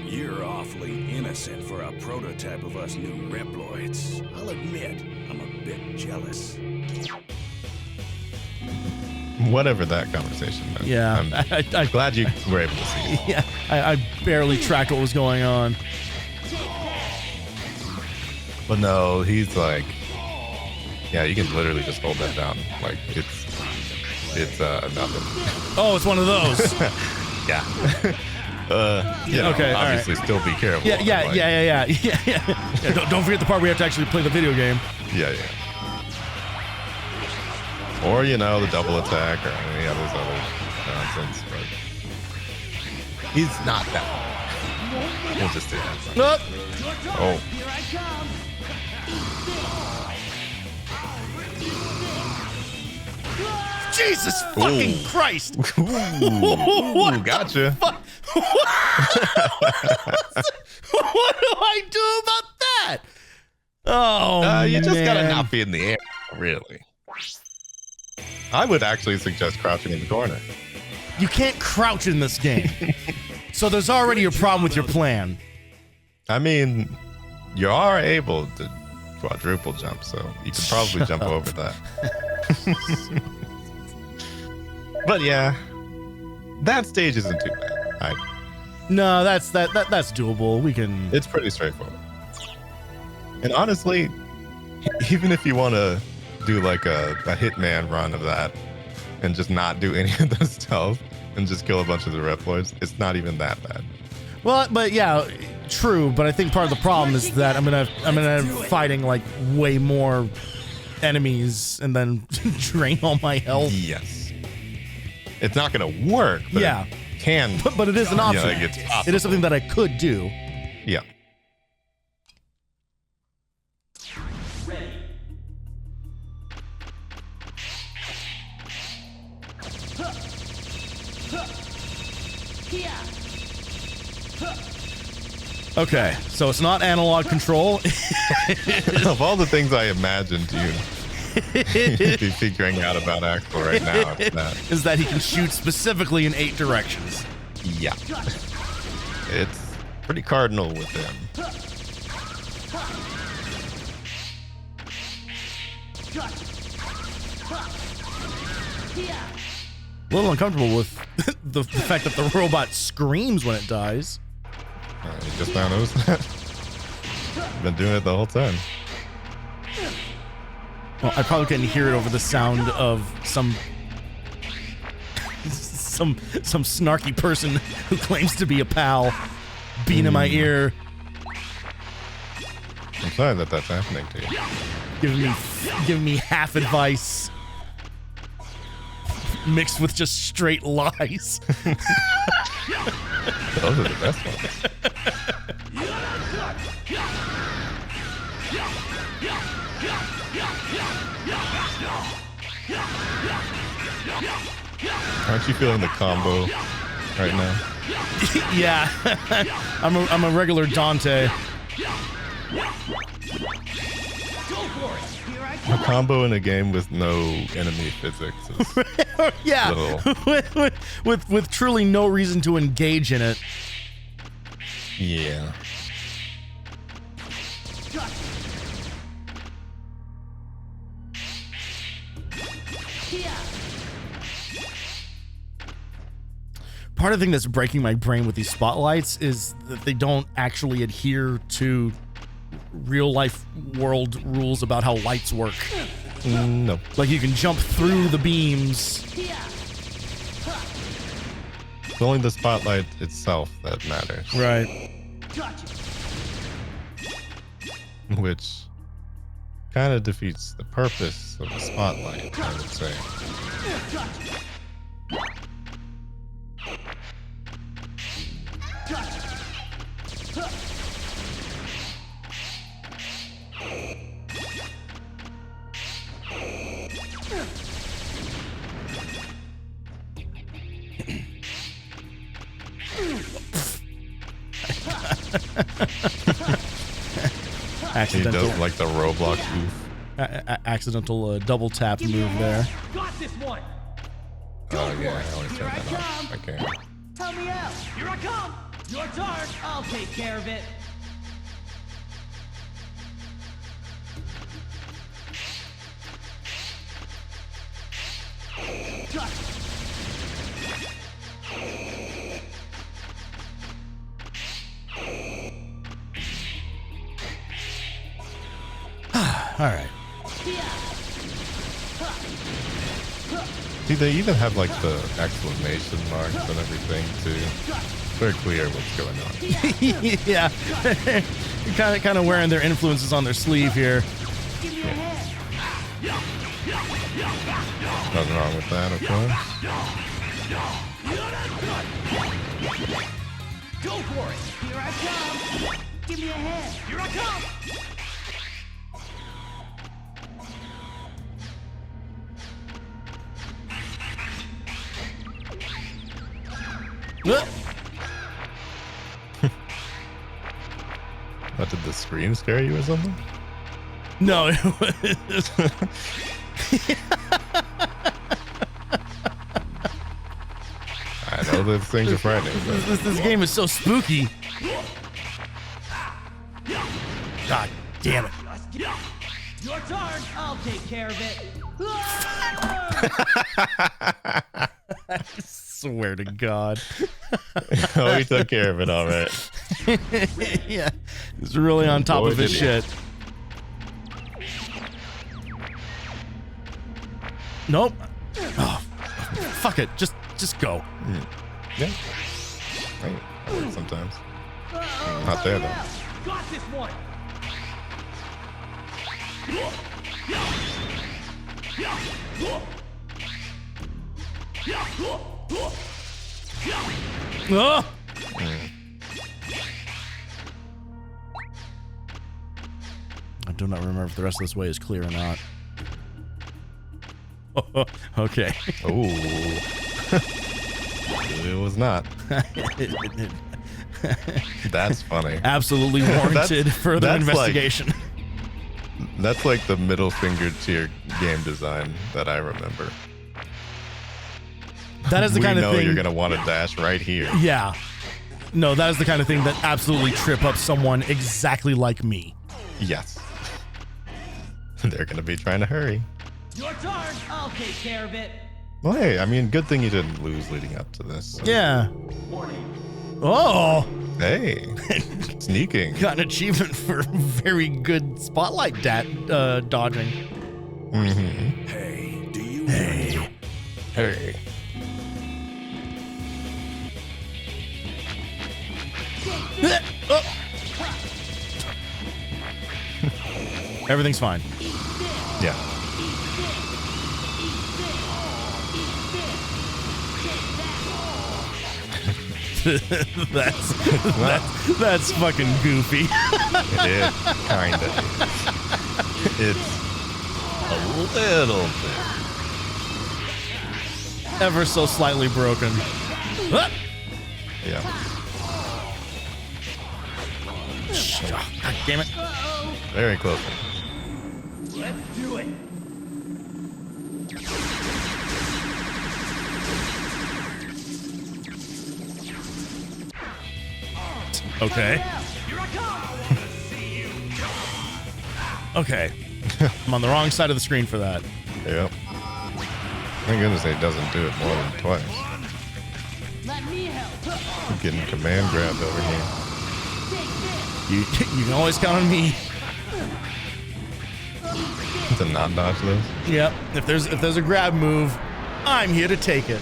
You're awfully innocent for a prototype of us new Reploids. I'll admit, I'm a bit jealous. Whatever that conversation meant. Yeah. I'm glad you were able to see it. Yeah, I barely tracked what was going on. But no, he's like, yeah, you can literally just hold that down. Like, it's nothing. Oh, it's one of those. Yeah. You know, okay, obviously all right. Still be careful. Yeah. Don't forget the part where you have to actually play the video game. Yeah. Or, you know, the double attack or any of those other nonsense. But he's not that. We'll just do that. Nope. Oh. Here I come. Jesus fucking Christ! Ooh, gotcha. What do I do about that? Oh, you just gotta man. not be in the air, really. I would actually suggest crouching in the corner. You can't crouch in this game. So there's already a problem with your plan. I mean, you are able to quadruple jump, so you could probably jump over that. But yeah, that stage isn't too bad. No, that's doable. We can. It's pretty straightforward. And honestly, even if you want to do like a Hitman run of that and just not do any of the stuff and just kill a bunch of the Reploids, it's not even that bad. Well, but yeah, true. But I think part of the problem is that I'm gonna fighting like way more enemies and then drain all my health. Yes. It's not going to work, but yeah, it can. But it is an option. Yeah, like it is something that I could do. Yeah. Okay, so it's not analog control. Of all the things I imagined you be figuring out about Axel right now, it's that. Is that he can shoot specifically in 8 directions. Yeah. It's pretty cardinal with him. A little uncomfortable with the fact that the robot screams when it dies. You just now noticed that? Been doing it the whole time. Well, I probably couldn't hear it over the sound of some snarky person who claims to be a pal being in my ear. I'm sorry that that's happening to you. Giving me half advice mixed with just straight lies. Those are the best ones. Aren't you feeling the combo right now? Yeah, I'm a regular Dante. A combo in a game with no enemy physics is yeah, with truly no reason to engage in it. Yeah. Part of the thing that's breaking my brain with these spotlights is that they don't actually adhere to real life world rules about how lights work. No. Like you can jump through the beams. It's only the spotlight itself that matters. Right. Which kind of defeats the purpose of the spotlight, I would say. Accidental. He does like the Roblox goof. Accidental double tap move there. Got this one. Oh yeah, I always turn that off. I can't. Tell me out. Here I come. Your turn. I'll take care of it. All right. See, they even have like the exclamation marks and everything too. Very clear what's going on. Yeah, you're kind of wearing their influences on their sleeve here. Nothing wrong with that, of course. Go for it. Here I come. Give me a hand. Here I come. What, did the screen scare you or something? No, it was. I know those things are frightening. This game is so spooky. God damn it. Your turn. I'll take care of it. I swear to God. Oh, he took care of it all right. Yeah, he's really on top of his shit. Nope. Oh, fuck it. Just go. Yeah. Right. That works sometimes. Not there though. Got this one. Oh! I do not remember if the rest of this way is clear or not. Oh, okay. Oh. It was not. That's funny. Absolutely warranted further investigation. That's like the middle finger to your game design that I remember. That is the kind of thing you're gonna want to dash right here. Yeah. No, that is the kind of thing that absolutely trip up someone exactly like me. Yes. They're gonna be trying to hurry. Your turn. I'll take care of it. Well, hey, I mean, good thing you didn't lose leading up to this. So. Yeah. Oh. Hey. Sneaking. Got an achievement for very good spotlight dodging. Mm-hmm. Hey, do you? Hey. Hey. Oh. Everything's fine. Yeah. that's fucking goofy. It kinda is. It's a little bit. Ever so slightly broken. Yeah. God damn it. Very close. Let's do it. Okay. Okay. I'm on the wrong side of the screen for that. Yep. Thank goodness it doesn't do it more than twice. Let me help. I'm getting command grabbed over here. You can always count on me. To not dodge those. Yep. If there's a grab move, I'm here to take it.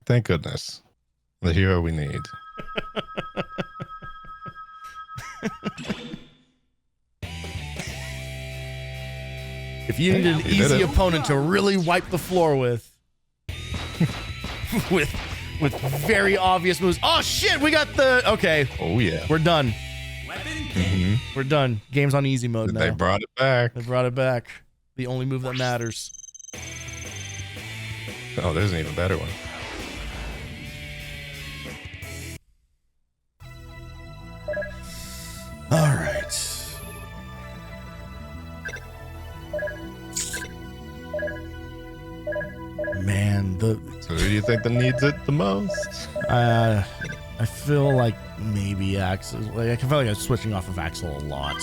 Thank goodness. The hero we need. If you need an easy opponent to really wipe the floor with with very obvious moves. Oh shit, we got the okay. Oh yeah. We're done. Mm-hmm. We're done. Game's on easy mode now. They brought it back. They brought it back. The only move that matters. Oh, there's an even better one. All right. you think that needs it the most? I feel like maybe Axel. Like I feel like I'm switching off of Axel a lot.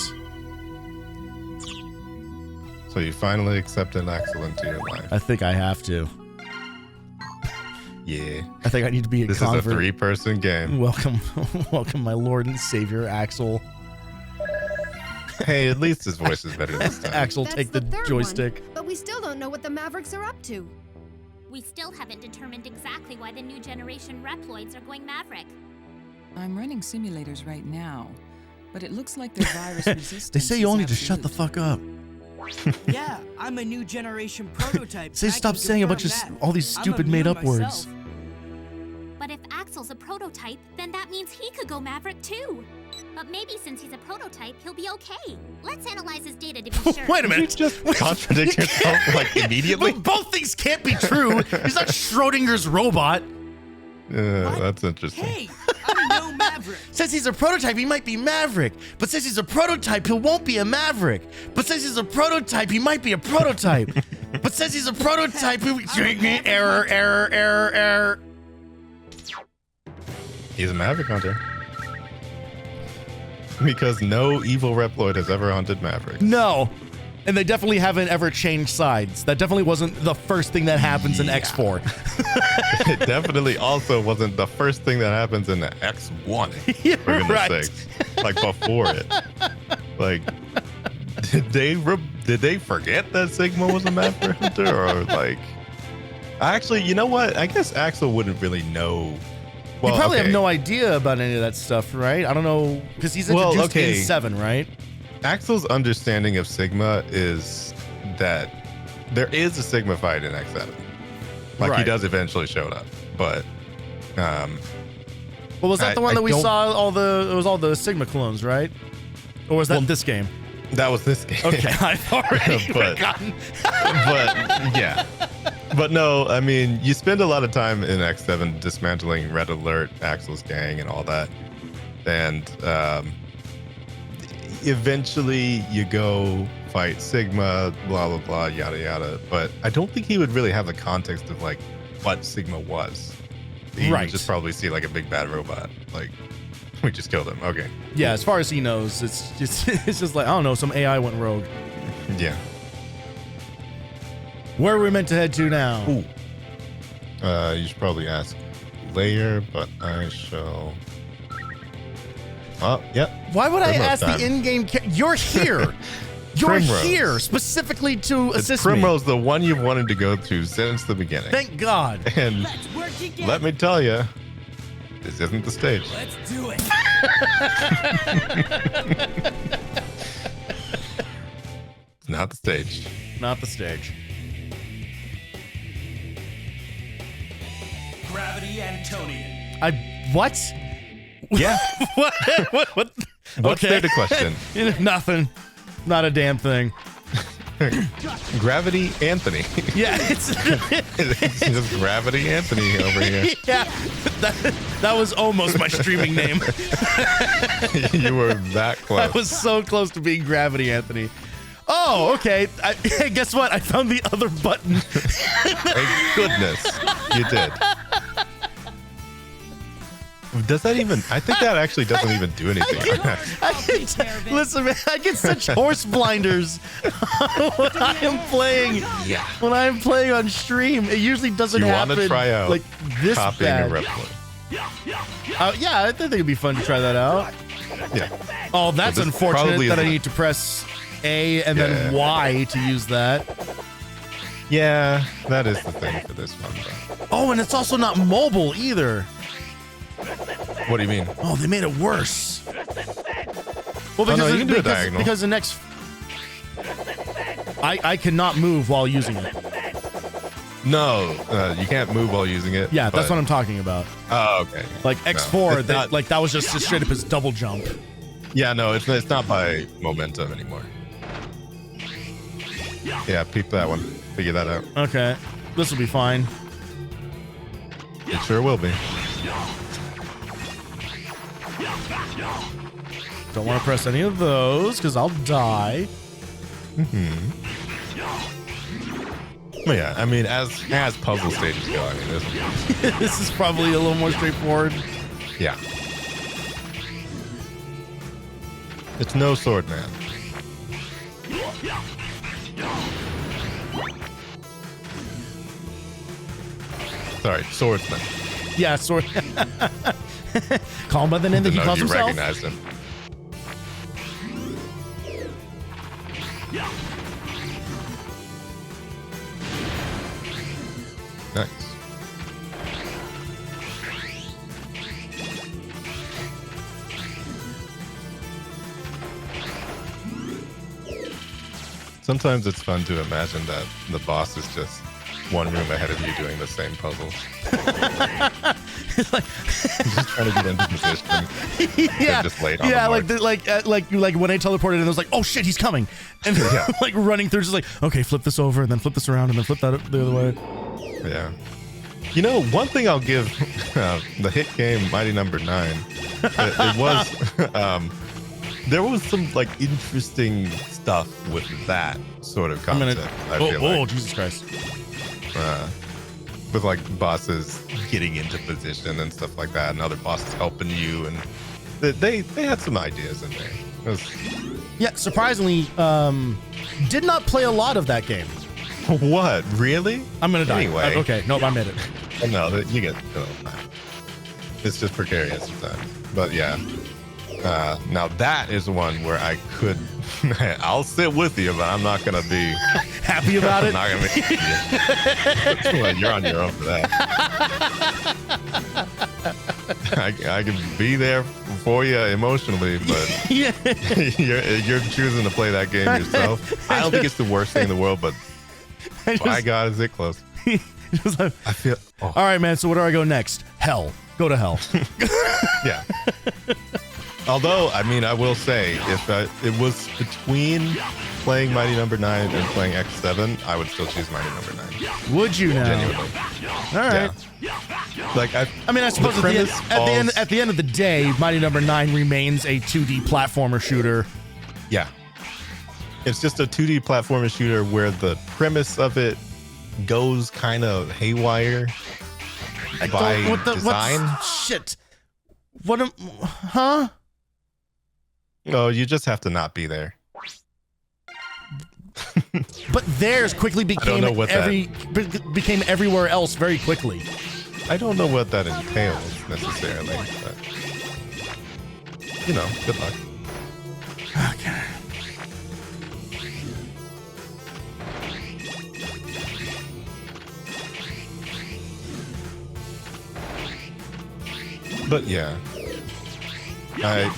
So you finally accepted Axel into your life. I think I have to. Yeah. I think I need to be a This convert. is a 3-person game. Welcome, welcome, my Lord and Savior, Axel. Hey, at least his voice is better this time. Axel, That's take the third joystick. one, but we still don't know what the Mavericks are up to. We still haven't determined exactly why the new generation Reploids are going Maverick. I'm running simulators right now, but it looks like their virus resistance. They say you all is need to shut the absolute. fuck up. Yeah, I'm a new generation prototype. Say I stop can saying a bunch of confirm that. all these I'm stupid immune made up myself. words. But if Axel's a prototype, then that means he could go Maverick too. But maybe since he's a prototype, he'll be okay. Let's analyze his data to be sure. Wait a minute. Just contradict yourself like immediately. But both things can't be true. He's not Schrodinger's robot. That's interesting. Hey, I'm no Maverick. Says he's a prototype, he might be Maverick. But since he's a prototype, he won't be a Maverick. But since he's a prototype, he might be a prototype. But since he's a prototype, error. He's a Maverick hunter. Because no evil Reploid has ever hunted Maverick. No. And they definitely haven't ever changed sides. That definitely wasn't the first thing that happens in X4. It definitely also wasn't the first thing that happens in the X1. For goodness right. sakes. Like before it. Like, did they forget that Sigma was a Maverick hunter? Or like, actually, you know what? I guess Axel wouldn't really know. Well, you probably okay. have no idea about any of that stuff, right? I don't know, because he's introduced in 7, right? Axel's understanding of Sigma is that there is a Sigma fight in X7. Like, he Right. does eventually show up, but Well, was that the one that we saw it was all the Sigma clones, right? Or was that this game? That was this game. Okay, I've already forgotten. But yeah. But no, I mean, you spend a lot of time in X7 dismantling Red Alert, Axel's gang, and all that. And eventually you go fight Sigma, blah, blah, blah, yada, yada. But I don't think he would really have the context of like what Sigma was. He would just probably see like a big bad robot. Like, we just killed him. Okay. Yeah, as far as he knows, it's just like, I don't know, some AI went rogue. Yeah. Where are we meant to head to now? Ooh. You should probably ask Layer, but I shall. Oh, yep. Why would I Primrose ask time. the in-game? You're here. You're Primrose. here specifically to It's assist me. Primrose, the one you've wanted to go to since the beginning. Thank God. And Let's work together. let me tell you, this isn't the stage. Let's do it. It's not the stage. Not the stage. Gravity Antonian. What? Yeah. what? What's there to question? Nothing. Not a damn thing. Gravity Anthony. Yeah, it's just Gravity Anthony over here. Yeah, that was almost my streaming name. You were that close. I was so close to being Gravity Anthony. Oh, okay. Hey, guess what? I found the other button. Thank goodness you did. Does that even? I think that actually doesn't even do anything. Listen, man, I get such horse blinders when I am playing. Yeah. When I am playing on stream, it usually doesn't You happen. want to try out like this copying bad. a Reploid? Yeah, I think it'd be fun to try that out. Yeah. Oh, that's This unfortunate probably that I isn't- need to press A and then Y to use that. Yeah, that is the thing for this one. Though. Oh, and it's also not mobile either. What do you mean? Oh, they made it worse. Well, Oh, no, because you can do a diagonal. because the next, I cannot move while using it. No, you can't move while using it. Yeah, that's but- what I'm talking about. Oh, okay. Like No, X4, it's not- like that was just straight up as double jump. Yeah, no, it's not by momentum anymore. Yeah, peep that one. Figure that out. Okay, this will be fine. It sure will be. Don't want to press any of those because I'll die. Yeah, I mean, as puzzle stages go, I mean, this is probably a little more straightforward. Yeah. It's no sword man. Sorry, swordsman. Yeah, sword. Call him by the name that he calls himself. Recognized him. Nice. Sometimes it's fun to imagine that the boss is just one room ahead of you doing the same puzzle. Like, just trying to get into position. Yeah, just late on yeah, the like when I teleported and I was like, oh shit, he's coming, and Yeah. like running through, just like, okay, flip this over and then flip this around and then flip that the other way. Yeah. You know, one thing I'll give the hit game Mighty Number 9, it was there was some like interesting stuff with that sort of concept. I feel like. Jesus Christ. With like bosses getting into position and stuff like that, and other bosses helping you, and they had some ideas in there. It was... Yeah, surprisingly, did not play a lot of that game. What? Really? I'm gonna die. Anyway. Okay, nope, I made it. No, you get. It's just precarious sometimes. But yeah. Now that is one where I could. I'll sit with you, but I'm not gonna be happy about it. Not gonna be. Well, you're on your own for that. I can be there for you emotionally, but you're choosing to play that game yourself. I don't think it's the worst thing in the world, but by God, is it close? Like, I feel. Oh. All right, man. So where do I go next? Hell. Go to hell. Yeah. Although, I mean, I will say, if it was between playing Mighty Number 9 and playing X7, I would still choose Mighty Number 9. Would you now? Genuinely. All right. Yeah. Like, I mean, I suppose at the end of the day, Mighty Number 9 remains a 2D platformer shooter. Yeah. It's just a 2D platformer shooter where the premise of it goes kind of haywire by design. Shit. What? Huh? Oh, you just have to not be there. But theirs quickly became became everywhere else very quickly. I don't know what that entails necessarily, but you know, good luck. Okay. But yeah,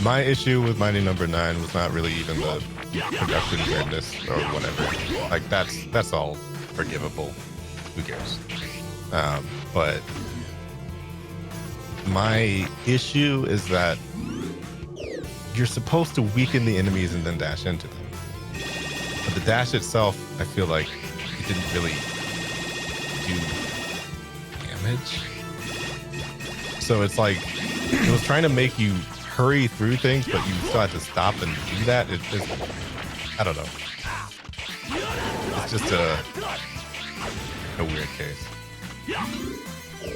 my issue with Mighty Number 9 was not really even the production weirdness or whatever. Like that's all forgivable. Who cares? But my issue is that you're supposed to weaken the enemies and then dash into them. But the dash itself, I feel like it didn't really do damage. So it's like it was trying to make you hurry through things, but you still had to stop and do that. I don't know. It's just a weird case.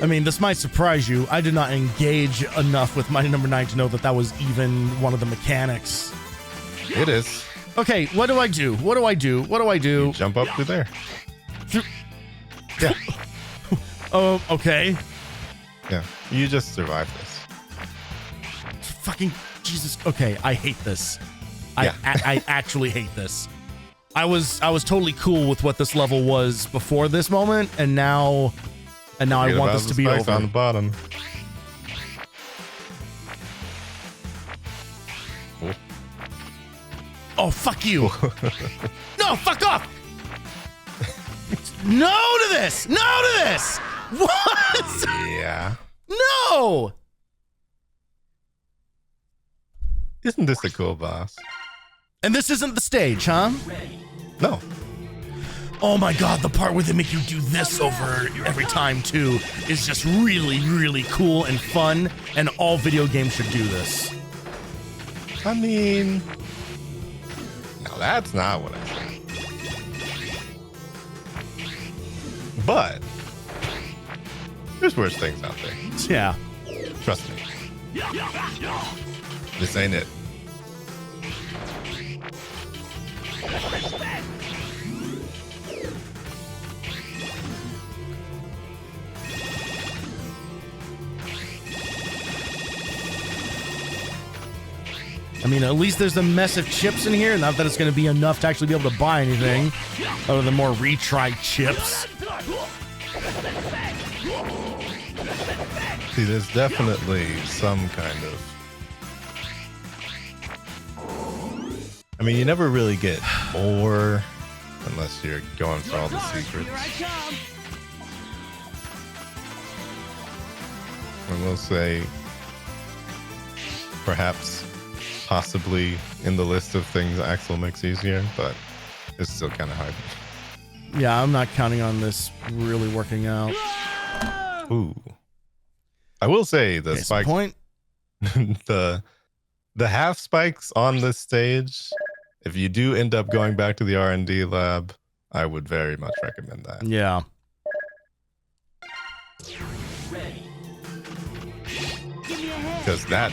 I mean, this might surprise you. I did not engage enough with Mighty Number 9 to know that that was even one of the mechanics. It is. Okay, what do I do? What do I do? What do I do? You jump up through there. Yeah. Oh, okay. Yeah, you just survive this. Fucking Jesus. Okay, I hate this. Yeah. I actually hate this. I was totally cool with what this level was before this moment, and now I want this to be over. On the bottom. Oh, fuck you. No, fuck off. No to this. No to this. What? Yeah. No. Isn't this a cool boss? And this isn't the stage, huh? No. Oh my God, the part where they make you do this over every time too is just really, really cool and fun, and all video games should do this. I mean, no, that's not what I said. But there's worse things out there. Yeah. Trust me. This ain't it. I mean, at least there's a mess of chips in here. Not that it's going to be enough to actually be able to buy anything other than more retried chips. See, there's definitely some kind of... I mean, you never really get more unless you're going for all the secrets. I will say, perhaps, possibly in the list of things Axel makes easier, but it's still kind of hard. Yeah, I'm not counting on this really working out. Ooh. I will say the spikes, point. the half spikes on this stage, if you do end up going back to the R&D lab, I would very much recommend that. Yeah. Because that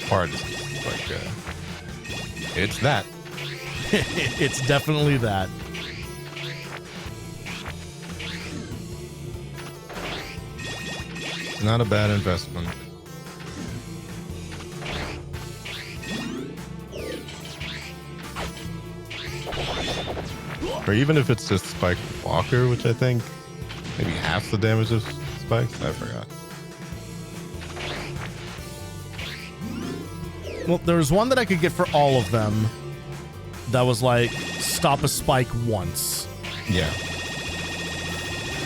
part is like, it's that. It's definitely that. It's not a bad investment. Or even if it's just Spike Walker, which I think maybe half the damage of spikes. I forgot. Well, there was one that I could get for all of them that was like, stop a spike once. Yeah.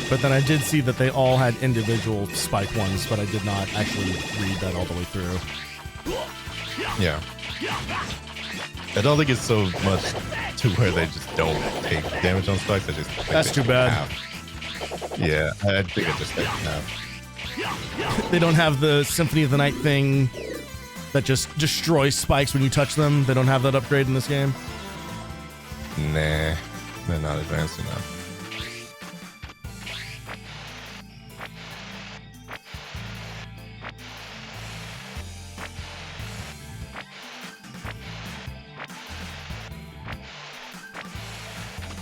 But then I did see that they all had individual spike ones, but I did not actually read that all the way through. Yeah. I don't think it's so much to where they just don't take damage on spikes. I just think That's too bad. Yeah, I think it just takes half. They don't have the Symphony of the Night thing that just destroys spikes when you touch them. They don't have that upgrade in this game. Nah, they're not advanced enough.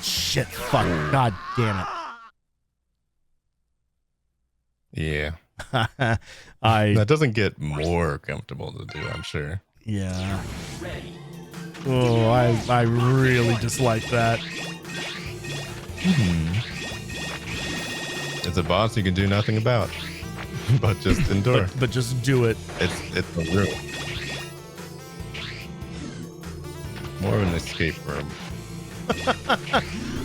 Shit, fuck, god damn it. Yeah. That doesn't get more comfortable to do, I'm sure. Yeah. Oh, I really dislike that. It's a boss you can do nothing about, but just endure. but just do it. It's a room. More of an escape room.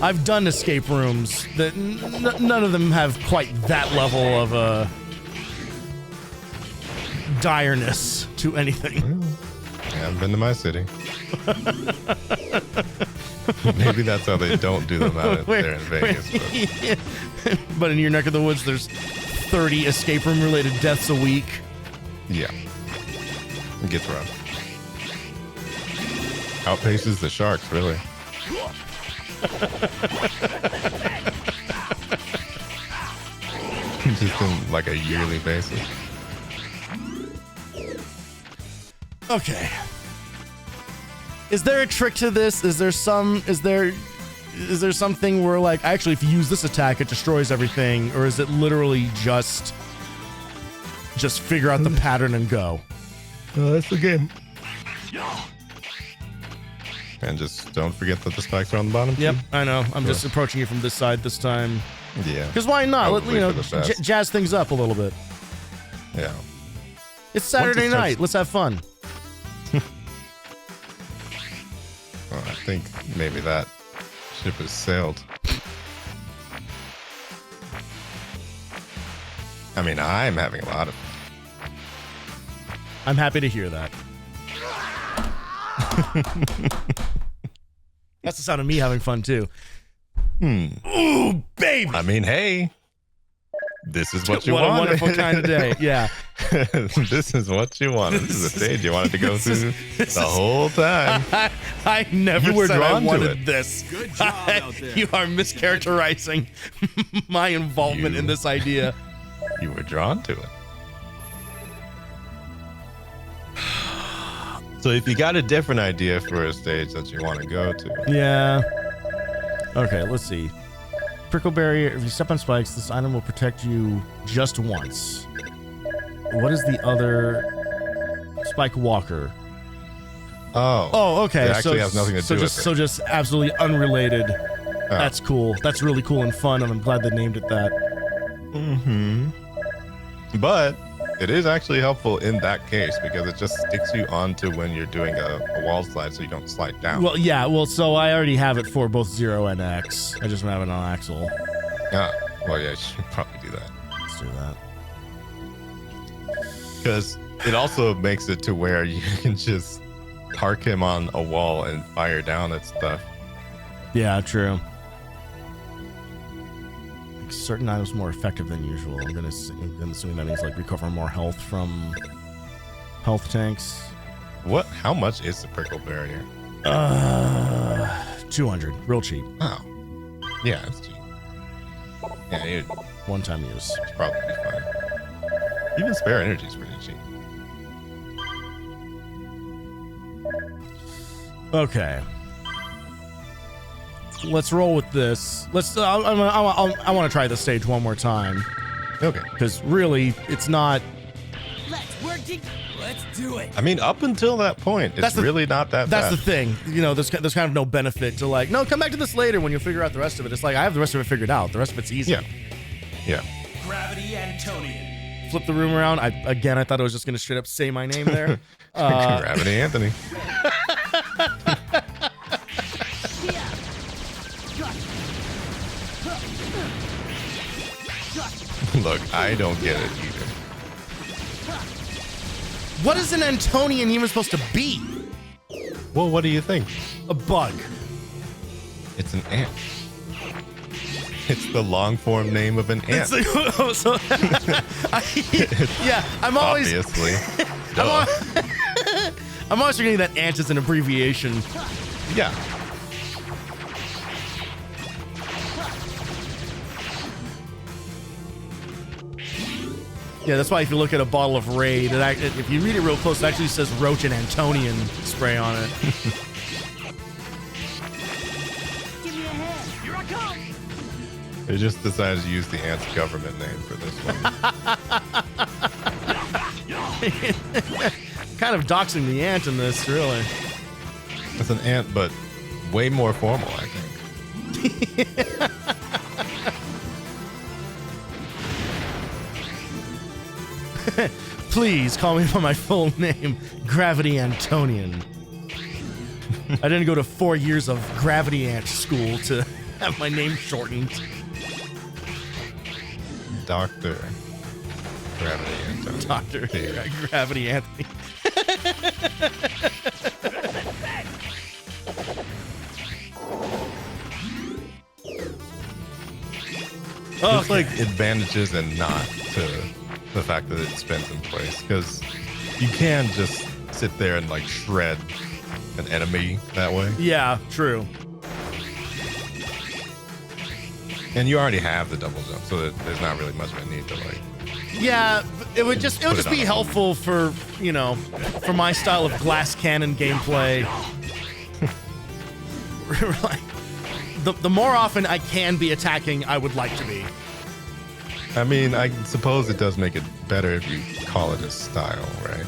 I've done escape rooms that none of them have quite that level of direness to anything. I haven't been to my city. Maybe that's how they don't do them out there in Vegas. But in your neck of the woods, there's 30 escape room related deaths a week. Yeah. It gets rough. Outpaces the sharks, really. Just on like a yearly basis. Okay. Is there a trick to this? Is there something where like actually if you use this attack it destroys everything, or is it literally just figure out the pattern and go? That's the game. And just don't forget that the spikes are on the bottom. Yep, I know. I'm just approaching it from this side this time. Yeah. Because why not? Probably Jazz things up a little bit. Yeah. It's Saturday night. Let's have fun. Well, I think maybe that ship has sailed. I mean, I'm having a lot of fun. I'm happy to hear that. That's the sound of me having fun too. Ooh, baby. I mean, hey, this is what you What a wanted. wonderful kind of day. Yeah. This is what you wanted. This is a stage you wanted to go through the whole time. I never You were said I drawn to wanted it. this. Good job out there. You are mischaracterizing my involvement in this idea. You were drawn to it. So if you got a different idea for a stage that you want to go to, Yeah. Okay, let's see. Prickle barrier. If you step on spikes, this item will protect you just once. What is the other? Spike walker. Oh, okay. It actually has nothing to do with it. So just absolutely unrelated. That's cool. That's really cool and fun, and I'm glad they named it that. Mm-hmm. But it is actually helpful in that case because it just sticks you onto when you're doing a wall slide so you don't slide down. Well, yeah. Well, so I already have it for both 0 and X. I just don't have it on Axel. Ah, well, yeah, you should probably do that. Let's do that. Because it also makes it to where you can just park him on a wall and fire down at stuff. Yeah, true. Like, certain items more effective than usual. I'm assuming that means like recover more health from health tanks. What? How much is the prickle barrier? 200, real cheap. Oh, yeah, it's cheap. Yeah, one-time use. It's probably fine. Even spare energy is pretty cheap. Okay. Let's roll with this. Let's. I want to try this stage one more time. Okay. Because really, it's not. Let's work together. Let's do it. I mean, up until that point, it's really not that bad. That's the thing. You know, there's kind of no benefit to like, no, come back to this later when you figure out the rest of it. It's like, I have the rest of it figured out. The rest of it's easy. Yeah. Yeah. Gravity Antonian. Flip the room around. I thought I was just going to straight up say my name there. Gravity Anthony. Look, I don't get it either. What is an Antonian even supposed to be? Well, what do you think? A bug. It's an ant. It's the long form name of an ant. I'm always. Obviously. I'm always forgetting that ant is an abbreviation. Yeah. Yeah, that's why if you look at a bottle of Raid, if you read it real close, it actually says Roach and Antonian spray on it. Give me a hand. Here I come. They just decided to use the ant's government name for this one. Kind of doxing the ant in this, really. It's an ant, but way more formal, I think. Please call me by my full name, Gravity Antonian. I didn't go to 4 years of Gravity Ant school to have my name shortened. Dr. Gravity Anthony. Dr. Gravity Anthony. There's like advantages and not to the fact that it spins in place, because you can just sit there and like shred an enemy that way. Yeah, true. And you already have the double jump, so there's not really much of a need to like. Yeah, it would just be helpful for, you know, for my style of glass cannon gameplay. Like, the more often I can be attacking, I would like to be. I mean, I suppose it does make it better if you call it a style, right?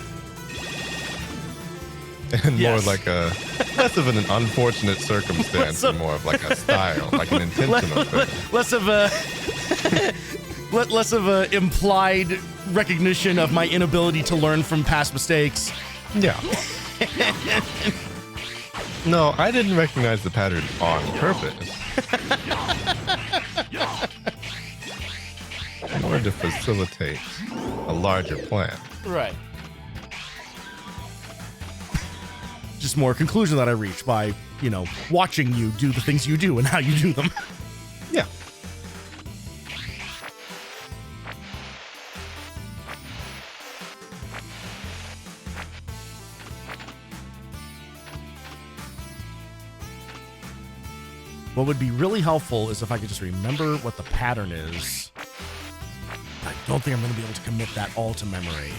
And Yes. more like a less of an unfortunate circumstance and more of like a style, like an intentional thing. Less of a implied recognition of my inability to learn from past mistakes. Yeah. No, I didn't recognize the pattern on purpose. In order to facilitate a larger plan. Right. Just more conclusion that I reach by, you know, watching you do the things you do and how you do them. Yeah. What would be really helpful is if I could just remember what the pattern is. I don't think I'm going to be able to commit that all to memory.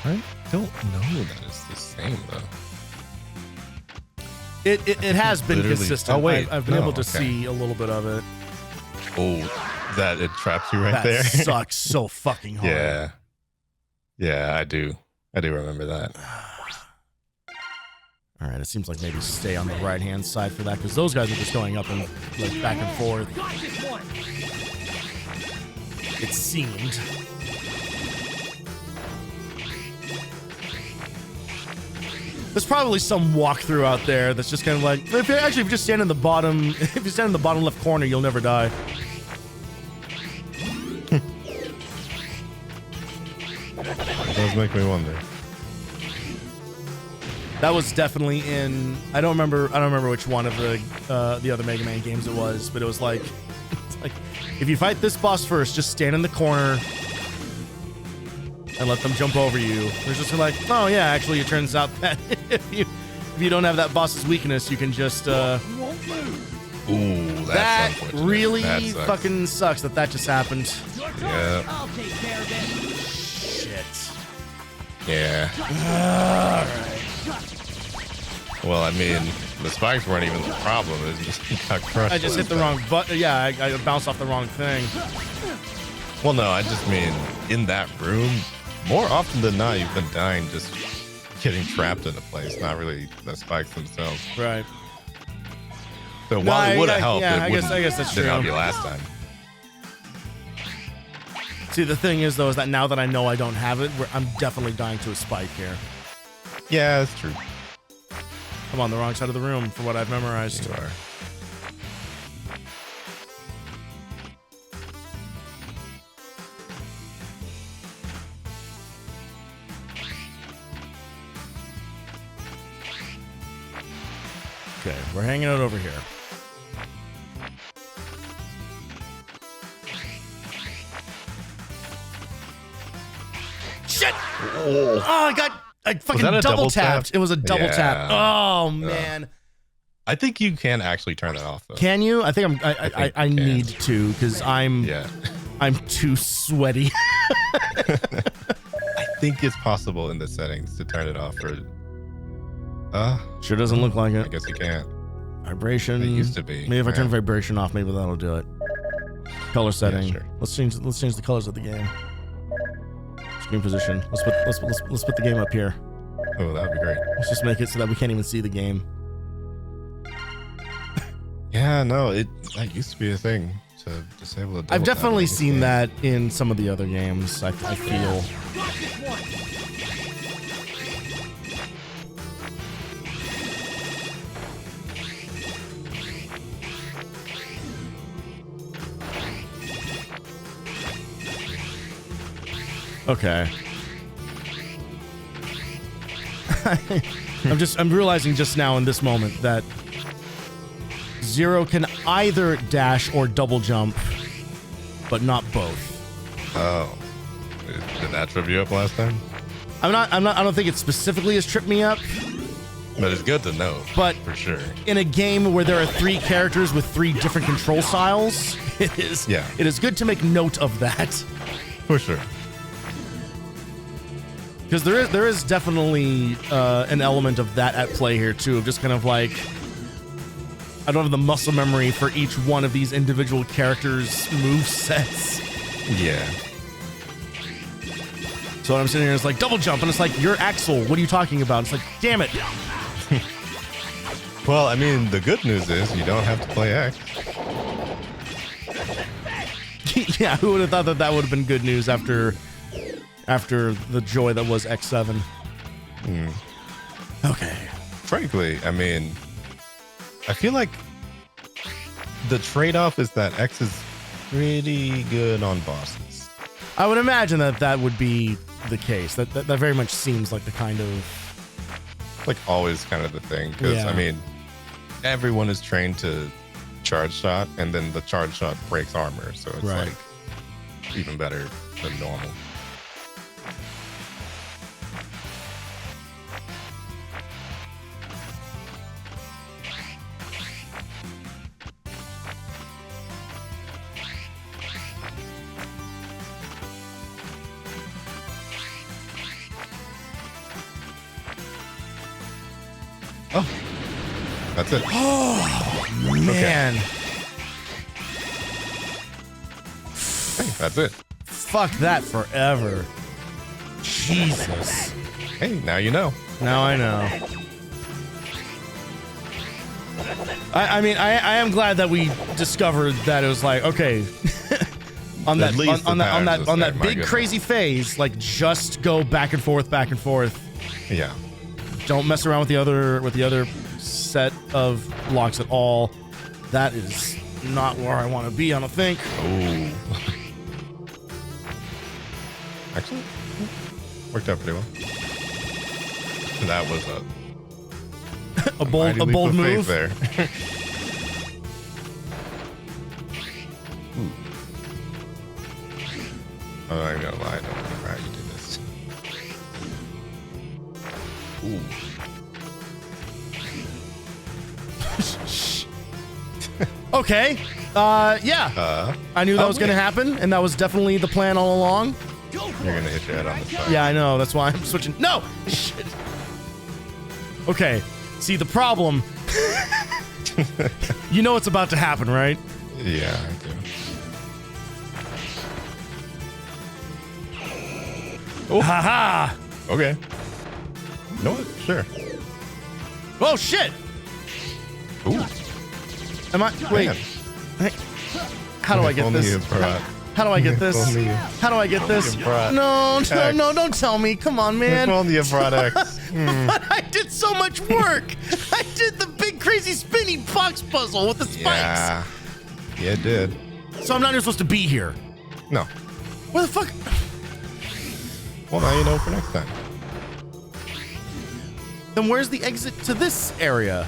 I don't know that it's the same, though. It has been consistent. Oh, wait. I've been able to see a little bit of it. Oh, that it traps you right there? That sucks so fucking hard. Yeah. Yeah, I do. I do remember that. All right, it seems like maybe stay on the right-hand side for that, because those guys are just going up and like back and forth. It seemed. There's probably some walkthrough out there that's just kind of like, if you just stand in the bottom, if you stand in the bottom left corner, you'll never die. It does make me wonder. That was definitely in. I don't remember which one of the other Mega Man games it was, but it was like, if you fight this boss first, just stand in the corner and let them jump over you. They're just like, oh yeah, actually, it turns out that if you don't have that boss's weakness, you can just. Ooh, that's that unfortunate. really That sucks. fucking sucks that just happened. Yeah. I'll take care of it. Shit. Yeah. Alright. Well, I mean, the spikes weren't even the problem. It just got crushed. I just hit the wrong button. Yeah, I bounced off the wrong thing. Well, no, I just mean in that room, more often than not, you've been dying just getting trapped in a place, not really the spikes themselves. Right. So while it would have helped, yeah, it I guess that's didn't true. help you last time. See, the thing is, though, is that now that I know I don't have it, I'm definitely dying to a spike here. Yeah, that's true. I'm on the wrong side of the room for what I've memorized. You are. Okay, we're hanging out over here. Shit! Oh, I fucking that a double double tapped. tap? It was a double tap. Yeah. Oh man. I think you can actually turn that off, though. Can you? I think I need to, because I'm too sweaty. I think it's possible in the settings to turn it off for. Sure doesn't look like it. I guess you can't. Vibration. It used to be. Maybe if I turn yeah. vibration off, maybe that'll do it. Color setting. sure. Let's change the colors of the game. Screen position. Let's put the game up here. Oh, that'd be great. Let's just make it so that we can't even see the game. Yeah, no, that used to be a thing to disable the. I've definitely seen that in some of the other games. I feel. Okay. I'm realizing just now in this moment that Zero can either dash or double jump, but not both. Oh. Did that trip you up last time? I don't think it specifically has tripped me up. But it's good to know. But for sure. In a game where there are 3 characters with 3 different control styles, it is good to make note of that. For sure. Because there is definitely an element of that at play here too, of just kind of like, I don't have the muscle memory for each one of these individual characters' move sets. Yeah. So I'm sitting here, it's like double jump, and it's like, you're Axel. What are you talking about? It's like, damn it. Well, I mean, the good news is you don't have to play X. Yeah, who would have thought that would have been good news after the joy that was X7? Okay. Frankly, I mean, I feel like the trade-off is that X is pretty good on bosses. I would imagine that would be the case. That very much seems like the kind of... Like always kind of the thing. Because, Yeah. I mean, everyone is trained to charge shot, and then the charge shot breaks armor. So it's Right. like even better than normal. Oh, that's it. Oh, man. Hey, that's it. Fuck that forever. Jesus. Hey, now you know. Now I know. I mean, I am glad that we discovered that it was like, okay, on that big crazy phase, like just go back and forth. Yeah. Don't mess around with the other set of blocks at all. That is not where I want to be, I don't think. Oh. Actually, worked out pretty well. That was a bold move there. Oh, I'm gonna lie, I don't remember how you did this. Okay. Yeah. I knew that was going to happen, and that was definitely the plan all along. You're gonna hit your head on the side. Yeah, I know. That's why I'm switching. No! Shit. Okay. See, the problem... You know what's about to happen, right? Yeah, I do. Oh. Ha-ha! Okay. You know what? Sure. Oh, shit! Ooh. Am I... Wait. How do I get this? How do I get this? How do I get this? No, don't tell me. Come on, man. If only you brought X. But I did so much work. I did the big, crazy, spinny box puzzle with the spikes. Yeah, it did. So I'm not even supposed to be here. No. Where the fuck? Well, now you know for next time. Then where's the exit to this area?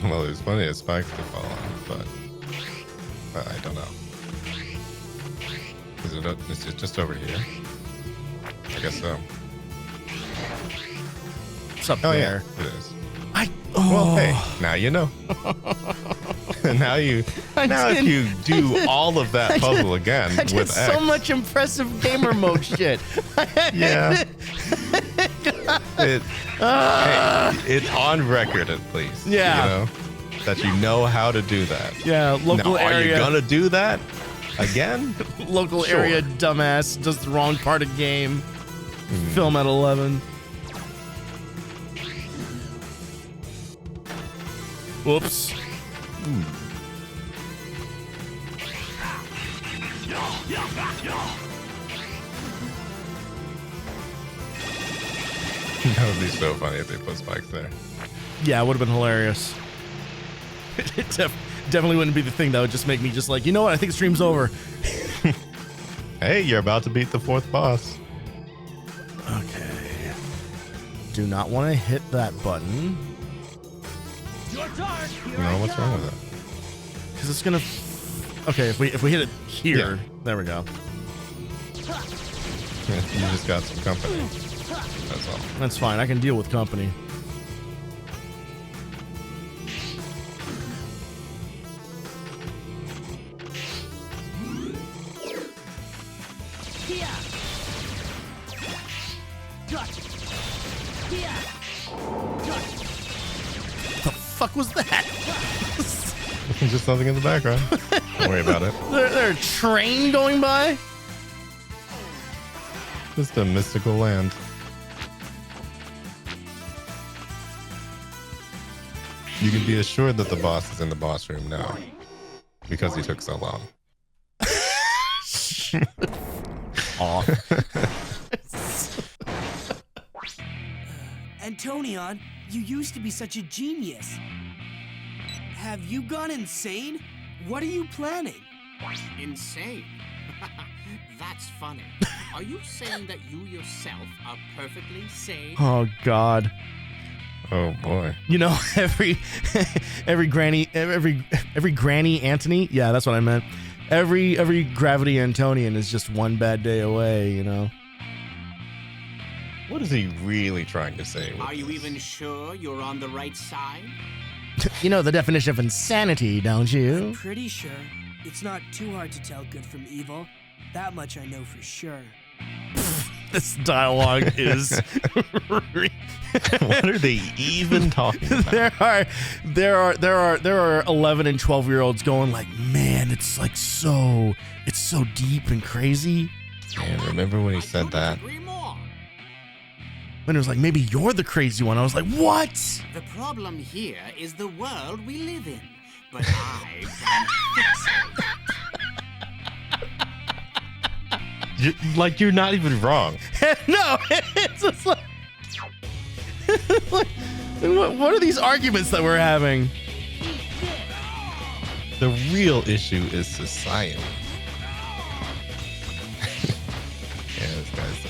Well, there's plenty of spikes to fall on, but I don't know. Is it just over here? I guess so. It's up there. Yeah, it is. Well, hey, now you know. now if you do all of that puzzle again I did with so X, much impressive gamer mode shit. Yeah. Hey, it's on record at least. Yeah. You know, that you know how to do that. Yeah, local now, area. Are you gonna do that again? Local Sure. area dumbass does the wrong part of game. Film at 11. Whoops. That would be so funny if they put spikes there. Yeah, it would have been hilarious. It definitely wouldn't be the thing that would just make me just like, you know what? I think the stream's over. Hey, you're about to beat the fourth boss. Okay. Do not want to hit that button. No, what's wrong with it? Because it's gonna. Okay, if we hit it here, there we go. You just got some company. That's all. That's fine. I can deal with company. The fuck was that? Just something in the background. Don't worry about it. There a train going by? Just a mystical land. You can be assured that the boss is in the boss room now. Because he took so long. Aw. Antonion, you used to be such a genius. Have you gone insane? What are you planning? Insane? That's funny. Are you saying that you yourself are perfectly sane? Oh God. Oh boy. You know, every granny Antony. Yeah, that's what I meant. Every gravity Antonian is just one bad day away. You know. What is he really trying to say? Are you even sure you're on the right side? You know the definition of insanity, don't you? Pretty sure. It's not too hard to tell good from evil. That much I know for sure. This dialogue is. What are they even talking about? There are 11 and 12-year-olds going like, man, it's like so deep and crazy. Man, remember when he said that? When it was like, maybe you're the crazy one. I was like, what? The problem here is the world we live in. But I can fix it. You're not even wrong. No, it's just like, what are these arguments that we're having? The real issue is society. Yeah, this guy's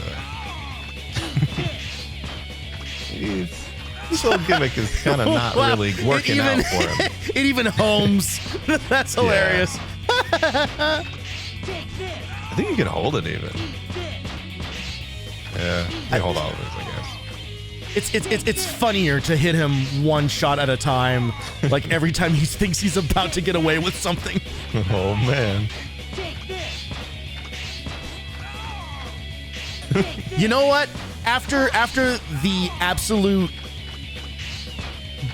this whole gimmick is kind of not really working out for him. It even homes. That's hilarious. I think you can hold it even. Yeah, you can hold all of this, I guess. It's funnier to hit him one shot at a time, like every time he thinks he's about to get away with something. Oh man. You know what? After the absolute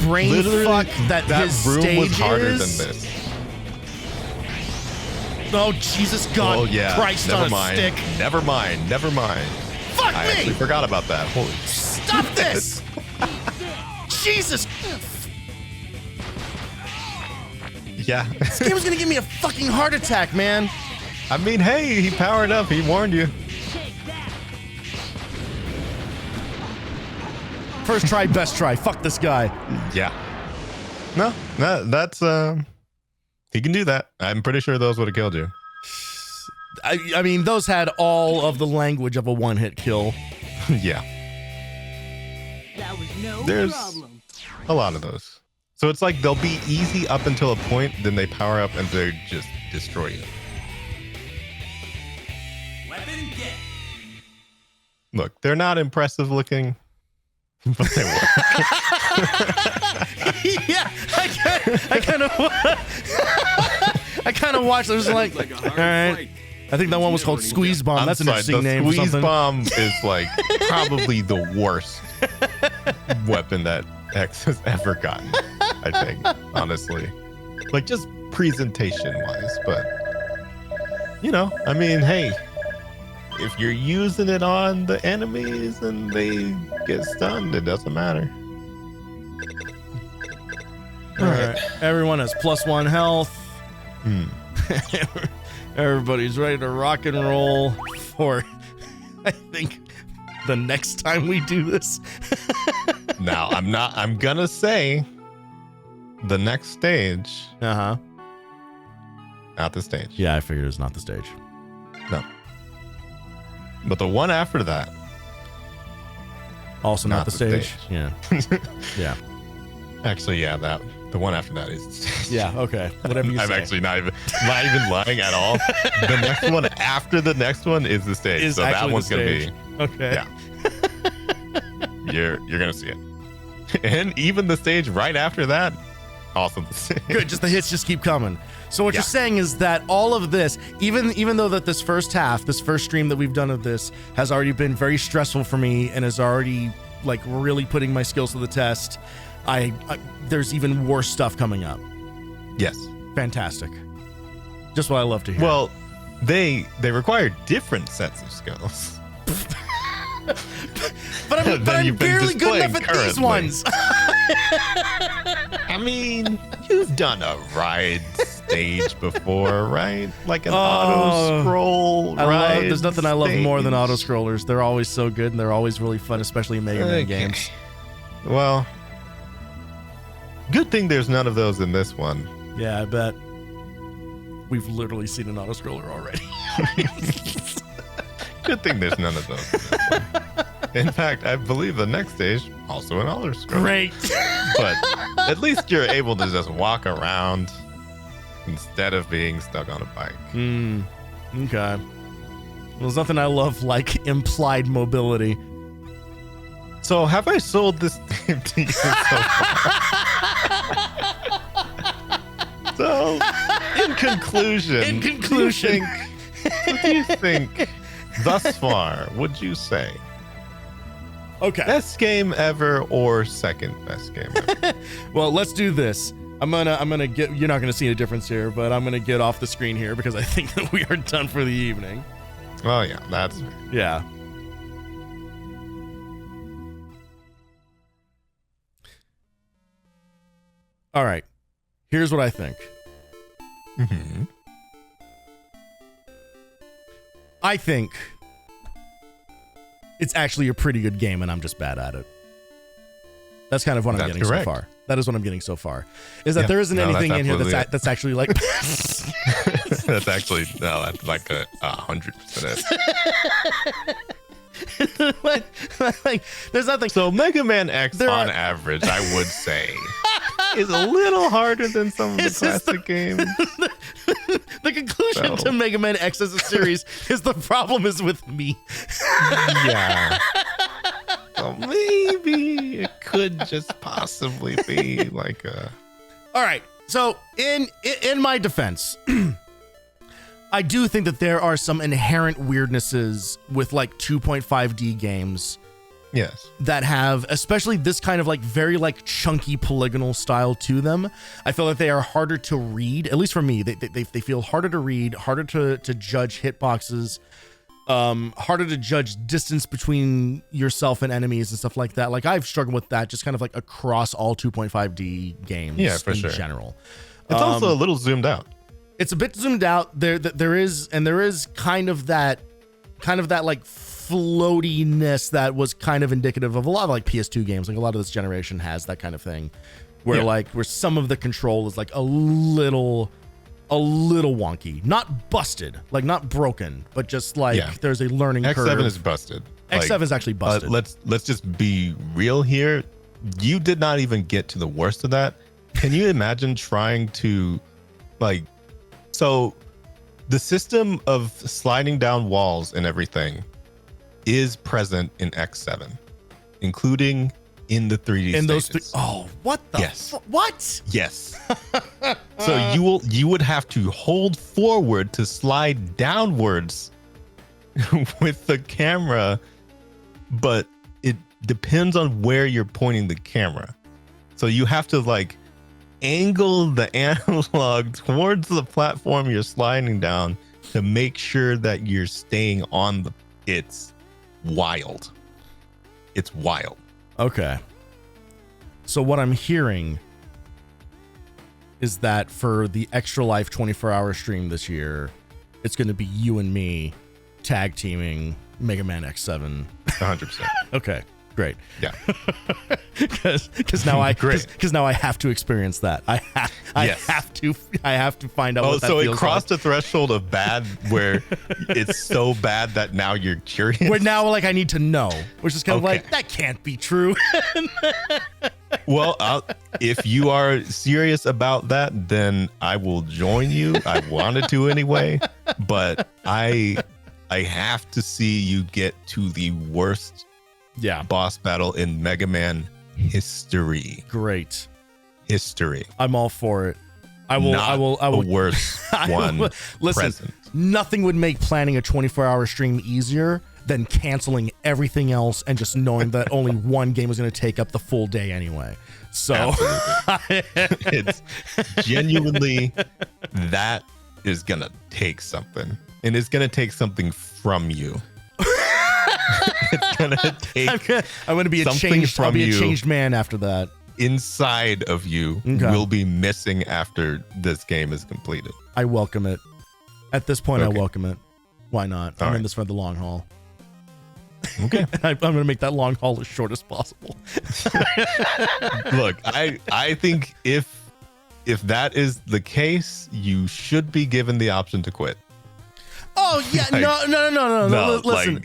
brain fuck that his room stage was harder is, than this. Oh Jesus God! Oh yeah. Christ Never on mind. a stick. Never mind. Fuck I me! actually forgot about that. Holy. Stop this! Jesus! Yeah. This game was gonna give me a fucking heart attack, man. I mean, hey, he powered up. He warned you. First try, best try. Fuck this guy. Yeah. No, that's he can do that. I'm pretty sure those would have killed you. I mean, those had all of the language of a one-hit kill. Yeah. That was no There's problem. a lot of those. So it's like they'll be easy up until a point, then they power up and they just destroy you. Weapon get. Look, they're not impressive looking, but they work. Yeah, I kind of watched. I was like, all right. I think that one was called Squeeze Bomb. That's an interesting name. The Squeeze for Bomb is like probably the worst weapon that X has ever gotten, I think, honestly. Like just presentation wise, but you know, I mean, hey, if you're using it on the enemies and they get stunned, it doesn't matter. All right. Everyone has +1 health. Everybody's ready to rock and roll for, I think, the next time we do this. Now, I'm gonna say the next stage. Uh-huh. Not the stage. Yeah, I figured it's not the stage. No. But the one after that. Also not the stage. Yeah. Yeah. Actually, yeah, the one after that is. Yeah, okay. Whatever you say. I'm actually not even lying at all. The next one after the next one is the stage. So that one's gonna be. Okay. Yeah. You're gonna see it. And even the stage right after that, also the stage. Good, just the hits just keep coming. So what you're saying is that all of this, even though that this first stream that we've done of this has already been very stressful for me and is already like really putting my skills to the test, I there's even worse stuff coming up. Yes. Fantastic. Just what I love to hear. Well, they require different sets of skills. but I'm barely good enough at these ones. I mean, you've done a ride stage before, right? Like an auto scroll ride. There's nothing I love more than stage. auto scrollers. They're always so good and they're always really fun, especially in Mega Man games. Well, good thing there's none of those in this one. Yeah, I bet. We've literally seen an auto scroller already. Good thing there's none of those in this one. In fact, I believe the next stage also an auto scroller. Great. But at least you're able to just walk around instead of being stuck on a bike. Okay. Well, there's nothing I love like implied mobility. So have I sold this game to you so far? So, in conclusion, what do you think? thus far, would you say? Okay. Best game ever or second best game ever? Well, let's do this. I'm gonna get. You're not gonna see a difference here, but I'm gonna get off the screen here because I think that we are done for the evening. Oh yeah, that's fair. Yeah. All right. Here's what I think. Mm-hmm. I think it's actually a pretty good game, and I'm just bad at it. That's kind of what I'm getting correct. so far. That is what I'm getting so far. Is that Yeah. there isn't No, anything that's in here absolutely that's actually like. That's like 100% it. like, there's nothing. So Mega Man X on average, I would say, is a little harder than some of the classic games. The conclusion to Mega Man X as a series is the problem is with me. Yeah. So maybe it could just possibly be like a. All right. So in my defense, I do think that there are some inherent weirdnesses with like 2.5D games. Yes. That have, especially this kind of like very like chunky polygonal style to them. I feel like they are harder to read, at least for me. They feel harder to read, harder to judge hitboxes, harder to judge distance between yourself and enemies and stuff like that. Like I've struggled with that just kind of like across all 2.5D games in general. It's also a little zoomed out. It's a bit zoomed out. There is kind of that like floatiness that was kind of indicative of a lot of like PS2 games. Like a lot of this generation has that kind of thing where where some of the control is like a little wonky, not busted, like not broken, but just like there's a learning curve. X7 is busted. X7 is actually busted. Let's just be real here. You did not even get to the worst of that. Can you imagine trying to so the system of sliding down walls and everything is present in X7, including in the 3D in stages. those what the what? Yes. So you would have to hold forward to slide downwards with the camera, but it depends on where you're pointing the camera. So you have to like angle the analog towards the platform you're sliding down to make sure that you're staying on the. It's wild. It's wild. Okay. So what I'm hearing is that for the Extra Life 24-hour stream this year, it's going to be you and me tag teaming Mega Man X7. 100%. Okay, great. Yeah. Because now I have to experience that. I have to find out what that so feels it crossed a threshold of bad where it's so bad that now you're curious. Where now like I need to know, which is kind of like that can't be true. Well, if you are serious about that, then I will join you. I wanted to anyway, but I have to see you get to the worst boss battle in Mega Man history. Great. History. I'm all for it. I will. The worst one. Listen, present. Nothing would make planning a 24-hour stream easier than canceling everything else and just knowing that only one game is going to take up the full day anyway. So it's genuinely that is going to take something, and it's going to take something from you. It's going to take I'm going to be I'll be a changed man after that. Inside of you will be missing after this game is completed. I welcome it. At this point, I welcome it. Why not? I'm in this for the long haul. Okay. I'm going to make that long haul as short as possible. Look, I think if that is the case, you should be given the option to quit. Oh yeah, no. Listen,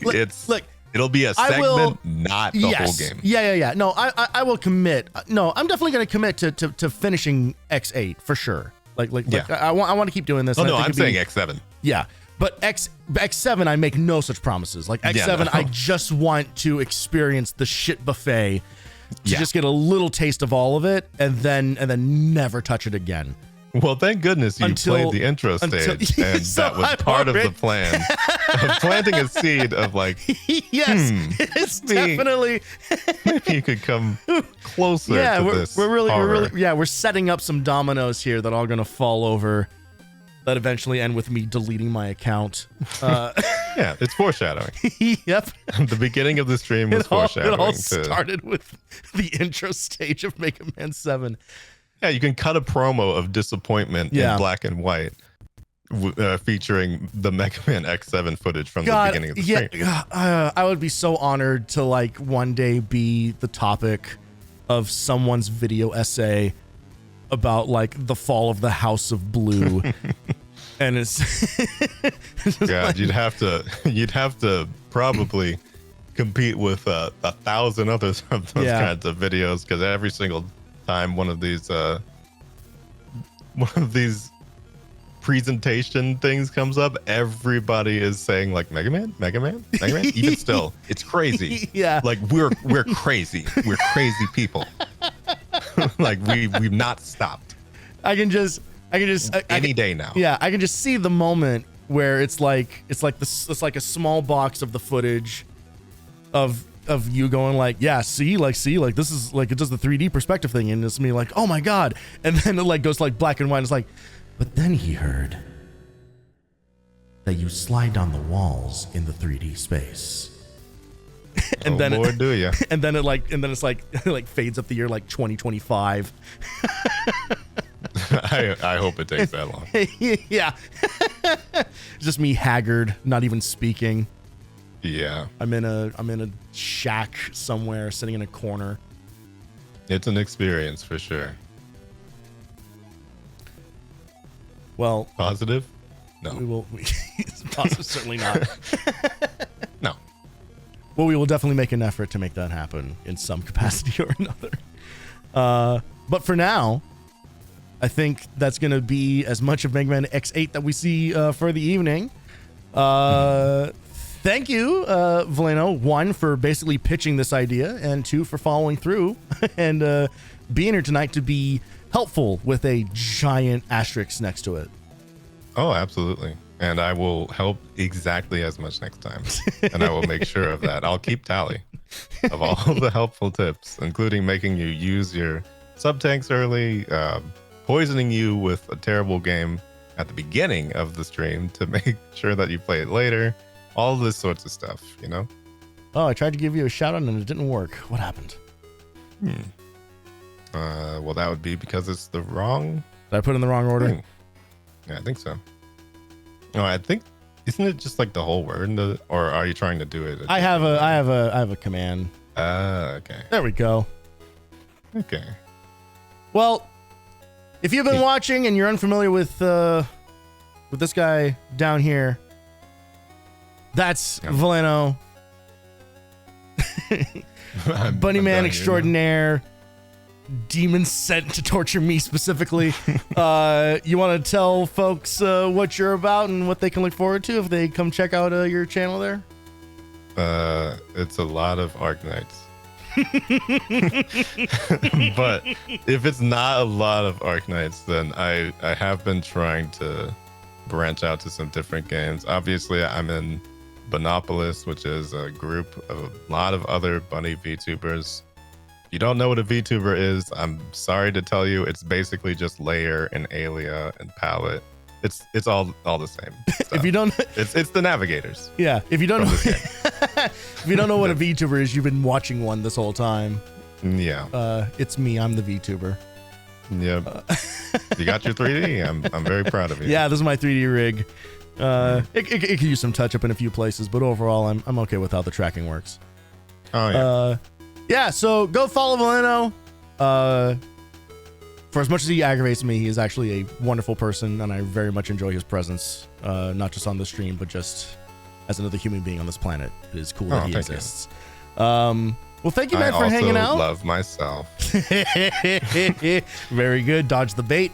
look, it'll be a segment, not the whole game. Yeah. No, I will commit. No, I'm definitely going to commit to finishing X8 for sure. Like I want to keep doing this. Oh no, I'm saying X7. Yeah, but X7, I make no such promises. Like X7, I just want to experience the shit buffet to just get a little taste of all of it, and then never touch it again. Well, thank goodness you played the intro stage, and so that was part of the plan. planting a seed of like, yes, it's definitely. Maybe you could come closer to this. We're really, we're setting up some dominoes here that are all gonna fall over. That eventually end with me deleting my account. Yeah, it's foreshadowing. Yep. The beginning of the stream was foreshadowing. It all started with the intro stage of Mega Man 7. Yeah, you can cut a promo of disappointment in black and white, featuring the Mega Man X7 footage from the beginning of the stream. I would be so honored to like one day be the topic of someone's video essay about like the fall of the House of Blue. And it's God, like, you'd have to probably compete with 1,000 others of those kinds of videos, because every single time one of these presentation things comes up, everybody is saying like Mega Man. Even still, it's crazy. Yeah, like we're crazy. We're crazy people. Like we've not stopped. I can just any day now. Yeah, I can just see the moment where it's like a small box of the footage of you going like, see this is like, it does the 3D perspective thing, and it's me like, oh my god, and then it like goes like black and white, and it's like, but then he heard that you slide down the walls in the 3D space. And then Lord, do you? And then it's like it like fades up the year like 2025. I hope it takes that long. Yeah. Just me haggard, not even speaking. Yeah. I'm in a shack somewhere, sitting in a corner. It's an experience for sure. Well, positive? No. We will. Positive, certainly not. No. Well, we will definitely make an effort to make that happen in some capacity or another. But for now, I think that's going to be as much of Mega Man X8 that we see for the evening. Thank you, Valeno, 1, for basically pitching this idea, and 2, for following through and being here tonight to be helpful with a giant asterisk next to it. Oh, absolutely. And I will help exactly as much next time. And I will make sure of that. I'll keep tally of all the helpful tips, including making you use your sub-tanks early, poisoning you with a terrible game at the beginning of the stream to make sure that you play it later. All this sorts of stuff, you know? Oh, I tried to give you a shout out and it didn't work. What happened? Well, that would be because it's the wrong... Did I put in the wrong order? thing. Yeah, I think so. No, I think, isn't it just like the whole word, or are you trying to do it? I have a command. Okay. There we go. Okay. Well, if you've been watching and you're unfamiliar with this guy down here, that's Valeno, Bunny Man extraordinaire, demon sent to torture me specifically. You want to tell folks what you're about and what they can look forward to if they come check out your channel there? It's a lot of Arknights. But if it's not a lot of Arknights, then I have been trying to branch out to some different games. Obviously, I'm in Bunopolis, which is a group of a lot of other bunny VTubers. If you don't know what a VTuber is, I'm sorry to tell you, it's basically just Layer and Alia and Palette. It's all the same stuff. If you don't, it's the navigators. Yeah, if you don't know, if you don't know what a VTuber is, you've been watching one this whole time. Yeah. It's me. I'm the VTuber. Yep. You got your 3D. I'm very proud of you. Yeah, this is my 3D rig. It could use some touch up in a few places, but overall, I'm okay with how the tracking works. Oh yeah. Yeah. So go follow Valeno. For as much as he aggravates me, he is actually a wonderful person, and I very much enjoy his presence, not just on the stream, but just as another human being on this planet. It is cool that he exists. Well, thank you, man, for hanging out. I love myself. Very good. Dodge the bait.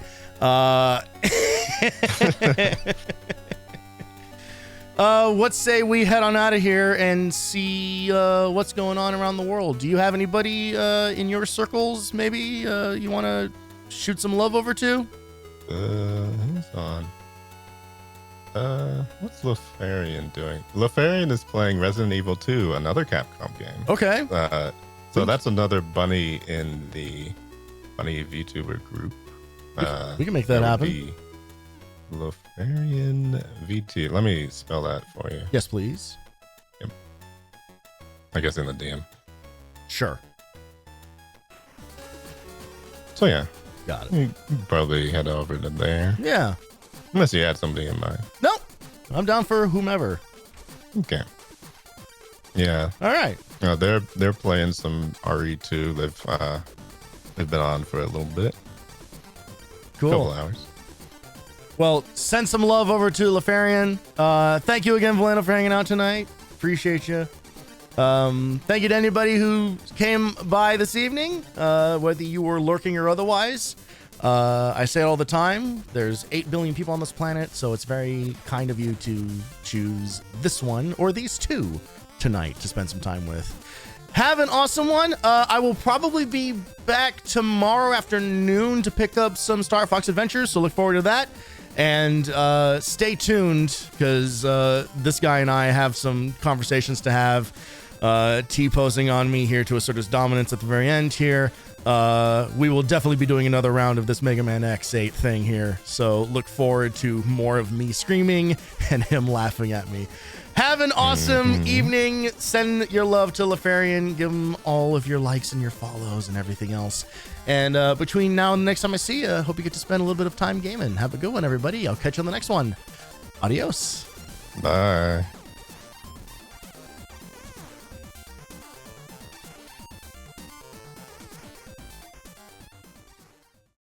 What say we head on out of here and see what's going on around the world? Do you have anybody in your circles maybe you want to shoot some love over to? Who's on? What's Lefarian doing? Lefarian is playing Resident Evil 2, another Capcom game. Okay. So that's another bunny in the bunny VTuber group. We can make that happen. Lefarian VT. Let me spell that for you. Yes, please. Yep. I guess in the DM. Sure. So yeah. Got it. You probably head over to there. Yeah. Unless you had somebody in mind. Nope. I'm down for whomever. Okay. Yeah. All right. They're playing some RE2. They've been on for a little bit. Cool. Couple hours. Well, send some love over to Lefarian. Thank you again, Valeno, for hanging out tonight. Appreciate you. Thank you to anybody who came by this evening, whether you were lurking or otherwise. I say it all the time. There's 8 billion people on this planet, so it's very kind of you to choose this one or these two tonight to spend some time with. Have an awesome one. I will probably be back tomorrow afternoon to pick up some Star Fox Adventures, so look forward to that. And stay tuned, because this guy and I have some conversations to have. T-posing on me here to assert his dominance at the very end here. We will definitely be doing another round of this Mega Man X8 thing here. So look forward to more of me screaming and him laughing at me. Have an awesome evening. Send your love to Lefarian. Give him all of your likes and your follows and everything else. And between now and the next time I see you, I hope you get to spend a little bit of time gaming. Have a good one, everybody. I'll catch you on the next one. Adios. Bye.